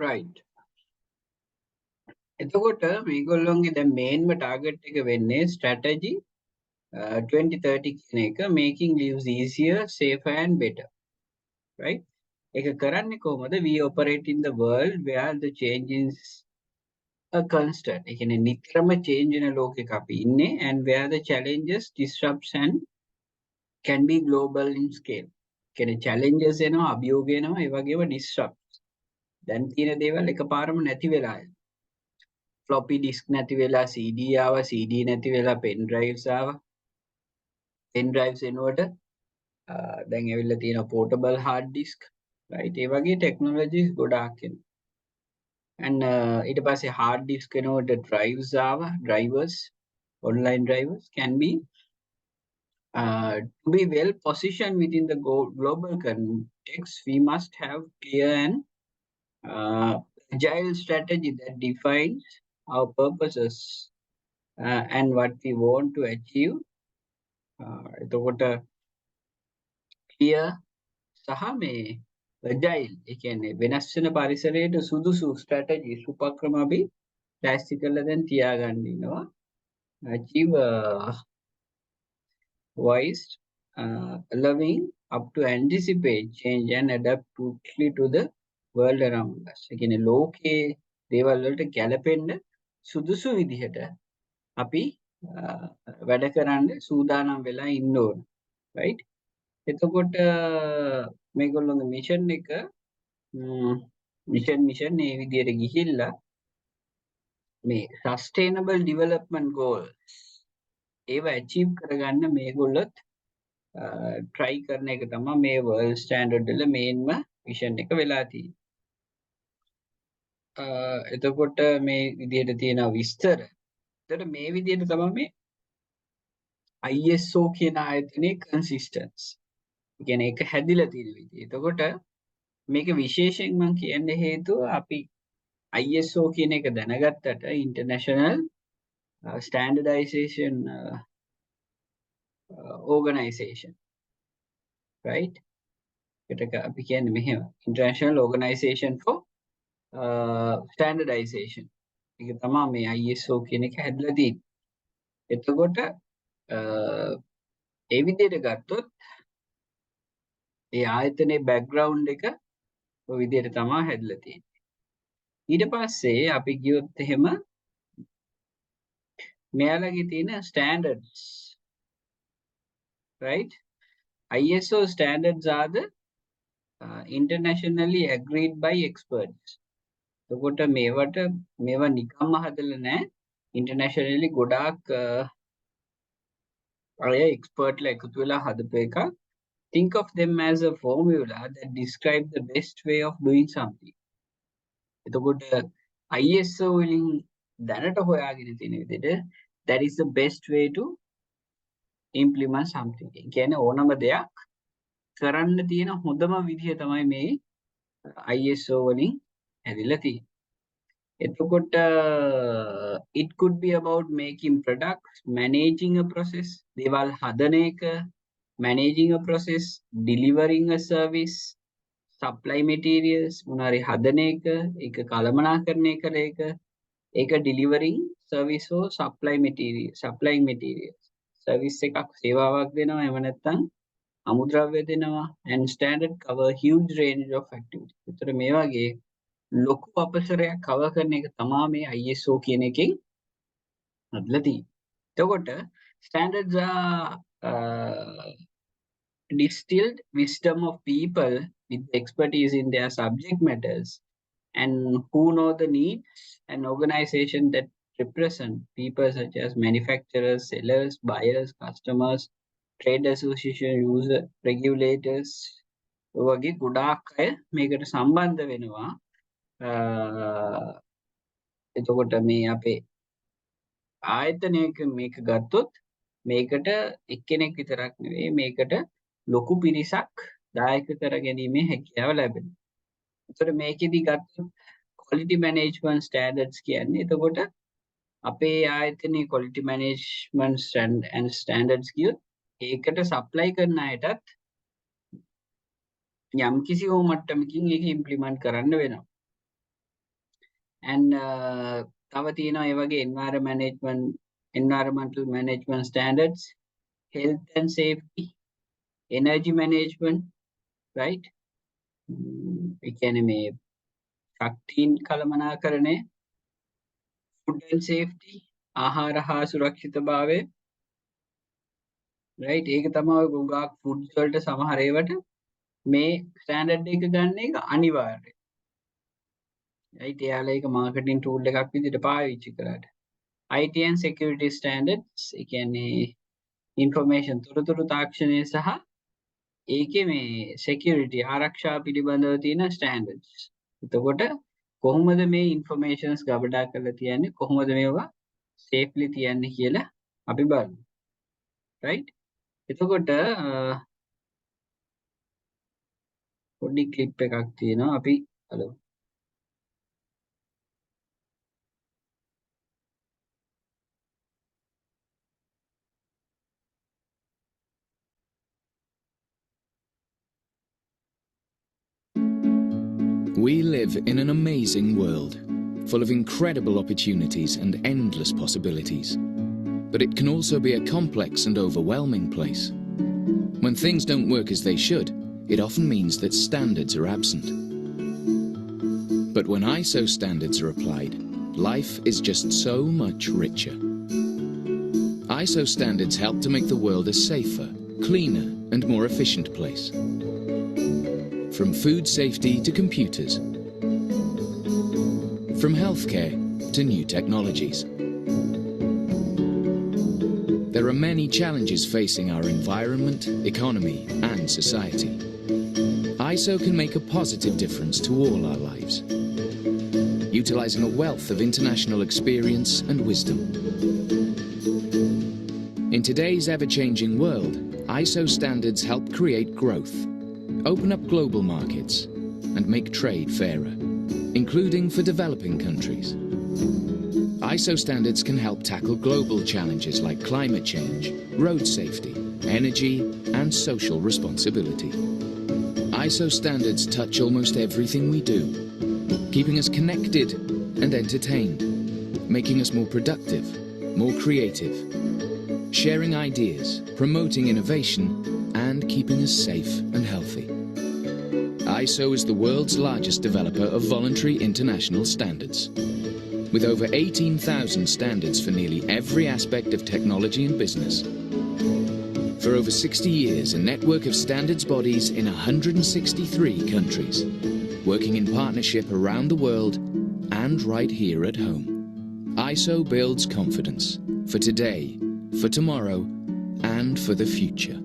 D: right. එතකොට මේගොල්ලොන්ගේ දැන් මේන්ම ටාගට් එක වෙන්නේ strategy 2030 කියන එක, making lives easier, safer and better, right? ඒක කරන්නේ කොහොමද? We operate in the world where the change is a constant. ඒ කියන්නේ නිතරම change වෙන ලෝකයක අපි ඉන්නේ, and where the challenges, disrupts and can be global in scale. කියන්නේ challenges එනවා, අභියෝග එනවා, ඒ වගේම disrupts. දැන් තියෙන දේවල් එකපාරම නැති වෙලා යනවා. floppy disk නැති වෙලා CD ආවා, CD නැති වෙලා pen drives ආවා. pen drives එනකොට දැන් ඇවිල්ලා තියෙන portable hard disk, right? ඒ වගේ technologies ගොඩාක් එනවා. and ඊට පස්සේ hard disk එනකොට drives ආවා, drivers, online drivers can be to be well positioned within the global context. We must have clear and agile strategy that defines our purposes and what we want to achieve. එතකොට clear සහ මේ agile, ඒ කියන්නේ වෙනස් වෙන පරිසරයට සුදුසු strategies, උපක්‍රම අපි ලෑස්ති කරලා දැන් තියාගන්න ඉන්නවා. achieve wise, allowing up to anticipate change and adapt quickly to the world around us. ඒ කියන්නේ ලෝකයේ දේවල් වලට ගැලපෙන්න සුදුසු විදිහට අපි වැඩ කරන්න සූදානම් වෙලා ඉන්න ඕන, right? එතකොට මේගොල්ලෝගේ මිෂන් එක මිෂන් මේ විදිහට ගිහිල්ලා මේ sustainable development goals ඒව achieve කරගන්න මේගොල්ලොත් try කරන එක තමයි මේ world standard වල මේන්ම මිෂන් එක වෙලා තියෙන්නේ. එතකොට මේ විදිහට තියෙන විස්තර. එතකොට මේ විදිහට තමයි මේ ISO කියන ආයතනයේ consistency. ඒ කියන්නේ ඒක හැදිලා තියෙන විදිහ. එතකොට මේක විශේෂයෙන් මම කියන්න හේතුව අපි ISO කියන එක දැනගත්තට international standardization organization, right? ඒක අපි කියන්නේ මෙහෙම international organization for standardization. ඒක තමයි මේ ISO කියන එක හැදලා තියෙන්නේ. එතකොට ඒ විදිහට ගත්තොත් ඒ ආයතනයේ background එක ඔය විදිහට තමයි හැදලා තියෙන්නේ. ඊට පස්සේ අපි ගියොත් එහෙම මෙයාලගේ තියෙන standards, right? ISO standards are the internationally agreed by experts. එතකොට මේවා නිකම්ම හදලා නැහැ. internationally ගොඩාක් අය expert ලා එකතු වෙලා හදපු එකක්. Think of them as a formula that describe the best way of doing something. එතකොට ISO වලින් දැනට හොයාගෙන තියෙන විදිහට that is the best way to implement something. ඒ කියන්නේ ඕනම දෙයක් කරන්න තියෙන හොඳම විදිහ තමයි මේ ISO වලින් හැදිලා තියෙන්නේ. එතකොට it could be about making products, managing a process, දේවල් හදන එක, managing a process, delivering a service, supply materials, මොනාරි හදන එක, ඒක කළමනාකරණය කළ එක, ඒක delivering service or supplying materials. service එකක් සේවාවක් දෙනවා, එහෙම නැත්නම් අමුද්‍රව්‍ය දෙනවා, and standard cover huge range of activities. ඒතර මේ වගේ ලොකු අපසරයක් cover කරන එක තමයි මේ ISO කියන එකෙන් හදලා තියෙන්නේ. එතකොට standards are distilled wisdom of people with expertise in their subject matters and who know the needs, and organization that represent people such as manufacturers, sellers, buyers, customers, trade association, user, regulators. වගේ ගොඩාක් අය මේකට සම්බන්ධ වෙනවා. එතකොට මේ අපේ ආයතනයක මේක ගත්තොත් මේකට එක්කෙනෙක් විතරක් නෙවෙයි, මේකට ලොකු පිරිසක් දායක කර ගැනීමේ හැකියාව ලැබෙනවා. එතකොට මේකෙදි ගත්තොත් quality management standards කියන්නේ එතකොට අපේ ආයතනයේ quality management and standards කියොත් ඒකට supply කරන අයටත් යම් කිසි මට්ටමකින් ඒක implement කරන්න වෙනවා. and තව තියෙනවා ඒ වගේ environmental management standards, health and safety, energy management, right? ඒ කියන්නේ මේ ශක්තියින් කළමනාකරණය, food and safety, ආහාර හා සුරක්ෂිතභාවය, right? ඒක තමයි ඔය ගොඩාක් foods වලට සමහර ඒවාට මේ standard එක ගන්න එක අනිවාර්යයි. right? එයාලා ඒක marketing tool එකක් විදිහට පාවිච්චි කරාට. IT and security standards, ඒ කියන්නේ information තොරතුරු තාක්ෂණය සහ ඒකේ මේ security ආරක්ෂා පිළිබඳව තියෙන standards. එතකොට කොහොමද මේ informations ගබඩා කරලා තියන්නේ, කොහොමද මේවා safely තියන්නේ කියලා අපි බලමු. right? එතකොට පොඩි clip එකක් තියෙනවා අපි බලමු.
E: We live in an amazing world, full of incredible opportunities and endless possibilities. But it can also be a complex and overwhelming place. When things don't work as they should, it often means that standards are absent. But when ISO standards are applied, life is just so much richer. ISO standards help to make the world a safer, cleaner, and more efficient place. From food safety to computers, from healthcare to new technologies. There are many challenges facing our environment, economy, and society. ISO can make a positive difference to all our lives, utilizing a wealth of international experience and wisdom. In today's ever-changing world, ISO standards help create growth, open up global markets, and make trade fairer, including for developing countries. ISO standards can help tackle global challenges like climate change, road safety, energy, and social responsibility. ISO standards touch almost everything we do, keeping us connected and entertained, making us more productive, more creative, sharing ideas, promoting innovation, and keeping us safe and healthy. ISO is the world's largest developer of voluntary international standards. With over 18,000 standards for nearly every aspect of technology and business. For over 60 years, a network of standards bodies in 163 countries, working in partnership around the world and right here at home. ISO builds confidence for today, for tomorrow, and for the future.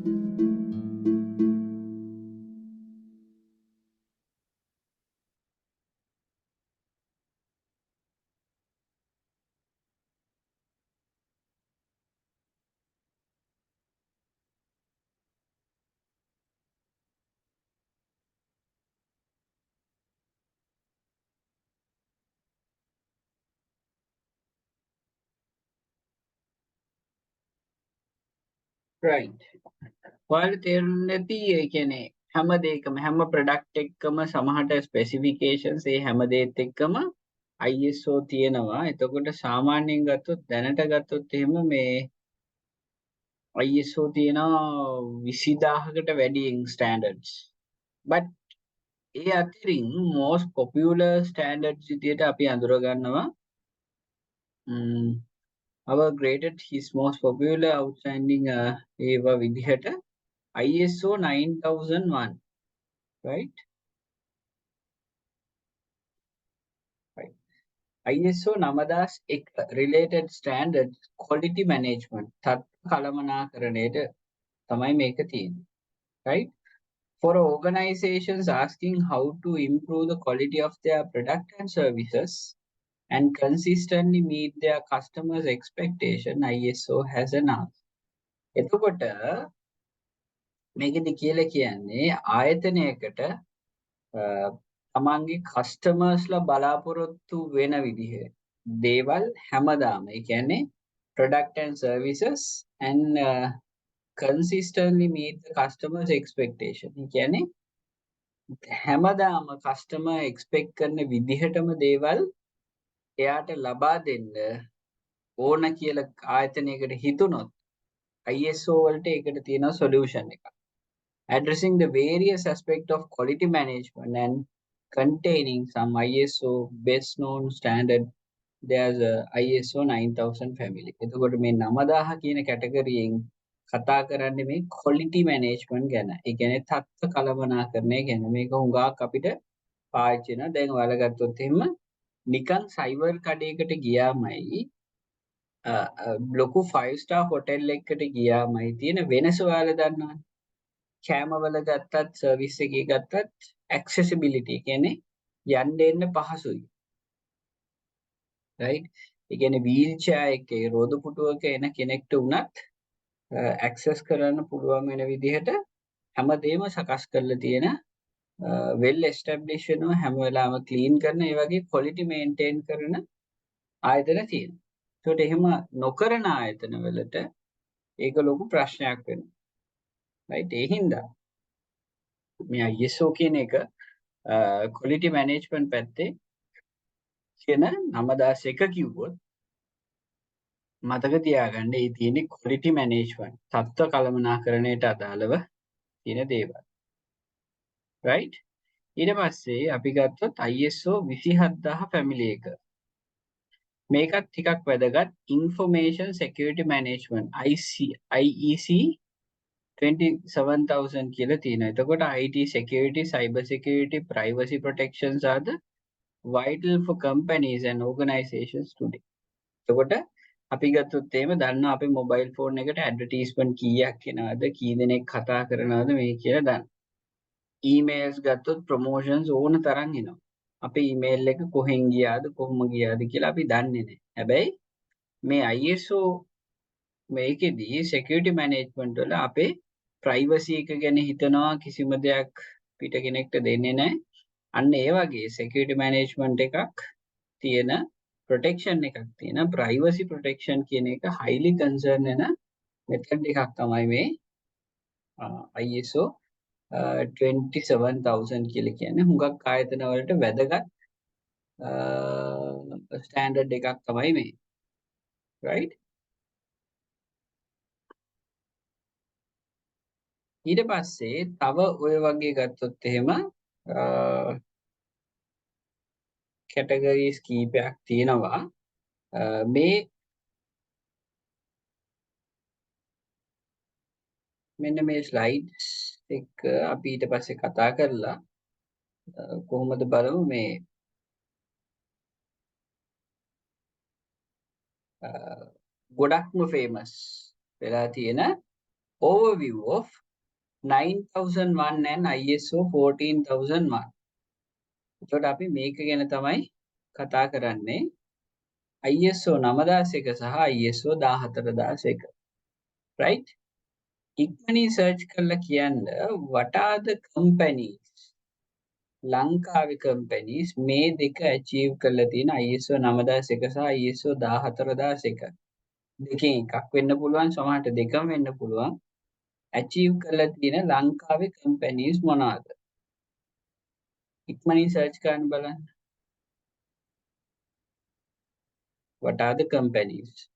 D: right. ඔයාලට තේරුම් නැති ඒ කියන්නේ හැම දෙයකම හැම product එකකම සමහරට ස්පෙસિෆිකේෂන්ස් ඒ හැම දෙයත් එක්කම ISO තියෙනවා. එතකොට සාමාන්‍යයෙන් ගත්තොත් දැනට ගත්තොත් එහෙම මේ ISO තියෙනවා 20000කට වැඩි standards. but ඒ අතරින් most popular standards විදියට අපි අඳුර ගන්නවා our graded his most popular outstanding ඒවා විදිහට ISO 9001, right? Right. ISO 9001 related standards quality management තත්ත්ව කළමනාකරණයට තමයි මේක තියෙන්නේ, right? For organizations asking how to improve the quality of their product and services and consistently meet their customers' expectation, ISO has an answer. එතකොට මේකෙදි කියලා කියන්නේ ආයතනයකට තමන්ගේ කස්ටමර්ස්ලා බලාපොරොත්තු වෙන විදිහ දේවල් හැමදාම ඒ කියන්නේ product and services and consistently meet the customers expectation. ඒ කියන්නේ හැමදාම customer expect කරන විදිහටම දේවල් එයාට ලබා දෙන්න ඕන කියලා ආයතනයකට හිතුනොත් ISO වලට ඒකට තියෙන solution එක. Addressing the various aspects of quality management and containing some ISO best known standard, there's a ISO 9000 family. එතකොට මේ 9000 කියන කැටගරියෙන් කතා කරන්නේ මේ quality management ගැන. ඒ කියන්නේ තත්ත්ව කළමනාකරණය ගැන. මේක හුඟක් අපිට පාවිච්චි වෙනවා. දැන් ඔයාලා ගත්තොත් එහෙම නිකන් සයිබර් කඩේකට ගියාමයි ලොකු 5 star hotel එකකට ගියාමයි තියෙන වෙනස ඔයාලා දන්නවනේ. කෑමවල ගත්තත් සර්විස් එකේ ගත්තත් accessibility කියන්නේ යන්න එන්න පහසුයි. right? ඒ කියන්නේ wheel chair එකේ රෝද පුටුවක එන කෙනෙක්ට උනත් access කරන්න පුළුවන් වෙන විදිහට හැමදේම සකස් කරලා තියෙන well established වෙනවා හැම වෙලාවෙම clean කරන ඒ වගේ quality maintain කරන ආයතන තියෙනවා. ඒකට එහෙම නොකරන ආයතන වලට ඒක ලොකු ප්‍රශ්නයක් වෙනවා. right? ඒ හින්දා මේ ISO කියන එක quality management පැත්තේ කියන 9001 කිව්වොත් මතක තියාගන්න ඒ තියෙන්නේ quality management තත්ත්ව කළමනාකරණයට අදාළව තියෙන දේවල්. right? ඊට පස්සේ අපි ගත්තොත් ISO 27000 family එක. මේකත් ටිකක් වැදගත් information security management IEC 27000 කියලා තියෙනවා. එතකොට IT security, cyber security, privacy protections are the vital for companies and organizations today. එතකොට අපි ගත්තොත් එහෙම දන්නවා අපේ මොබයිල් ෆෝන් එකට ඇඩ්වර්ටයිස්මන්ට් කීයක් එනවද, කී දෙනෙක් කතා කරනවද මේ කියලා දන්න. ඊමේල්ස් ගත්තොත් ප්‍රොමෝෂන්ස් ඕන තරම් එනවා. අපේ ඊමේල් එක කොහෙන් ගියාද කොහොම ගියාද කියලා අපි දන්නේ නැහැ. හැබැයි මේ ISO මේකෙදී security management වල අපේ privacy එක ගැන හිතනවා කිසිම දෙයක් පිට කෙනෙක්ට දෙන්නේ නැහැ. අන්න ඒ වගේ security management එකක් තියෙන protection එකක් තියෙන privacy protection කියන එක highly concern වෙන method එකක් තමයි මේ ISO 27000 කියලා කියන්නේ. හුඟක් ආයතන වලට වැදගත් ස්ටෑන්ඩඩ් එකක් තමයි මේ. right? ඊට පස්සේ තව ඔය වගේ ගත්තොත් එහෙම කැටගරීස් කීපයක් තියෙනවා. මේ මෙන්න මේ ස්ලයිඩ්ස් එක අපි ඊට පස්සේ කතා කරලා කොහොමද බලමු මේ ගොඩක්ම famous වෙලා තියෙන overview of 9001 and ISO 14001. එතකොට අපි මේක ගැන තමයි කතා කරන්නේ. ISO 9001 සහ ISO 14001. right? ඉක්මනින් සර්ච් කරලා කියන්න what are the companies ලංකාවේ companies මේ දෙක achieve කරලා තියෙන ISO 9001 සහ ISO 14001. දෙකෙන් එකක් වෙන්න පුළුවන්, සමහරට දෙකම වෙන්න පුළුවන්. achieve කරලා තියෙන ලංකාවේ companies මොනවාද? ඉක්මනින් සර්ච් කරන්න බලන්න. what are the companies?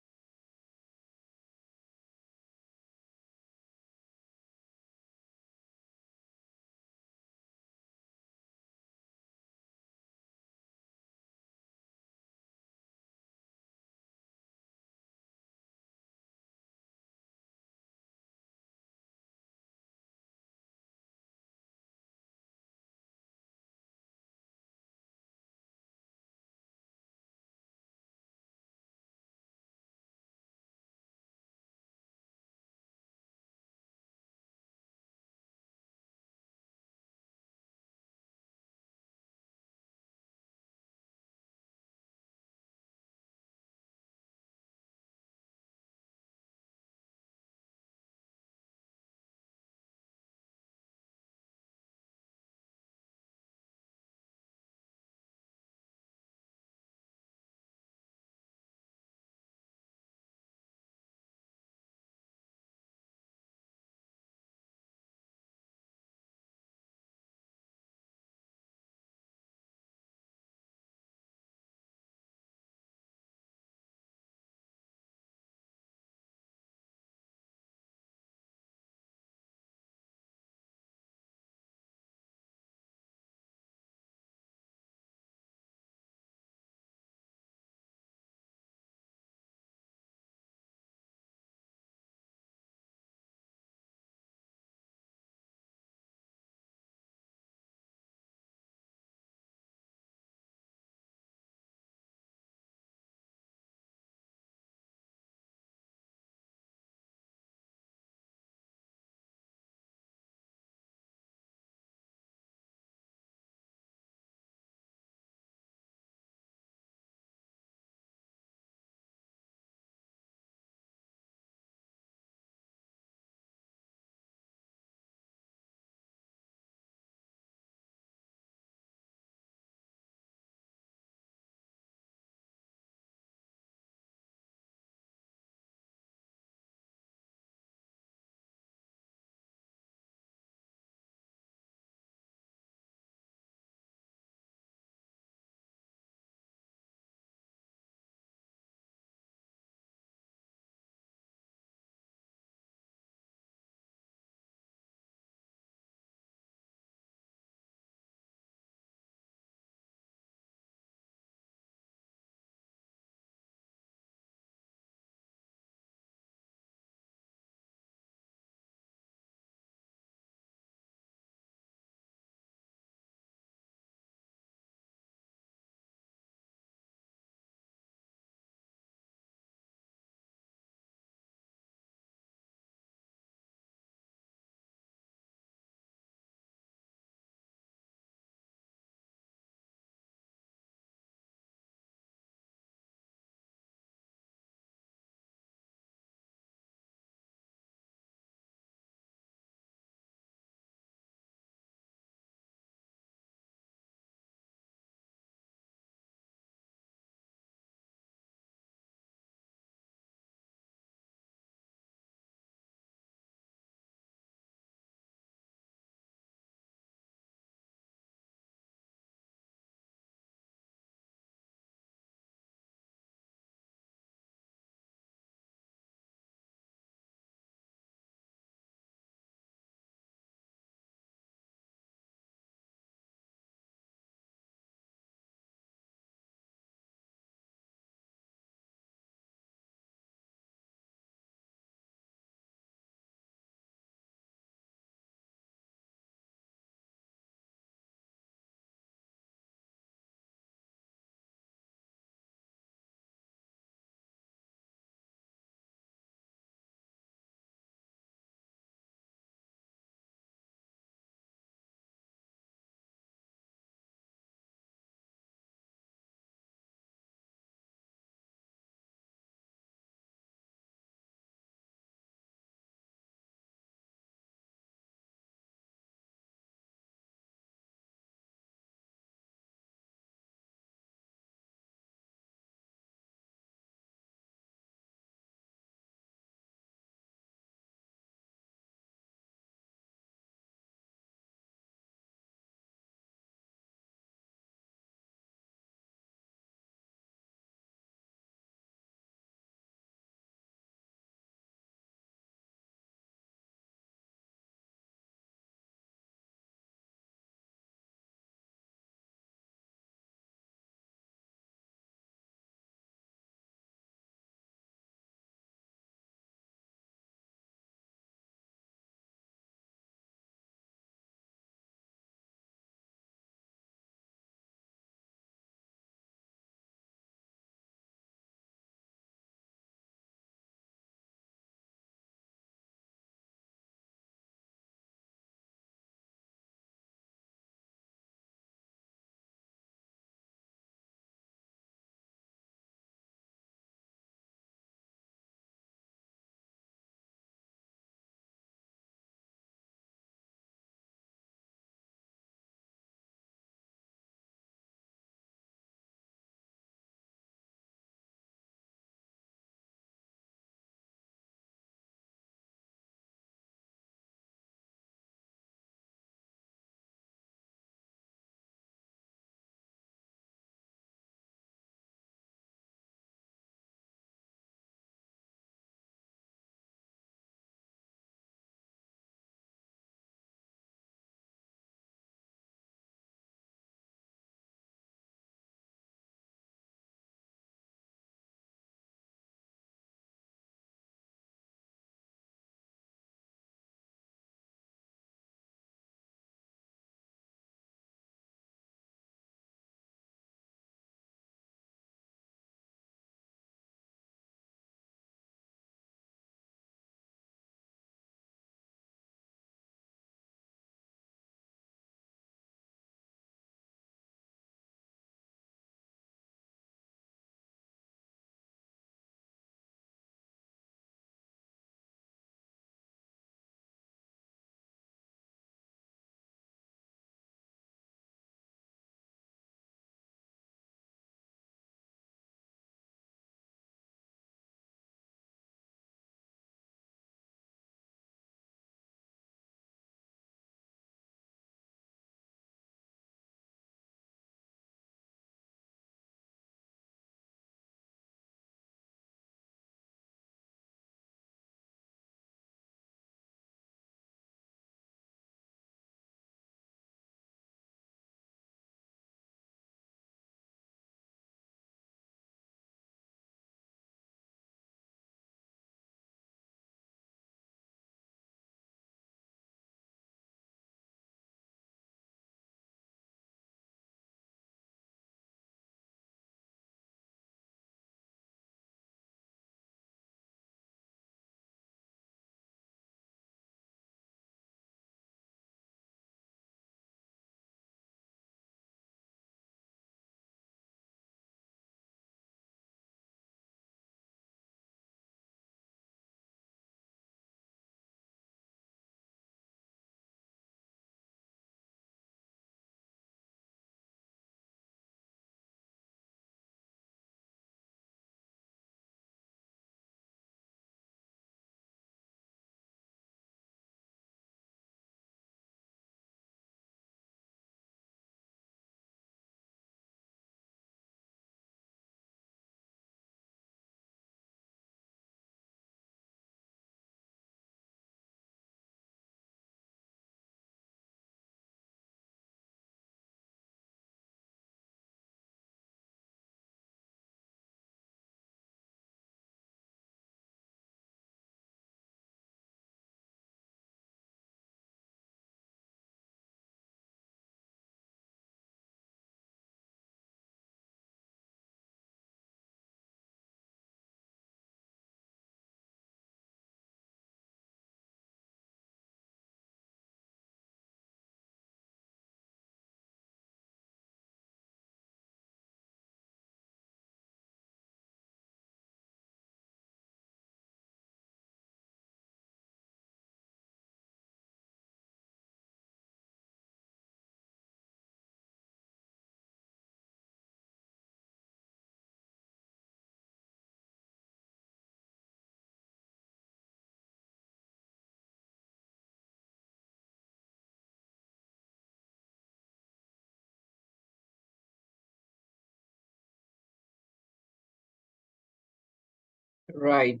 D: Right.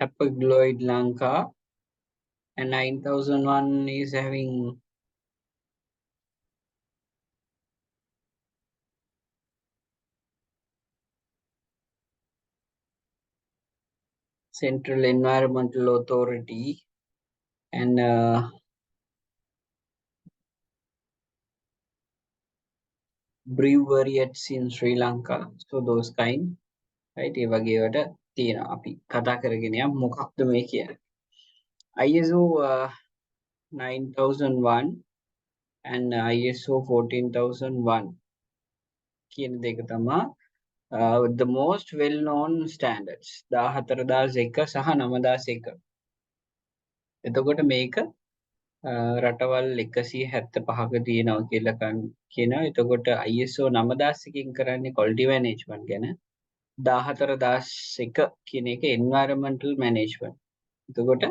D: Hapagloid Lanka and 9001 is having Central Environmental Authority and breweries in Sri Lanka. So those kind, right? ඒ වගේ වට තියෙනවා. අපි කතා කරගෙන යමු මොකක්ද මේ කියන්නේ. ISO 9001 and ISO 14001 කියන දෙක තමා the most well known standards 14001 සහ 9001. එතකොට මේක රටවල් 175ක තියෙනවා කියලා කියනවා. එතකොට ISO 9001කින් කරන්නේ quality management ගැන. 14001 කියන එක environmental management. එතකොට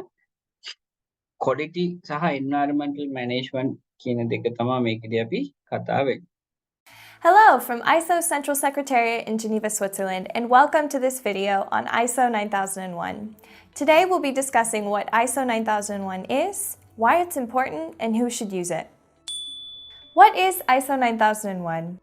D: quality සහ environmental management කියන දෙක තමයි මේකදී අපි කතා වෙන්නේ.
F: Hello from ISO Central Secretariat in Geneva, Switzerland, and welcome to this video on ISO 9001. Today we'll be discussing what ISO 9001 is, why it's important, and who should use it. What is ISO 9001?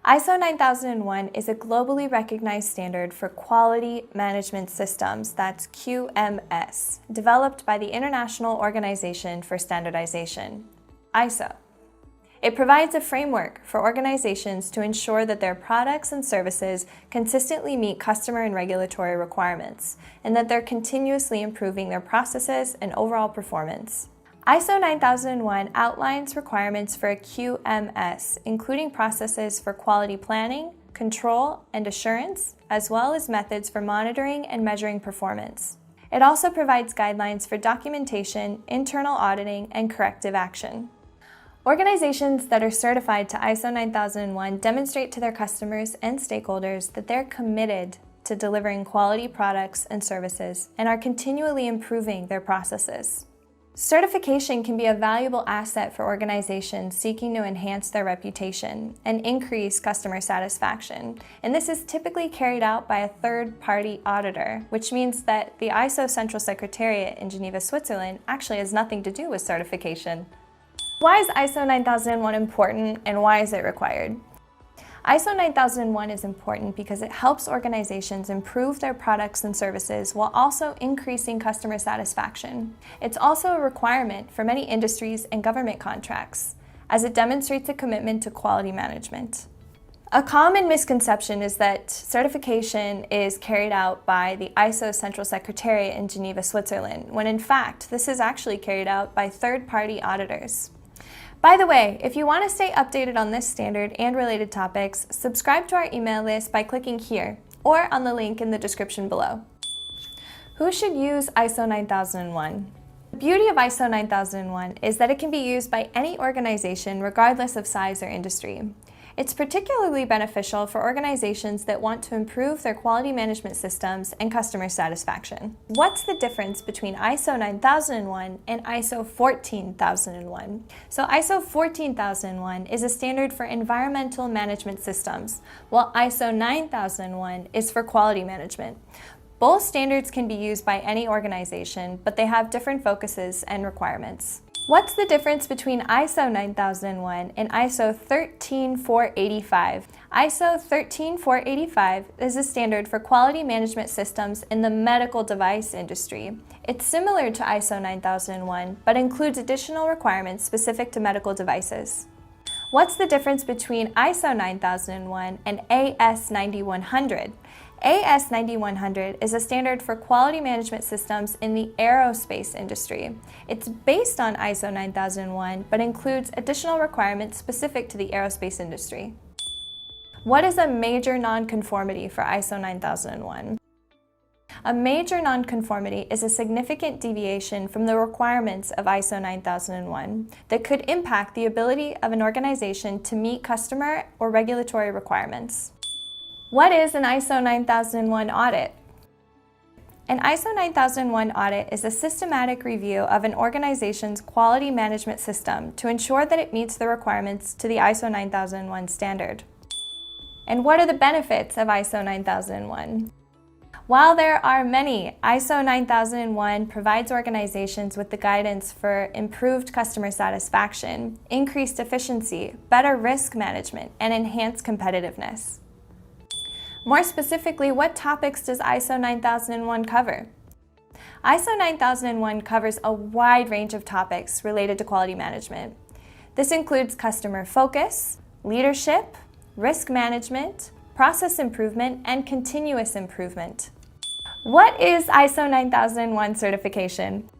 F: ISO 9001 is a globally recognized standard for quality management systems, that's QMS, developed by the International Organization for Standardization, ISO. It provides a framework for organizations to ensure that their products and services consistently meet customer and regulatory requirements, and that they're continuously improving their processes and overall performance. ISO 9001 outlines requirements for a QMS, including processes for quality planning, control, and assurance, as well as methods for monitoring and measuring performance. It also provides guidelines for documentation, internal auditing, and corrective action. Organizations that are certified to ISO 9001 demonstrate to their customers and stakeholders that they're committed to delivering quality products and services and are continually improving their processes. Certification can be a valuable asset for organizations seeking to enhance their reputation and increase customer satisfaction, and this is typically carried out by a third-party auditor, which means that the ISO Central Secretariat in Geneva, Switzerland actually has nothing to do with certification. Why is ISO 9001 important and why is it required? ISO 9001 is important because it helps organizations improve their products and services while also increasing customer satisfaction. It's also a requirement for many industries and government contracts, as it demonstrates a commitment to quality management. A common misconception is that certification is carried out by the ISO Central Secretariat in Geneva, Switzerland, when in fact, this is actually carried out by third-party auditors. By the way, if you want to stay updated on this standard and related topics, subscribe to our email list by clicking here or on the link in the description below. Who should use ISO 9001? The beauty of ISO 9001 is that it can be used by any organization regardless of size or industry. It's particularly beneficial for organizations that want to improve their quality management systems and customer satisfaction. What's the difference between ISO 9001 and ISO 14001? So ISO 14001 is a standard for environmental management systems, while ISO 9001 is for quality management. Both standards can be used by any organization, but they have different focuses and requirements. What's the difference between ISO 9001 and ISO 13485? ISO 13485 is a standard for quality management systems in the medical device industry. It's similar to ISO 9001, but includes additional requirements specific to medical devices. What's the difference between ISO 9001 and AS 9100? AS 9100 is a standard for quality management systems in the aerospace industry. It's based on ISO 9001, but includes additional requirements specific to the aerospace industry. What is a major nonconformity for ISO 9001? A major nonconformity is a significant deviation from the requirements of ISO 9001 that could impact the ability of an organization to meet customer or regulatory requirements. What is an ISO 9001 audit? An ISO 9001 audit is a systematic review of an organization's quality management system to ensure that it meets the requirements to the ISO 9001 standard. And what are the benefits of ISO 9001? While there are many, ISO 9001 provides organizations with the guidance for improved customer satisfaction, increased efficiency, better risk management, and enhanced competitiveness. More specifically, what topics does ISO 9001 cover? ISO 9001 covers a wide range of topics related to quality management. This includes customer focus, leadership, risk management, process improvement, and continuous improvement. What is ISO 9001 certification?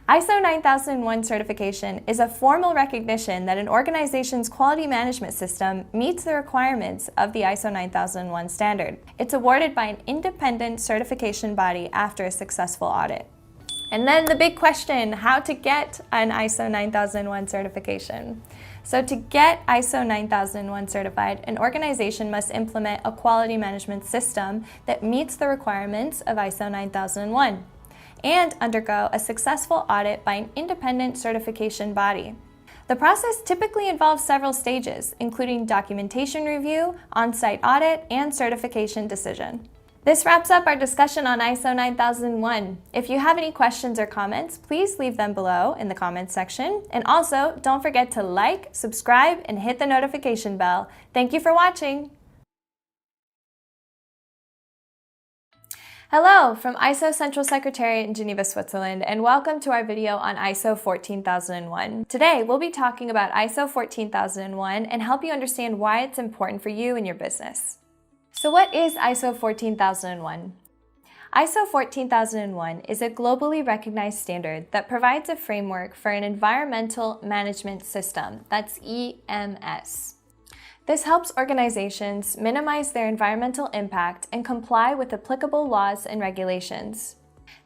F: ISO 9001 certification is a formal recognition that an organization's quality management system meets the requirements of the ISO 9001 standard. It's awarded by an independent certification body after a successful audit. And then the big question, how to get an ISO 9001 certification. So to get ISO 9001 certified, an organization must implement a quality management system that meets the requirements of ISO 9001 and undergo a successful audit by an independent certification body. The process typically involves several stages, including documentation review, on-site audit, and certification decision. This wraps up our discussion on ISO 9001. If you have any questions or comments, please leave them below in the comments section. And also, don't forget to like, subscribe, and hit the notification bell. Thank you for watching. Hello from ISO Central Secretariat in Geneva, Switzerland, and welcome to our video on ISO 14001. Today, we'll be talking about ISO 14001 and help you understand why it's important for you and your business. So what is ISO 14001? ISO 14001 is a globally recognized standard that provides a framework for an environmental management system, that's EMS. This helps organizations minimize their environmental impact and comply with applicable laws and regulations.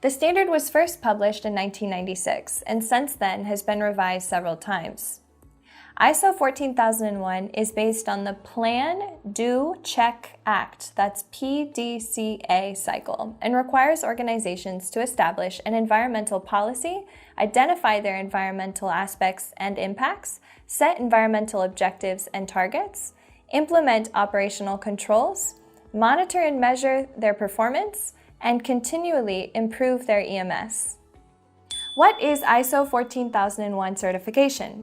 F: The standard was first published in 1996 and since then has been revised several times. ISO 14001 is based on the Plan, Do, Check, Act, that's PDCA cycle, and requires organizations to establish an environmental policy, identify their environmental aspects and impacts, set environmental objectives and targets, implement operational controls, monitor and measure their performance, and continually improve their EMS. What is ISO 14001 certification?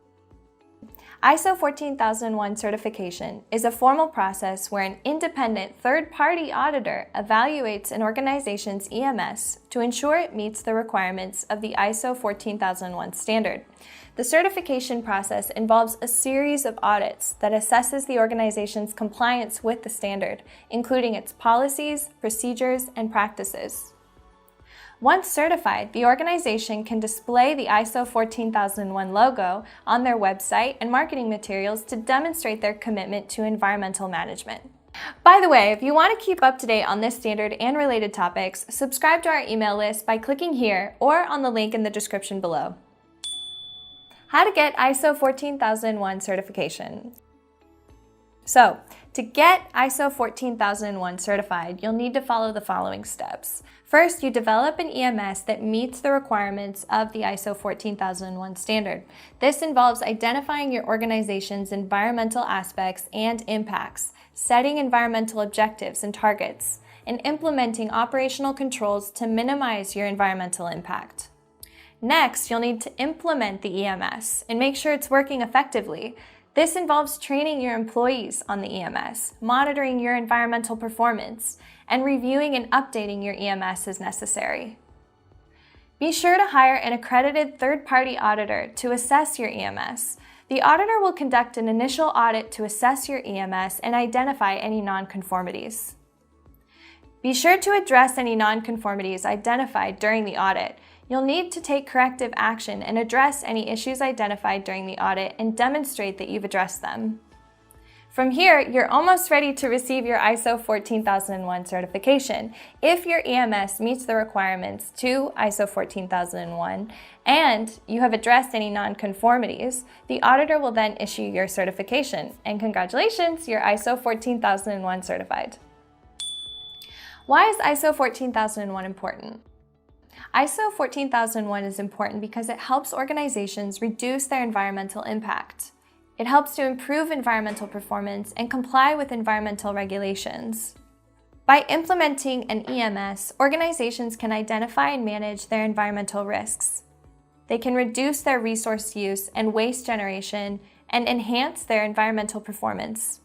F: ISO 14001 certification is a formal process where an independent third-party auditor evaluates an organization's EMS to ensure it meets the requirements of the ISO 14001 standard. The certification process involves a series of audits that assesses the organization's compliance with the standard, including its policies, procedures, and practices. Once certified, the organization can display the ISO 14001 logo on their website and marketing materials to demonstrate their commitment to environmental management. By the way, if you want to keep up to date on this standard and related topics, subscribe to our email list by clicking here or on the link in the description below. How to get ISO 14001 certification. So, to get ISO 14001 certified, you'll need to follow the following steps. First, you develop an EMS that meets the requirements of the ISO 14001 standard. This involves identifying your organization's environmental aspects and impacts, setting environmental objectives and targets, and implementing operational controls to minimize your environmental impact. Next, you'll need to implement the EMS and make sure it's working effectively. This involves training your employees on the EMS, monitoring your environmental performance, and reviewing and updating your EMS as necessary. Be sure to hire an accredited third-party auditor to assess your EMS. The auditor will conduct an initial audit to assess your EMS and identify any nonconformities. Be sure to address any nonconformities identified during the audit. You'll need to take corrective action and address any issues identified during the audit and demonstrate that you've addressed them. From here, you're almost ready to receive your ISO 14001 certification. If your EMS meets the requirements to ISO 14001 and you have addressed any nonconformities, the auditor will then issue your certification. And congratulations, you're ISO 14001 certified. Why is ISO 14001 important? ISO 14001 is important because it helps organizations reduce their environmental impact. It helps to improve environmental performance and comply with environmental regulations. By implementing an EMS, organizations can identify and manage their environmental risks. They can reduce their resource use and waste generation and enhance their environmental performance.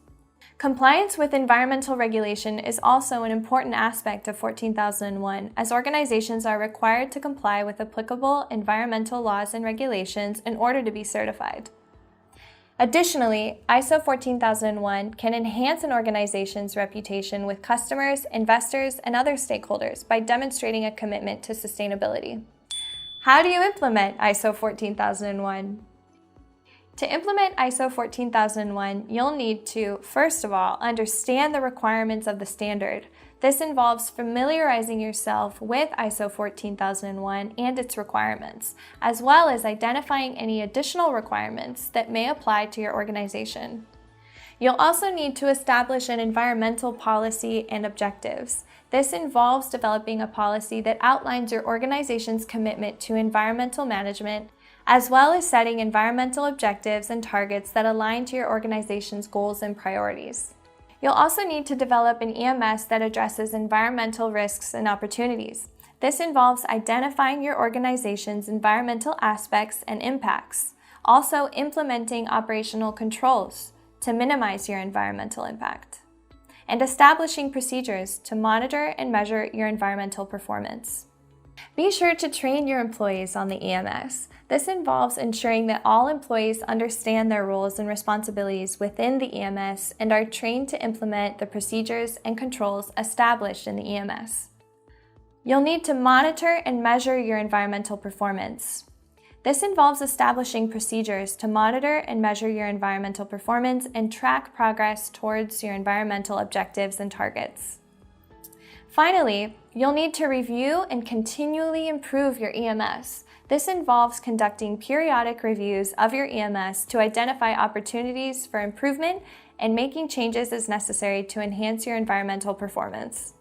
F: Compliance with environmental regulation is also an important aspect of 14001, as organizations are required to comply with applicable environmental laws and regulations in order to be certified. Additionally, ISO 14001 can enhance an organization's reputation with customers, investors, and other stakeholders by demonstrating a commitment to sustainability. How do you implement ISO 14001? To implement ISO 14001, you'll need to, first of all, understand the requirements of the standard. This involves familiarizing yourself with ISO 14001 and its requirements, as well as identifying any additional requirements that may apply to your organization. You'll also need to establish an environmental policy and objectives. This involves developing a policy that outlines your organization's commitment to environmental management, as well as setting environmental objectives and targets that align to your organization's goals and priorities. You'll also need to develop an EMS that addresses environmental risks and opportunities. This involves identifying your organization's environmental aspects and impacts, also implementing operational controls to minimize your environmental impact, and establishing procedures to monitor and measure your environmental performance. Be sure to train your employees on the EMS. This involves ensuring that all employees understand their roles and responsibilities within the EMS and are trained to implement the procedures and controls established in the EMS. You'll need to monitor and measure your environmental performance. This involves establishing procedures to monitor and measure your environmental performance and track progress towards your environmental objectives and targets. Finally, you'll need to review and continually improve your EMS. This involves conducting periodic reviews of your EMS to identify opportunities for improvement and making changes as necessary to enhance your environmental performance.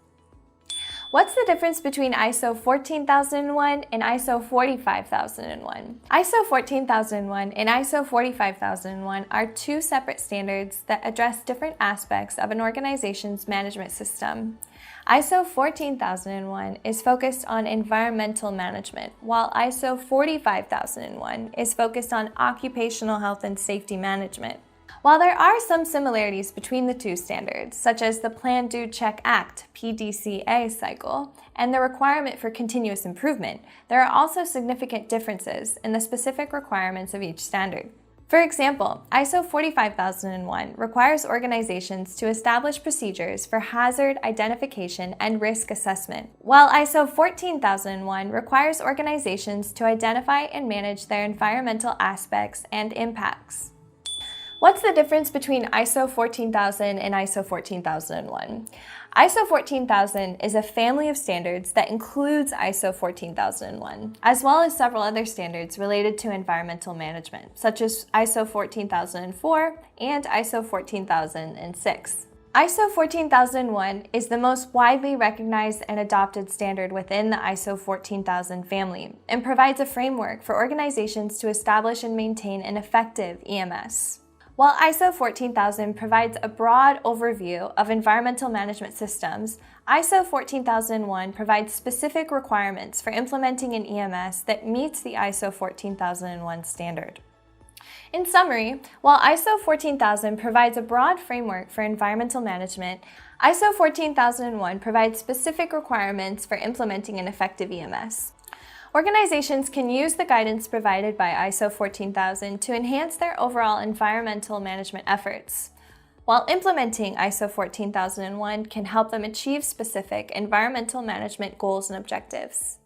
F: What's the difference between ISO 14001 and ISO 45001? ISO 14001 and ISO 45001 are two separate standards that address different aspects of an organization's management system. ISO 14001 is focused on environmental management, while ISO 45001 is focused on occupational health and safety management. While there are some similarities between the two standards, such as the Plan, Do, Check, Act (PDCA) cycle and the requirement for continuous improvement, there are also significant differences in the specific requirements of each standard. For example, ISO 45001 requires organizations to establish procedures for hazard identification and risk assessment, while ISO 14001 requires organizations to identify and manage their environmental aspects and impacts. What's the difference between ISO 14000 and ISO 14001? ISO 14000 is a family of standards that includes ISO 14001, as well as several other standards related to environmental management, such as ISO 14004 and ISO 14006. ISO 14001 is the most widely recognized and adopted standard within the ISO 14000 family and provides a framework for organizations to establish and maintain an effective EMS. While ISO 14000 provides a broad overview of environmental management systems, ISO 14001 provides specific requirements for implementing an EMS that meets the ISO 14001 standard. In summary, while ISO 14000 provides a broad framework for environmental management, ISO 14001 provides specific requirements for implementing an effective EMS. Organizations can use the guidance provided by ISO 14000 to enhance their overall environmental management efforts, while implementing ISO 14001 can help them achieve specific environmental management goals and objectives.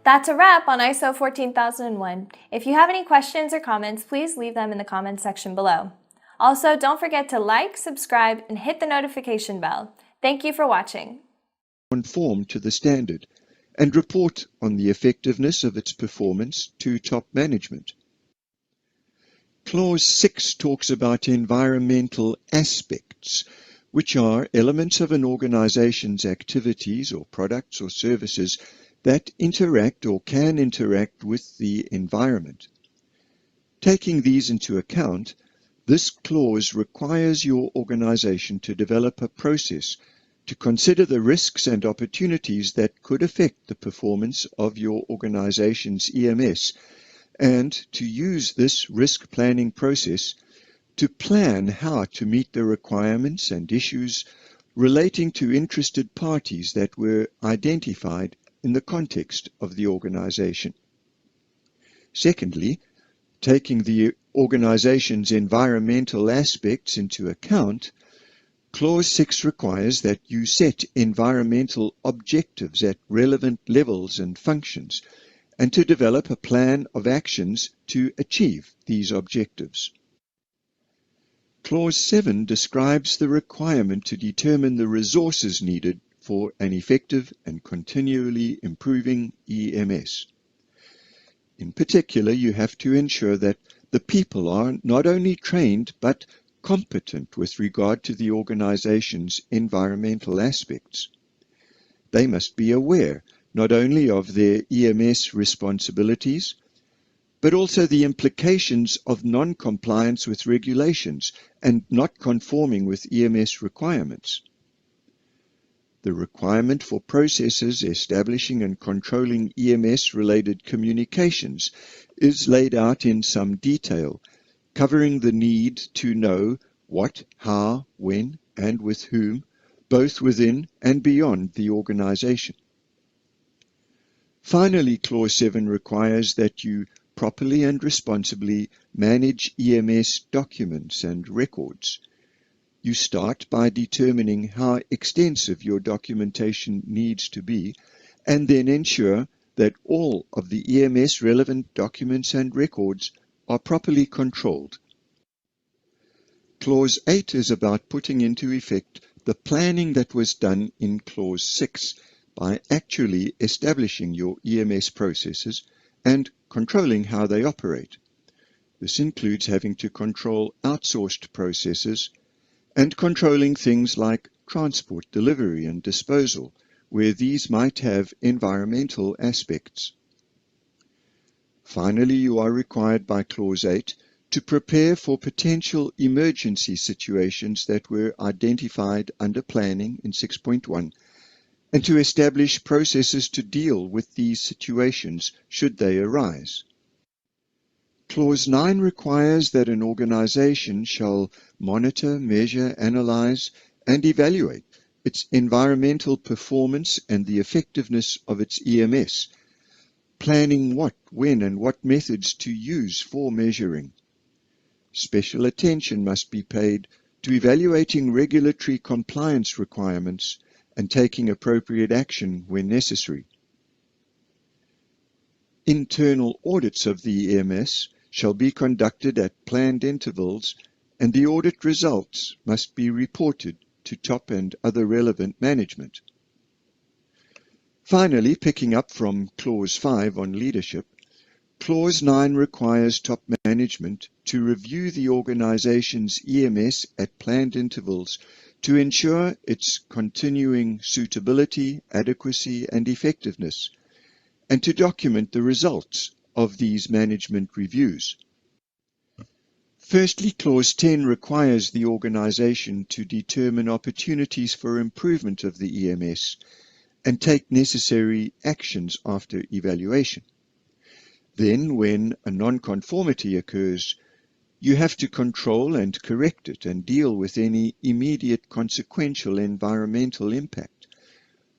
F: That's a wrap on ISO 14001. If you have any questions or comments, please leave them in the comments section below. Also, don't forget to like, subscribe, and hit the notification bell. Thank you for watching.
G: Conform to the standard and report on the effectiveness of its performance to top management. Clause 6 talks about environmental aspects, which are elements of an organization's activities or products or services that interact or can interact with the environment. Taking these into account, This clause requires your organization to develop a process to consider the risks and opportunities that could affect the performance of your organization's EMS, and to use this risk planning process to plan how to meet the requirements and issues relating to interested parties that were identified in the context of the organization. Secondly, taking the organization's environmental aspects into account, Clause 6 requires that you set environmental objectives at relevant levels and functions, and to develop a plan of actions to achieve these objectives. Clause 7 describes the requirement to determine the resources needed for an effective and continually improving EMS. In particular, you have to ensure that the people are not only trained but competent with regard to the organization's environmental aspects. They must be aware not only of their EMS responsibilities, but also the implications of non-compliance with regulations and not conforming with EMS requirements. The requirement for processes establishing and controlling EMS-related communications is laid out in some detail, covering the need to know what, how, when, and with whom, both within and beyond the organization. Finally, Clause 7 requires that you properly and responsibly manage EMS documents and records. You start by determining how extensive your documentation needs to be, and then ensure that all of the EMS relevant documents and records are properly controlled. Clause 8 is about putting into effect the planning that was done in Clause 6 by actually establishing your EMS processes and controlling how they operate. This includes having to control outsourced processes and controlling things like transport, delivery, and disposal, where these might have environmental aspects. Finally, you are required by Clause 8 to prepare for potential emergency situations that were identified under planning in 6.1, and to establish processes to deal with these situations should they arise. Clause 9 requires that an organization shall monitor, measure, analyze, and evaluate its environmental performance and the effectiveness of its EMS, planning what, when, and what methods to use for measuring. Special attention must be paid to evaluating regulatory compliance requirements and taking appropriate action when necessary. Internal audits of the EMS shall be conducted at planned intervals, and the audit results must be reported to top and other relevant management. Finally, picking up from Clause 5 on leadership, Clause 9 requires top management to review the organization's EMS at planned intervals to ensure its continuing suitability, adequacy, and effectiveness, and to document the results of these management reviews. Firstly, Clause 10 requires the organization to determine opportunities for improvement of the EMS and take necessary actions after evaluation. Then, when a non-conformity occurs, you have to control and correct it and deal with any immediate consequential environmental impact.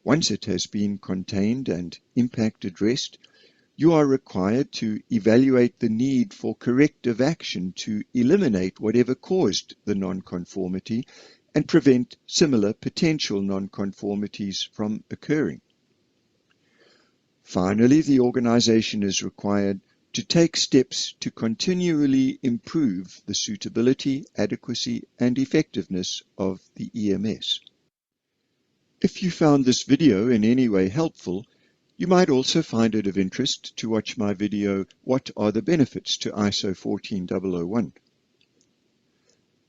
G: Once it has been contained and impact addressed, you are required to evaluate the need for corrective action to eliminate whatever caused the non-conformity and prevent similar potential non-conformities from occurring. Finally, the organization is required to take steps to continually improve the suitability, adequacy, and effectiveness of the EMS. If you found this video in any way helpful, you might also find it of interest to watch my video, What are the Benefits to ISO 14001?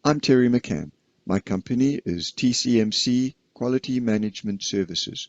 G: I'm Terry McCann. My company is TCMC Quality Management Services.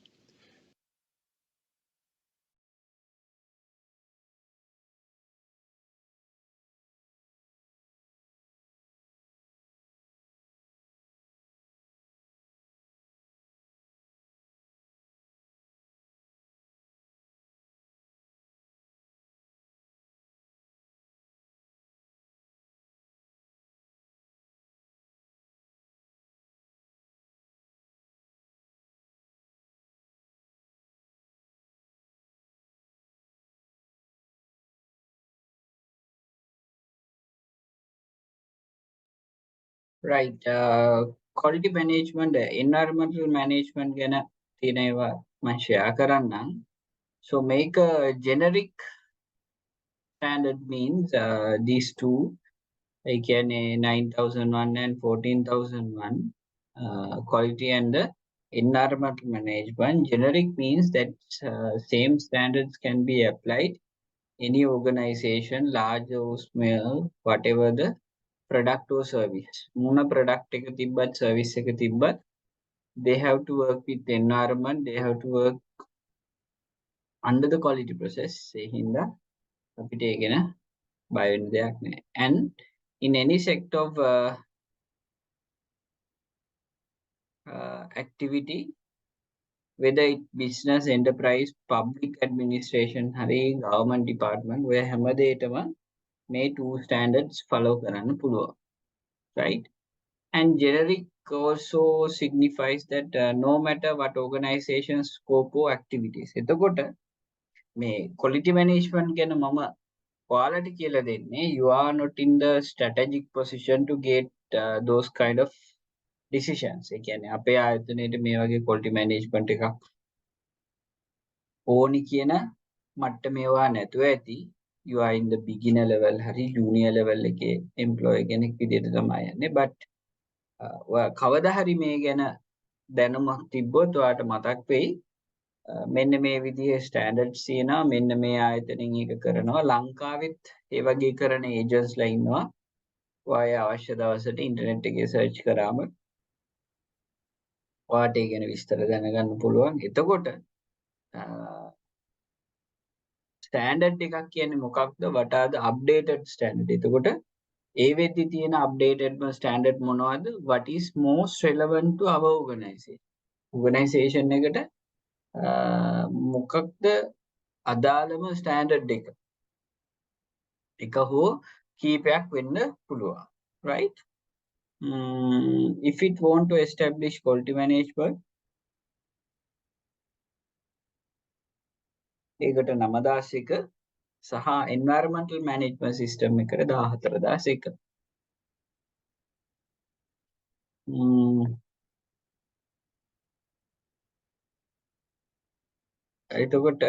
D: Right. Quality management, environmental management ගැන තියෙන ඒවා මම share කරන්නම්. So make a generic standard means these two, ඒ කියන්නේ 9001 and 14001, quality and the environmental management. Generic means that same standards can be applied any organization, large or small, whatever the product or service. මොන product එක තිබ්බත් service එක තිබ්බත් they have to work with the environment, they have to work under the quality process. ඒ හින්දා අපිට ඒ ගැන බය වෙන්න දෙයක් නැහැ. And in any sector of activity, whether it business, enterprise, public administration, hari government department, ඔය හැම දෙයකම මේ two standards follow කරන්න පුළුවන්. Right? And generic also signifies that no matter what organization scope or activities. එතකොට මේ quality management ගැන මම quality කියලා දෙන්නේ, you are not in the strategic position to get those kind of decisions. ඒ කියන්නේ අපේ ආයතනයේට මේ වගේ quality management එකක් ඕනි කියන මට්ටමේවා නැතුව ඇති. You are in the beginner level හරි junior level එකේ employee කෙනෙක් විදිහට තමයි යන්නේ. But කවදා හරි මේ ගැන දැනුමක් තිබ්බොත් ඔයාට මතක් වෙයි මෙන්න මේ විදිහේ ස්ටෑන්ඩඩ්ස් තියෙනවා, මෙන්න මේ ආයතනෙන් ඒක කරනවා. ලංකාවෙත් ඒ වගේ කරන ඒජන්ට්ස්ලා ඉන්නවා. ඔයා අවශ්‍ය දවසට ඉන්ටර්නෙට් එකේ සර්ච් කරාම ඔයාට ඒ ගැන විස්තර දැනගන්න පුළුවන්. එතකොට ස්ටෑන්ඩඩ් එකක් කියන්නේ මොකක්ද? what are the updated standard. එතකොට ඒ වෙද්දි තියෙන updated standard මොනවද? what is most relevant to our organization එකට මොකක්ද අදාළම ස්ටෑන්ඩඩ් එක? එක හෝ කීපයක් වෙන්න පුළුවන්. Right? If it want to establish quality management, ඒකට 9001 සහ environmental management system එකට 14001. එතකොට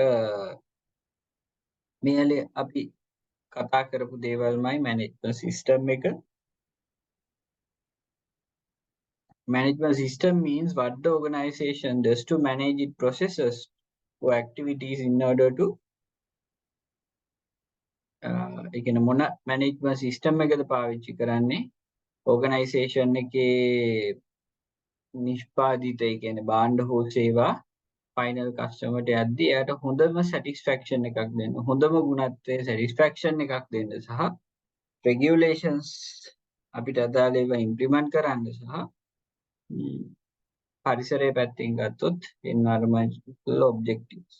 D: මේලේ අපි කතා කරපු දේවල්මයි management system එක. Management system means what the organization does to manage its processes or activities in order to ඒ කියන්නේ මොන management system එකද පාවිච්චි කරන්නේ organization එකේ නිෂ්පාදිත ඒ කියන්නේ භාණ්ඩ හෝ සේවා final customer ට යද්දී එයාට හොඳම satisfaction එකක් දෙන්න, හොඳම ගුණත්වයේ satisfaction එකක් දෙන්න සහ regulations අපිට අදාළ ඒවා implement කරන්න සහ පරිසරයේ පැත්තෙන් ගත්තොත් environmental objectives.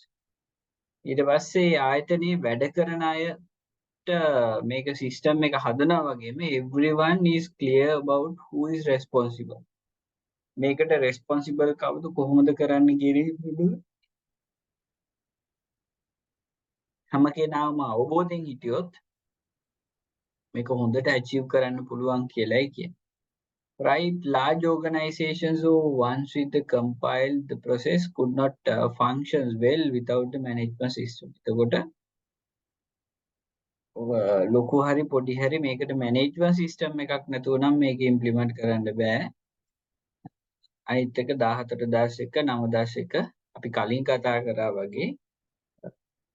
D: ඊට පස්සේ ආයතනයේ වැඩ කරන අයට මේක system එක හදනවා වගේම everyone is clear about who is responsible. මේකට responsible කවුද, කොහොමද කරන්න කියන හැම කෙනාම අවබෝධයෙන් හිටියොත් මේක හොඳට achieve කරන්න පුළුවන් කියලායි කියන්නේ. Right? Large organizations who once with the compiled the process could not function well without the management system. එතකොට ලොකු හරි පොඩි හරි මේකට management system එකක් නැතුව නම් මේක implement කරන්න බෑ. අනිත් එක 14001 9001 අපි කලින් කතා කරා වගේ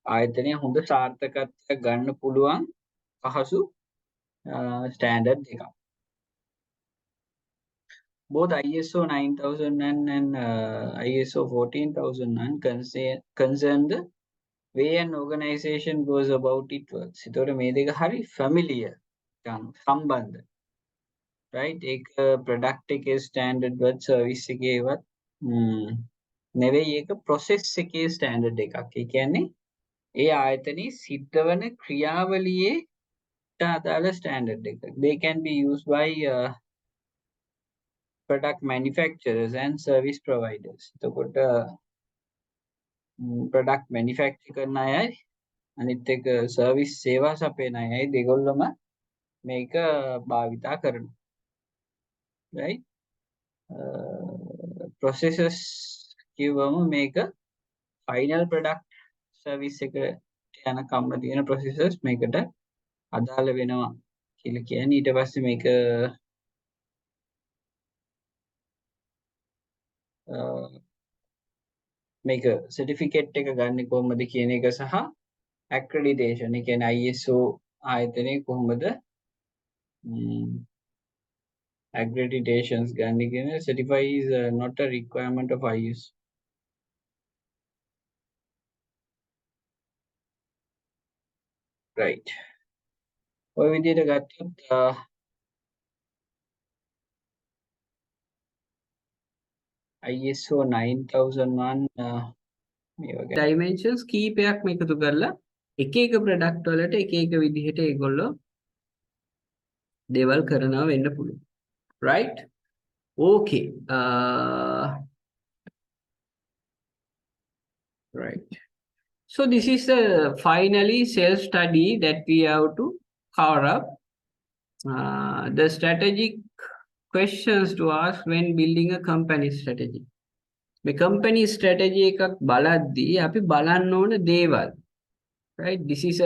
D: ආයතනය හොඳ සාර්ථකත්වයක් ගන්න පුළුවන් පහසු ස්ටෑන්ඩඩ් එකක්. Both ISO 9001 and ISO 14001 concern the way an organization goes about its work. එතකොට මේ දෙක හරි familiar සම්බන්ධ. Right? ඒක product එකේ standard වත් service එකේවත් නෙවෙයි, ඒක process එකේ standard එකක්. ඒ කියන්නේ ඒ ආයතනයේ සිද්ධ වන ක්‍රියාවලියේ අදාළ standard එක. They can be used by product manufacturers and service providers. එතකොට product manufacture කරන අයයි අනිත් එක service සේවා සපයන අයයි දෙගොල්ලම මේක භාවිතා කරනවා. right? Processes කිව්වම මේක final product service එක යන කම්ම තියෙන processes මේකට අදාළ වෙනවා කියලා කියන්නේ. ඊට පස්සේ මේක මේක certificate එක ගන්න කොහොමද කියන එක සහ accreditation ඒ කියන්නේ ISO ආයතනයේ කොහොමද accreditations ගන්න කියන certify is not a requirement of ISO. Right. ඔය විදිහට ගත්තොත් ISO 9001 මේ වගේ dimensions කීපයක් මේකතු කරලා එක එක product වලට එක එක විදිහට ඒගොල්ලෝ දේවල් කරනවා වෙන්න පුළුවන්. Right? Okay. Right. So this is the finally self-study that we have to cover up. The strategic questions to ask when building a company strategy. The company strategy එකක් බලද්දී අපි බලන්න ඕන දේවල්. Right? This is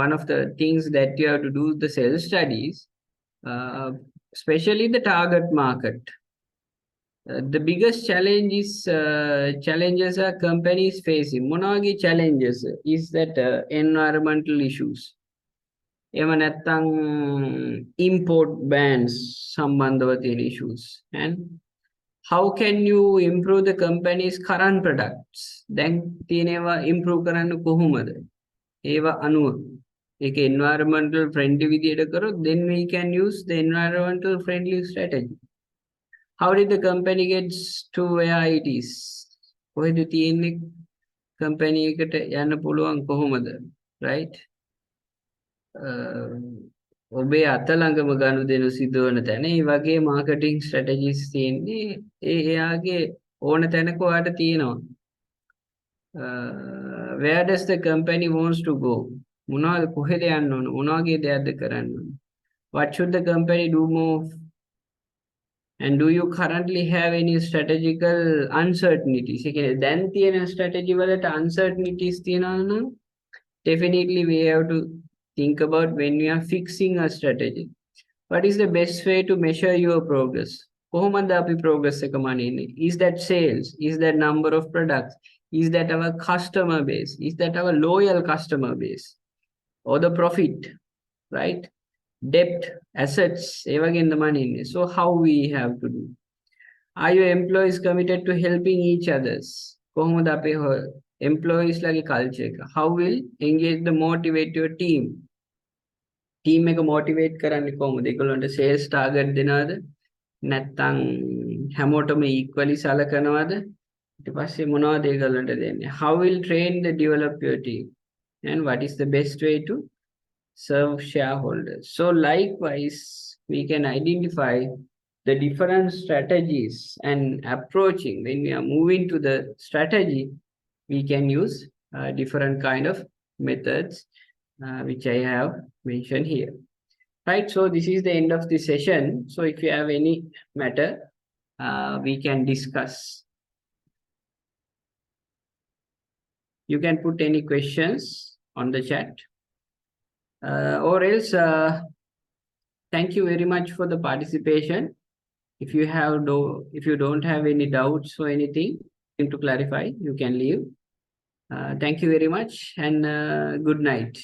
D: one of the things that you have to do the self studies, especially the target market. The biggest challenge is challenges are companies facing. Monagi challenges is that environmental issues. එහෙම නැත්නම් import bans සම්බන්ධව තියෙන issues. And how can you improve the company's current products? දැන් තියෙනවා improve කරන්න කොහොමද? ඒවා අනුව ඒක environmental friendly විදියට කරොත් then we can use the environmental friendly strategy. How did the company get to where it is? කොහෙද තියෙන්නේ company එකට යන්න පුළුවන් කොහොමද? Right? ඔබේ අත ළඟම ගනුදෙනු සිදුවන තැන ඒ වගේ marketing strategies තියෙන්නේ එයාගේ ඕන තැනක ඔයාට තියෙනවා. Where does the company wants to go? මොනවද කොහෙද යන්න ඕන? මොන වගේ දෙයක්ද කරන්න ඕන? What should the company do more? And do you currently have any strategical uncertainties? ඒ කියන්නේ දැන් තියෙන strategy වලට uncertainties තියෙනවා නම් definitely we have to think about when we are fixing a strategy. What is the best way to measure your progress? කොහොමද අපි progress එක මනින්නේ? Is that sales? Is that number of products? Is that our customer base? Is that our loyal customer base? Or the profit? Right? Debt, assets, ඒ වගේද මනින්නේ. So how we have to do? Are your employees committed to helping each others? කොහොමද අපේ employees ලගේ culture එක? How will engage the motivate your team? Team එක motivate කරන්නේ කොහොමද? ඒගොල්ලන්ට sales target දෙනවද? නැත්නම් හැමෝටම equally සලකනවද? ඊට පස්සේ මොනවද ඒගොල්ලන්ට දෙන්නේ? How will train the develop your team? And what is the best way to serve shareholders? So likewise, we can identify the different strategies and approaching. When we are moving to the strategy, we can use different kind of methods, which I have mentioned here. Right, so this is the end of the session. So if you have any matter, we can discuss. You can put any questions on the chat, or else thank you very much for the participation. If you don't have any doubts or anything to clarify, you can leave. Thank you very much, and good night.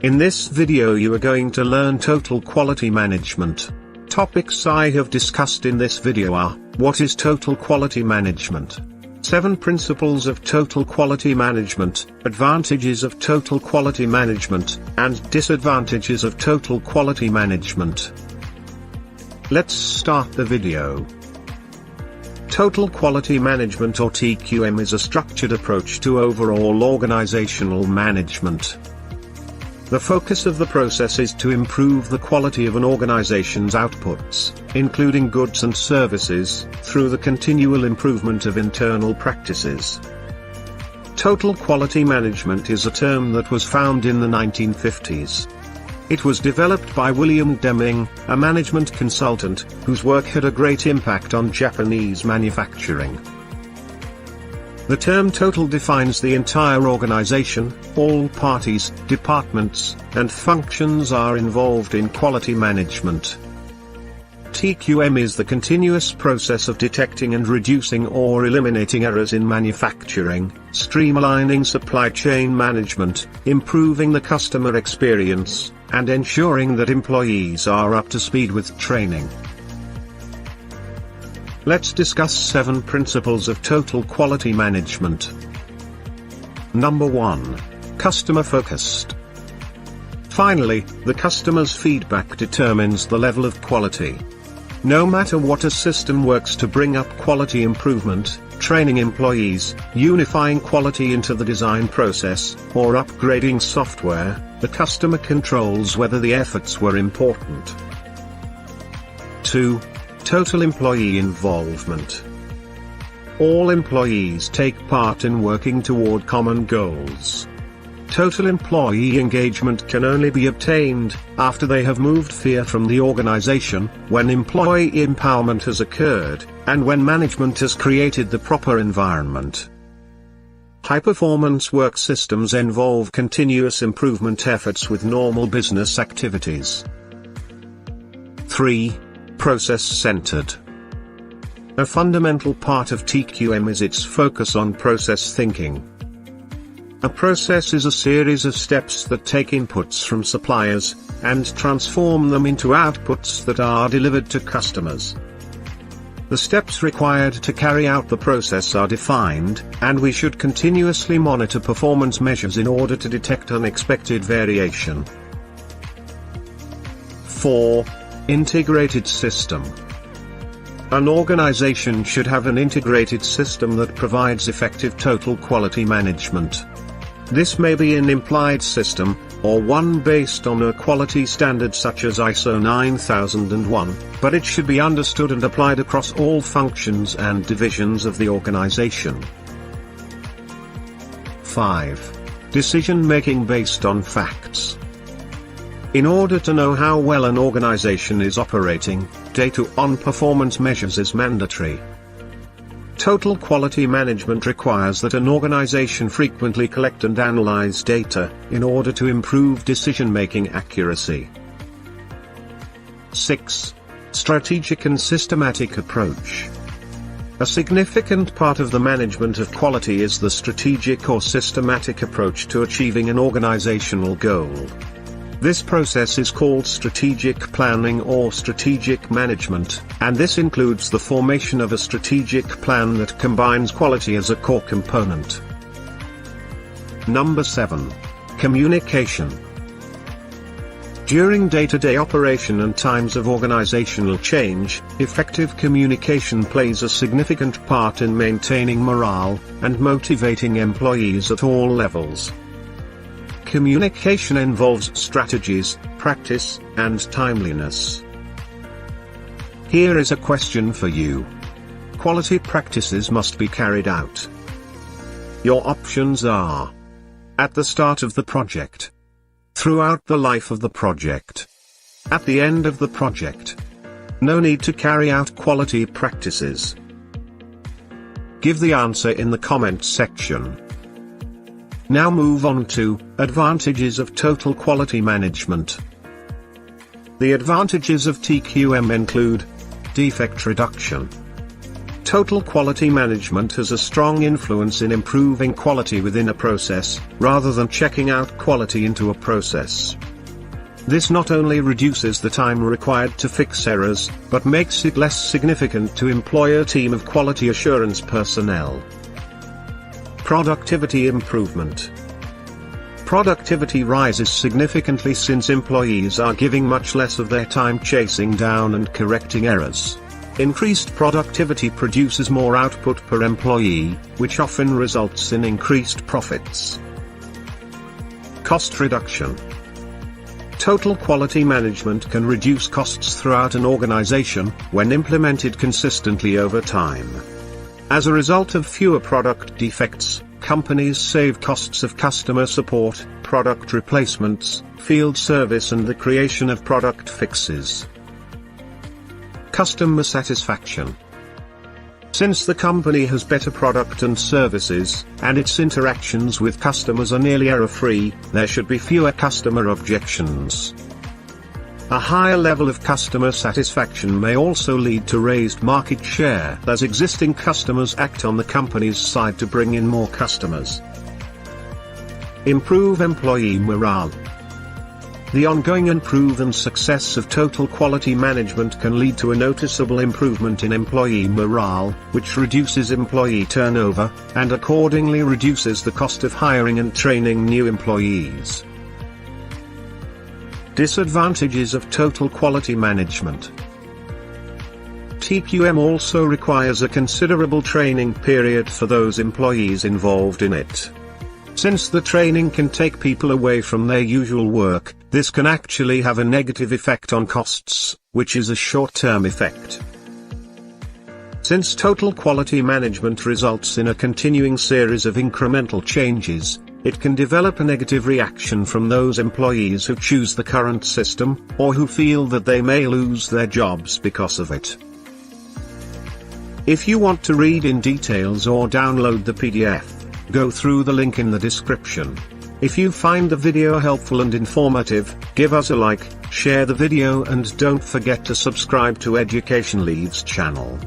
H: In this video you are going to learn total quality management. Topics I have discussed in this video are: what is total quality management? 7 principles of total quality management, advantages of total quality management, and disadvantages of total quality management. Let's start the video. Total quality management, or TQM, is a structured approach to overall organizational management. The focus of the process is to improve the quality of an organization's outputs, including goods and services, through the continual improvement of internal practices. Total quality management is a term that was found in the 1950s. It was developed by William Deming, a management consultant, whose work had a great impact on Japanese manufacturing. The term total defines the entire organization. All parties, departments, and functions are involved in quality management. TQM is the continuous process of detecting and reducing or eliminating errors in manufacturing, streamlining supply chain management, improving the customer experience, and ensuring that employees are up to speed with training. Let's discuss 7 principles of total quality management. Number 1. Customer focused. Finally, the customer's feedback determines the level of quality. No matter what a system works to bring up quality improvement, training employees, unifying quality into the design process, or upgrading software, the customer controls whether the efforts were important. 2. Total employee involvement. All employees take part in working toward common goals. Total employee engagement can only be obtained after they have moved fear from the organization, when employee empowerment has occurred, and when management has created the proper environment. High-performance work systems involve continuous improvement efforts with normal business activities. 3. Process-centered. A fundamental part of TQM is its focus on process thinking. A process is a series of steps that take inputs from suppliers and transform them into outputs that are delivered to customers. The steps required to carry out the process are defined, and we should continuously monitor performance measures in order to detect unexpected variation. 4. Integrated system. An organization should have an integrated system that provides effective total quality management. This may be an implied system, or one based on a quality standard such as ISO 9001, but it should be understood and applied across all functions and divisions of the organization. 5. Decision-making based on facts. In order to know how well an organization is operating, data on performance measures is mandatory. Total quality management requires that an organization frequently collect and analyze data, in order to improve decision-making accuracy. 6. Strategic and systematic approach. A significant part of the management of quality is the strategic or systematic approach to achieving an organizational goal. This process is called strategic planning or strategic management, and this includes the formation of a strategic plan that combines quality as a core component. Number 7. Communication. During day-to-day operation and times of organizational change, effective communication plays a significant part in maintaining morale and motivating employees at all levels. Communication involves strategies, practice, and timeliness. Here is a question for you. Quality practices must be carried out. Your options are: at the start of the project, throughout the life of the project, at the end of the project. No need to carry out quality practices. Give the answer in the comments section. Now move on to advantages of total quality management. The advantages of TQM include defect reduction. Total quality management has a strong influence in improving quality within a process, rather than checking out quality into a process. This not only reduces the time required to fix errors, but makes it less significant to employ a team of quality assurance personnel. Productivity improvement. Productivity rises significantly since employees are giving much less of their time chasing down and correcting errors. Increased productivity produces more output per employee, which often results in increased profits. Cost reduction. Total quality management can reduce costs throughout an organization, when implemented consistently over time. As a result of fewer product defects, companies save costs of customer support, product replacements, field service and the creation of product fixes. Customer satisfaction. Since the company has better product and services, and its interactions with customers are nearly error-free, there should be fewer customer objections. A higher level of customer satisfaction may also lead to raised market share, as existing customers act on the company's side to bring in more customers. Improve employee morale. The ongoing and proven success of total quality management can lead to a noticeable improvement in employee morale, which reduces employee turnover, and accordingly reduces the cost of hiring and training new employees. Disadvantages of total quality management. TQM also requires a considerable training period for those employees involved in it. Since the training can take people away from their usual work, this can actually have a negative effect on costs, which is a short-term effect. Since total quality management results in a continuing series of incremental changes, it can develop a negative reaction from those employees who choose the current system, or who feel that they may lose their jobs because of it. If you want to read in details or download the PDF, go through the link in the description. If you find the video helpful and informative, give us a like, share the video and don't forget to subscribe to Education Leads channel.